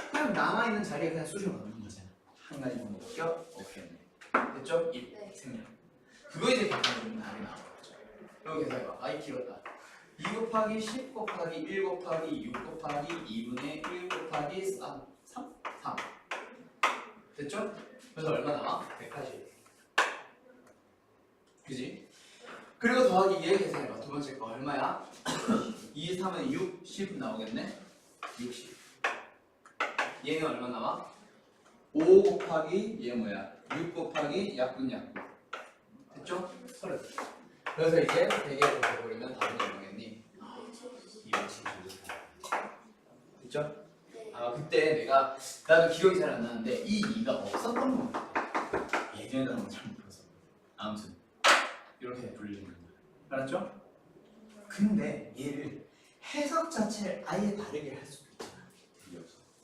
그냥 남아있는 자리에 그냥 수식을 넣는 거잖아. 한 가지 정도 껴? 오케이. 됐죠? 1. 네. 생략. 그거 이제 계산해주면 답이 나오는 거죠. 여기 계산해봐. 아이 길었다. 2 곱하기 10 곱하기 1 곱하기 6 곱하기 2분의 1 곱하기 3. 됐죠? 그래서 얼마 나와? 180. 그지? 그리고 더하기 얘 계산해봐. 두 번째 거 얼마야? 2, 3은 6, 10 나오겠네? 60. 얘는 얼마 나와? 5 곱하기 얘 뭐야? 6 곱하기 약분. 됐죠? 30. 그래서 이제 100에 곱해버리면 답은 얼마겠니? 270. 됐죠? 아 그때 나도 기억이 잘 안 나는데 이 2가 없었던 거 같아. 예전에 나온 잘 몰라서. 아무튼 이렇게 불리는 거야. 알았죠? 근데 얘를 해석 자체를 아예 다르게 할 수도 있잖아.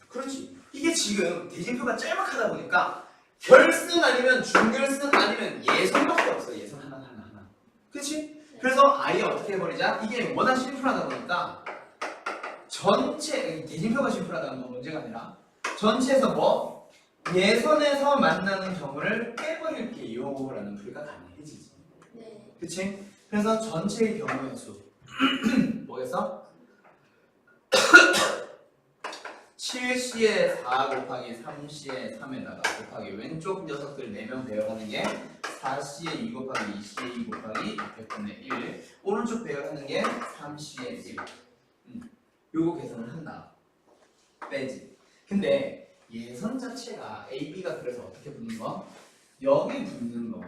그렇지. 이게 지금 대진표가 짤막하다 보니까 결승 아니면 중결승 아니면 예선밖에 없어. 예선 하나. 그치? 그래서 아예 어떻게 해버리자? 이게 워낙 심플하다 보니까 전체 대진표가 심플하다는 건 문제가 아니라 전체에서 뭐 예선에서 만나는 경우를 빼버릴게요라는 풀이가 가능해지지. 네. 그치? 그래서 전체의 경우의 수 뭐겠어? 7C에 4 곱하기 3C에 3에다가 곱하기 왼쪽 녀석들 4명 배열하는 게 4C에 2 곱하기 2C에 2 곱하기 100분의 1. 오른쪽 배열하는 게 3C에 1. 요거 계산을 한다. 빼지. 근데 예선 자체가 AB가 그래서 어떻게 붙는 거? 여기 붙는 거.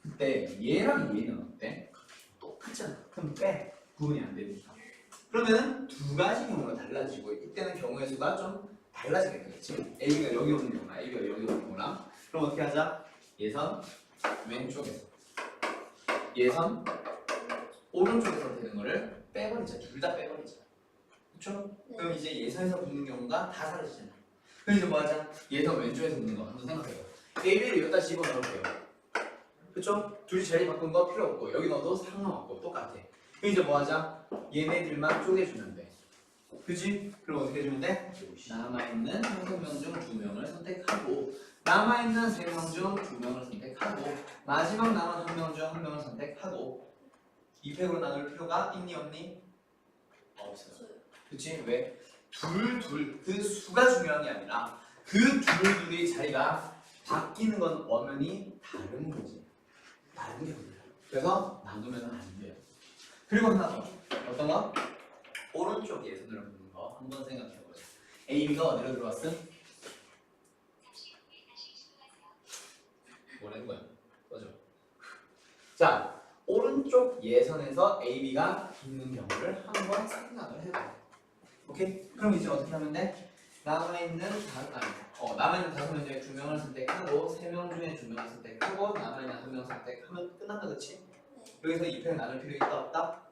그때 얘랑 얘는 어때? 똑같잖아. 그럼 빼. 구분이 안 되니까. 그러면 두 가지 경우가 달라지고 이때는 경우의 수가 좀 달라지겠지. AB가 여기 오는 경우나 AB가 여기 오는 경우나. 그럼 어떻게 하자? 예선 왼쪽에서 예선 오른쪽에서 되는 거를 빼버리자. 둘 다 빼버리자. 그렇죠? 네. 그럼 이제 예선에서 붙는 경우가 다 사라지잖아. 그럼 이제 뭐 하자? 예선 왼쪽에서 붙는 거 한번 생각해요. AB를 여기다 집어넣을게요. 그쵸? 둘이 자리 바꾼 거 필요 없고 여기 넣어도 상관없고 똑같아. 그럼 이제 뭐 하자? 얘네들만 쪼개주면 돼. 그치? 그럼 어떻게 해주면 돼? 남아있는 5명 중 2명을 선택하고 남아있는 3명 중 2명을 선택하고 마지막 남은 1명 중 1명을 선택하고 2팩으로 나눌 필요가 있니 없니? 없어요. 그치? 왜? 그 수가 중요한 게 아니라 그 둘이 자리가 바뀌는 건 엄연히 다른 거지. 다른 게 문제야. 그래서 나누면 안 돼요. 그리고 하나 더. 어떤 거? 오른쪽 예선으로 보는 거 한번 생각해보자. A, B가 어디로 들어왔음? 뭐라는 거야? 꺼져. 자, 오른쪽 예선에서 A, B가 있는 경우를 한번 생각을 해봐. 오케이? 그럼 이제 어떻게 하면 돼? 남아있는 남아있는 5명 중에 2명을 선택하고 3명 중에 2명을 선택하고 남아있는 1명 선택하면 끝난다, 그치? 여기서 2팩을 나눌 필요 있다 없다?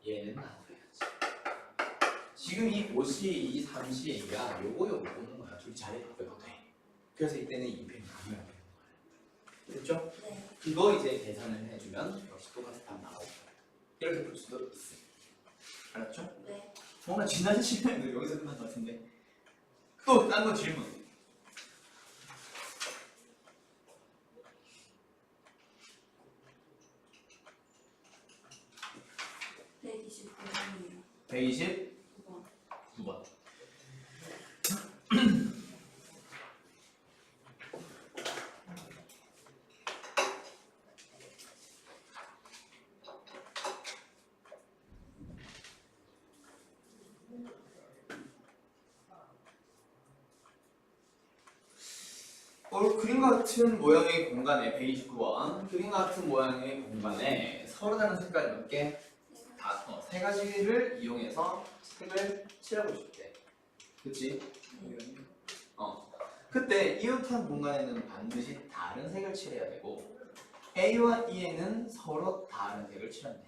얘는 나눠야지. 지금 이 5C, 이 3C 얘기가 요거 오는 거야. 둘이 자리 바꿔도 돼. 그래서 이때는 2팩 나눠야 되는 거야. 됐죠? 네. 이거 이제 계산을 해주면 역시 똑같이 답 나오고 이렇게 볼 수도 있어. 알았죠? 네. 뭔가 지난 시간에도 여기서 끝난 것 같은데 또 딴 거 질문. (129번이에요) 129번. 그림 같은 모양의 공간에 129번 그림 같은 모양의 공간에 서로 다른 색깔 몇 개? 세 가지를 이용해서 색을 칠하고 싶대. 그치? 그때 이웃한 공간에는 반드시 다른 색을 칠해야 되고 A와 E에는 서로 다른 색을 칠한대.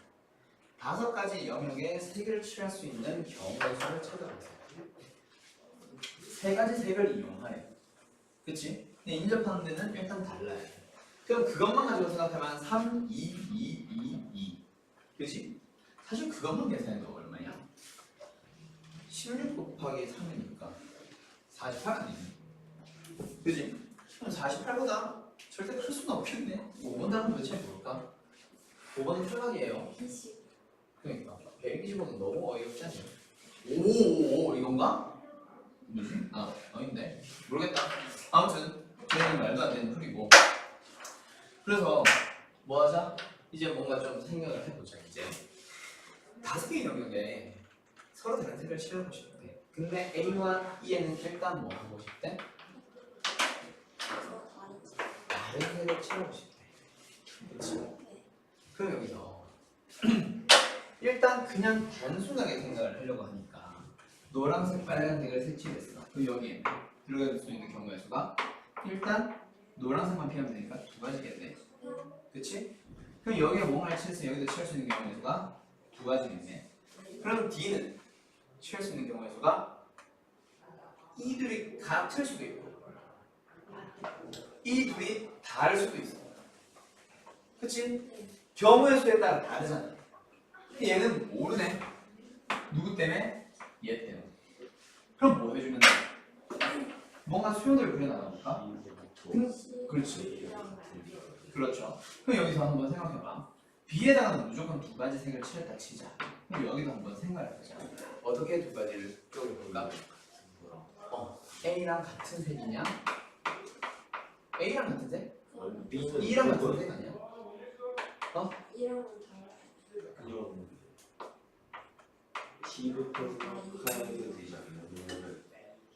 5가지 영역에 색을 칠할 수 있는 경우의 수를 찾아보세요. 3가지 색을 이용하래. 그치? 근데 인접하는 데는 일단 달라요. 그럼 그것만 가지고 생각하면 3, 2, 2, 2, 2. 그치? 사실 그것만 계산해도 얼마냐? 16 곱하기 3이니까 48 아니니? 그치? 그럼 48보다 절대 클 수는 없겠네. 5번 답은 도대체 뭘까? 5번은 탈락이에요. 120. 그러니까 125는 너무 어이없지 않냐? 오 이건가? 뭐지? 아닌데 모르겠다. 아무튼 얘는 말도 안 되는 풀이고. 그래서 뭐 하자? 이제 뭔가 좀 생각을 해보자. 이제 5개의 영역에 서로 다른 색을 칠하고 싶대. 근데 A와 E에는 일단 뭐 하고 싶대? 다른 색을 칠하고 싶대. 그치? 네. 그럼 여기서 일단 그냥 단순하게 생각을 하려고 하니까 노란색, 빨간색을 색칠했어. 그럼 여기에 들어갈 수 있는 경우의 수가 일단 노란색만 피하면 되니까 2가지겠네. 그치? 그럼 여기에 뭔가를 칠했으면 여기도 칠할 수 있는 경우의 수가 2가지겠네. 그럼 D는 칠할 수 있는 경우의 수가 이 둘이 같을 수도 있고 이 둘이 다를 수도 있어. 그치? 경우의 수에 따라 다르잖아. 얘는 모르네. 누구 때문에? 얘 때문에. 그럼 뭐 해주면 돼? 뭔가 수용도를 그려나가볼까? 그렇지. 그렇죠. 그럼 여기서 한번 생각해봐. B에다가는 무조건 2가지 색을 칠했다 치자. 그럼 여기도 한번 생각해보자. 어떻게 2가지를 쪼개볼까? A랑 같은 색이냐? A랑 같은 색? E랑 같은 색 아니야? 이런 건 달라요. 그냥 C부터 하얀색 되지 않나요?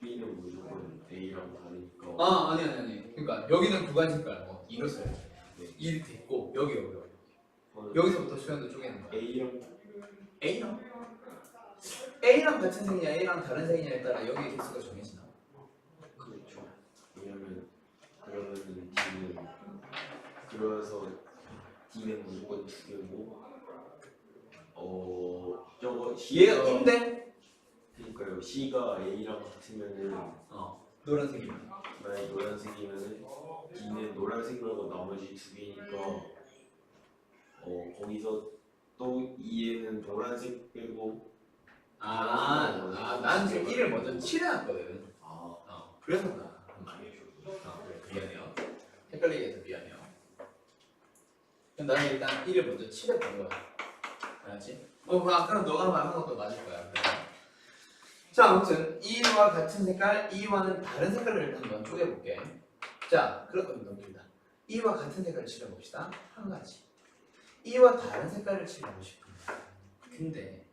B는 무조건 A랑 다르니까. 아니. 그러니까 여기는 2가지 색깔고 이로 써야지. 이렇게 있고 여기. 여기서부터 수연도 쪼개는 거야. A랑 같은 색이냐 A랑 다른 색이냐에 따라 여기의 개수가 정해지나? 그렇죠. 왜냐면 그러면은 D는 그래서 D는 무조건 2개고 저거 얘가 인데? 그러니까요. C가 A랑 같으면은 노란색이면 만약에 노란색이면은 D는 노란색 말고 나머지 두 개니까 거기서 또 E에는 노란색 빼고 난 지금 1을 먼저 칠해놨거든. 아 그래서 나 그래, 미안해요. 헷갈리게 해서 미안해요. 그럼 나는 일단 1을 먼저 칠해본 거야. 알았지? 아까 너가 말한 것도 맞을 거야. 그래. 자, 아무튼 2와 같은 색깔, 2와는 다른 색깔을 일단 한번 쪼개볼게. 자, 그렇거든 넘긴다. 2와 같은 색깔을 칠해봅시다. 한 가지. 2와 다른 색깔을 칠하고 싶은 거야. 근데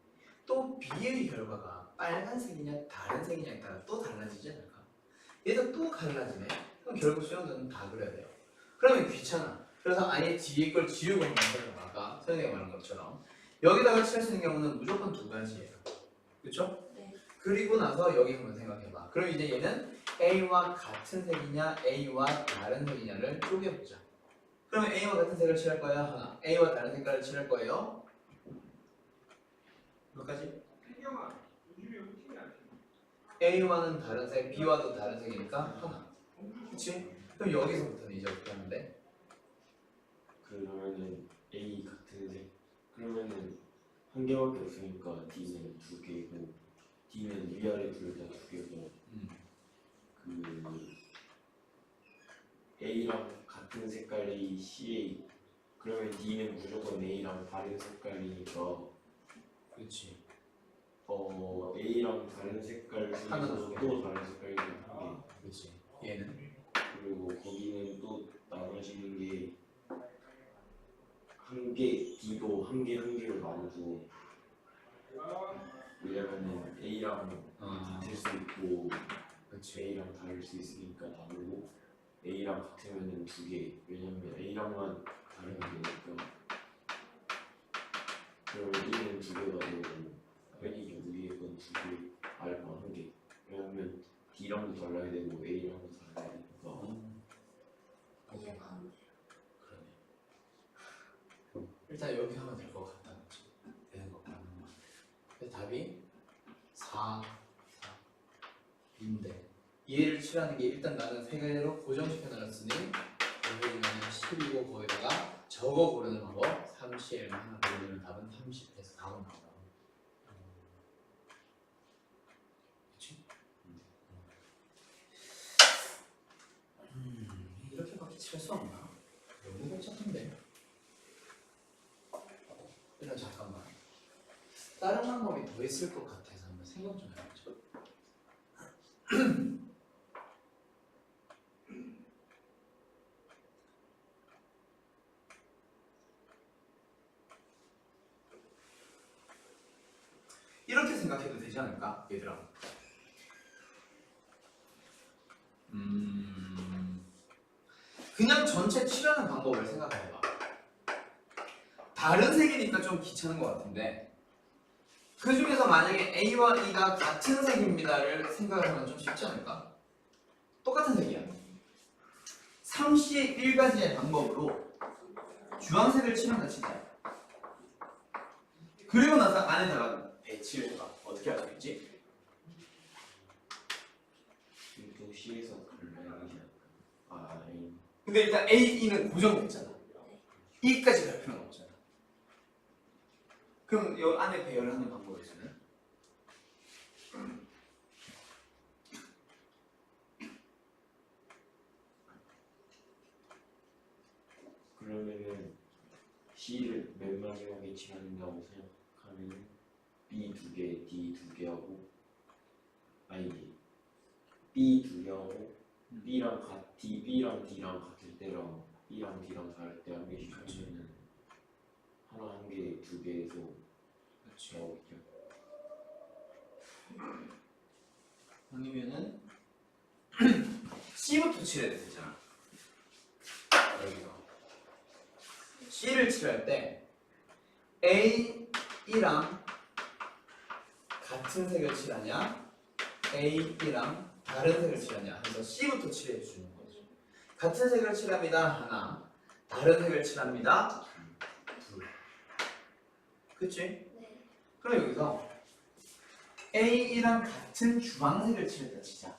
또 B의 결과가 빨간색이냐 다른 색이냐에 따라 또 달라지지 않을까? 얘도 또 갈라지네. 그럼 결국 수영자는 다 그려야 돼요. 그러면 귀찮아. 그래서 아예 뒤에 걸 지우고 한번 해봐. 아까 선생님이 말한 것처럼 여기다가 칠할 수 있는 경우는 무조건 두 가지예요. 그렇죠? 네. 그리고 나서 여기 한번 생각해봐. 그럼 이제 얘는 A와 같은 색이냐 A와 다른 색이냐를 쪼개보자. 그러면 A와 같은 색을 칠할 거예요? 하나. A와 다른 색깔을 칠할 거예요? 몇 가지? A와는 다른 색, B와도 다른 색이니까 하나. 그치? 그럼 여기서부터는 이제 어떻게 하면 돼? 그러면은 A 같은 색 그러면은 한 개밖에 없으니까 D는 두 개고 D는 위아래 둘 다 두 개고 그 A랑 같은 색깔이 CA 그러면 D는 무조건 A랑 다른 색깔이니까 그렇지. A랑 다른 색깔 중에서도 또 다른 색깔이 한 개. 그렇지. 얘는 그리고 거기는 또 나눠지는 게 한 개, D도 한 개 한 개로 나누고 왜냐면은 A랑 같을 수 있고 그렇지. A랑 다를 수 있으니까 나누고 A랑 같으면은 두 개. 왜냐면 A랑만 다르면 되니까. 그러면 E는 두 개가 되고 아니 위에 건 두 개, 아래 건 한 개. 왜냐면 D랑도 달라야 되고 A랑도 달라야 되니까. 이해가 안 돼요. 그러네. 일단 여기 하면 될 것 같다. 되는 것 같다. 그래서 답이 4, 4인데 얘를 칠하는 게 일단 나는 세 개로 고정시켜 놨으니 여기는 10이고 거기다가 적어 고르는 방법 30을 하나 고르면 답은 30에서 4번 나온다. 그치? 이렇게밖에 칠 수 없나? 너무 괜찮던데. 일단 잠깐만. 다른 방법이 더 있을 것 같아서 한번 생각 좀 해보죠. 이렇게 생각해도 되지 않을까, 얘들아? 그냥 전체 칠하는 방법을 생각해봐. 다른 색이니까 좀 귀찮은 것 같은데 그 중에서 만약에 A와 E가 같은 색입니다를 생각하면 좀 쉽지 않을까? 똑같은 색이야. 31가지의 방법으로 주황색을 칠한다 치자. 그리고 나서 안에다가 배치를 해봐. 어떻게 할 수 있지? 또 C에서 갈라야 되지 않을까? A. 근데 일단 A, E는 고정됐잖아. E까지 갈 필요는 없잖아. 그럼 이 안에 배열을 하는 방법에서는 그러면은 C를 맨 마지막에 칠한다고 생각하면 B 두 개, D 두 개 하고 아니 B 두 개 하고 B랑 D랑 같을 때랑 B랑 D랑 다를 때 한 개씩 하면은 하나 한 개, 두 개에서 나오겠죠. 아니면은 C부터 칠해야 되잖아. 여기서 C를 칠할 때 A랑 같은 색을 칠하냐 A랑 다른 색을 칠하냐 해서 C부터 칠해 주는 거죠. 같은 색을 칠합니다 하나, 다른 색을 칠합니다 둘. 그치? 네. 그럼 여기서 A랑 같은 주황색을 칠했다 치자.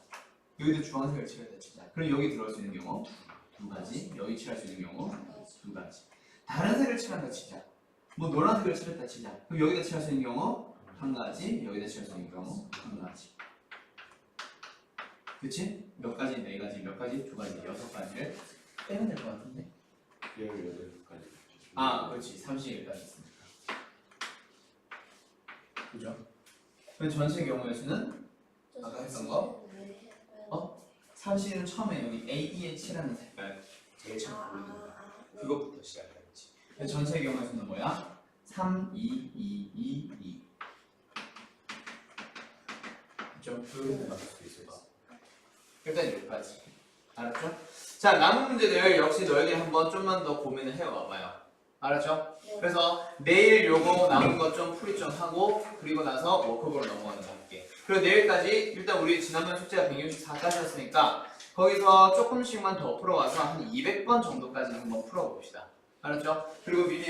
여기도 주황색을 칠했다 치자. 그럼 여기 들어갈 수 있는 경우 두 가지, 여기 칠할 수 있는 경우 두 가지. 다른 색을 칠한다 치자. 뭐 노란색을 칠했다 치자. 그럼 여기다 칠할 수 있는 경우 한 가지, 여기다 칠할 수 있는 경우 한 가지. 그치? 몇 가지, 네 가지, 몇 가지, 두 가지, 여섯 가지를 빼면 될 것 같은데. 18가지. 아, 그렇지. 31까지 있습니다. 그죠? 그럼 전체 경우의 수는 아까 했던 거? 사실은 처음에 여기 A, E에 칠하는 색깔 제일 처음 보이는 거. 그것부터 시작해야지. 그래서 전체 경우의 수는 뭐야? 3, 2, 2, 2, 2. 그죠? 그렇게 맞을 수 있을까? 일단 여기까지. 알았죠? 자, 남은 문제들 역시 너희들이 한번 좀만 더 고민을 해와봐요. 알았죠? 그래서 내일 요거 남은 것 좀 풀이 좀 하고 그리고 나서 워크북으로 넘어가는 거 할게. 그리고 내일까지 일단 우리 지난번 숙제가 164까지였으니까 거기서 조금씩만 더 풀어와서 한 200번 정도까지 한번 풀어봅시다. 알았죠? 그리고 미리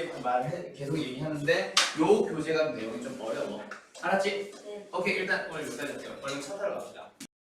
계속 얘기하는데 요 교재가 내용이 좀 어려워. 알았지? 네. 오케이, 일단 오늘 여기까지 할게요. 얼른 차 타러 갑시다.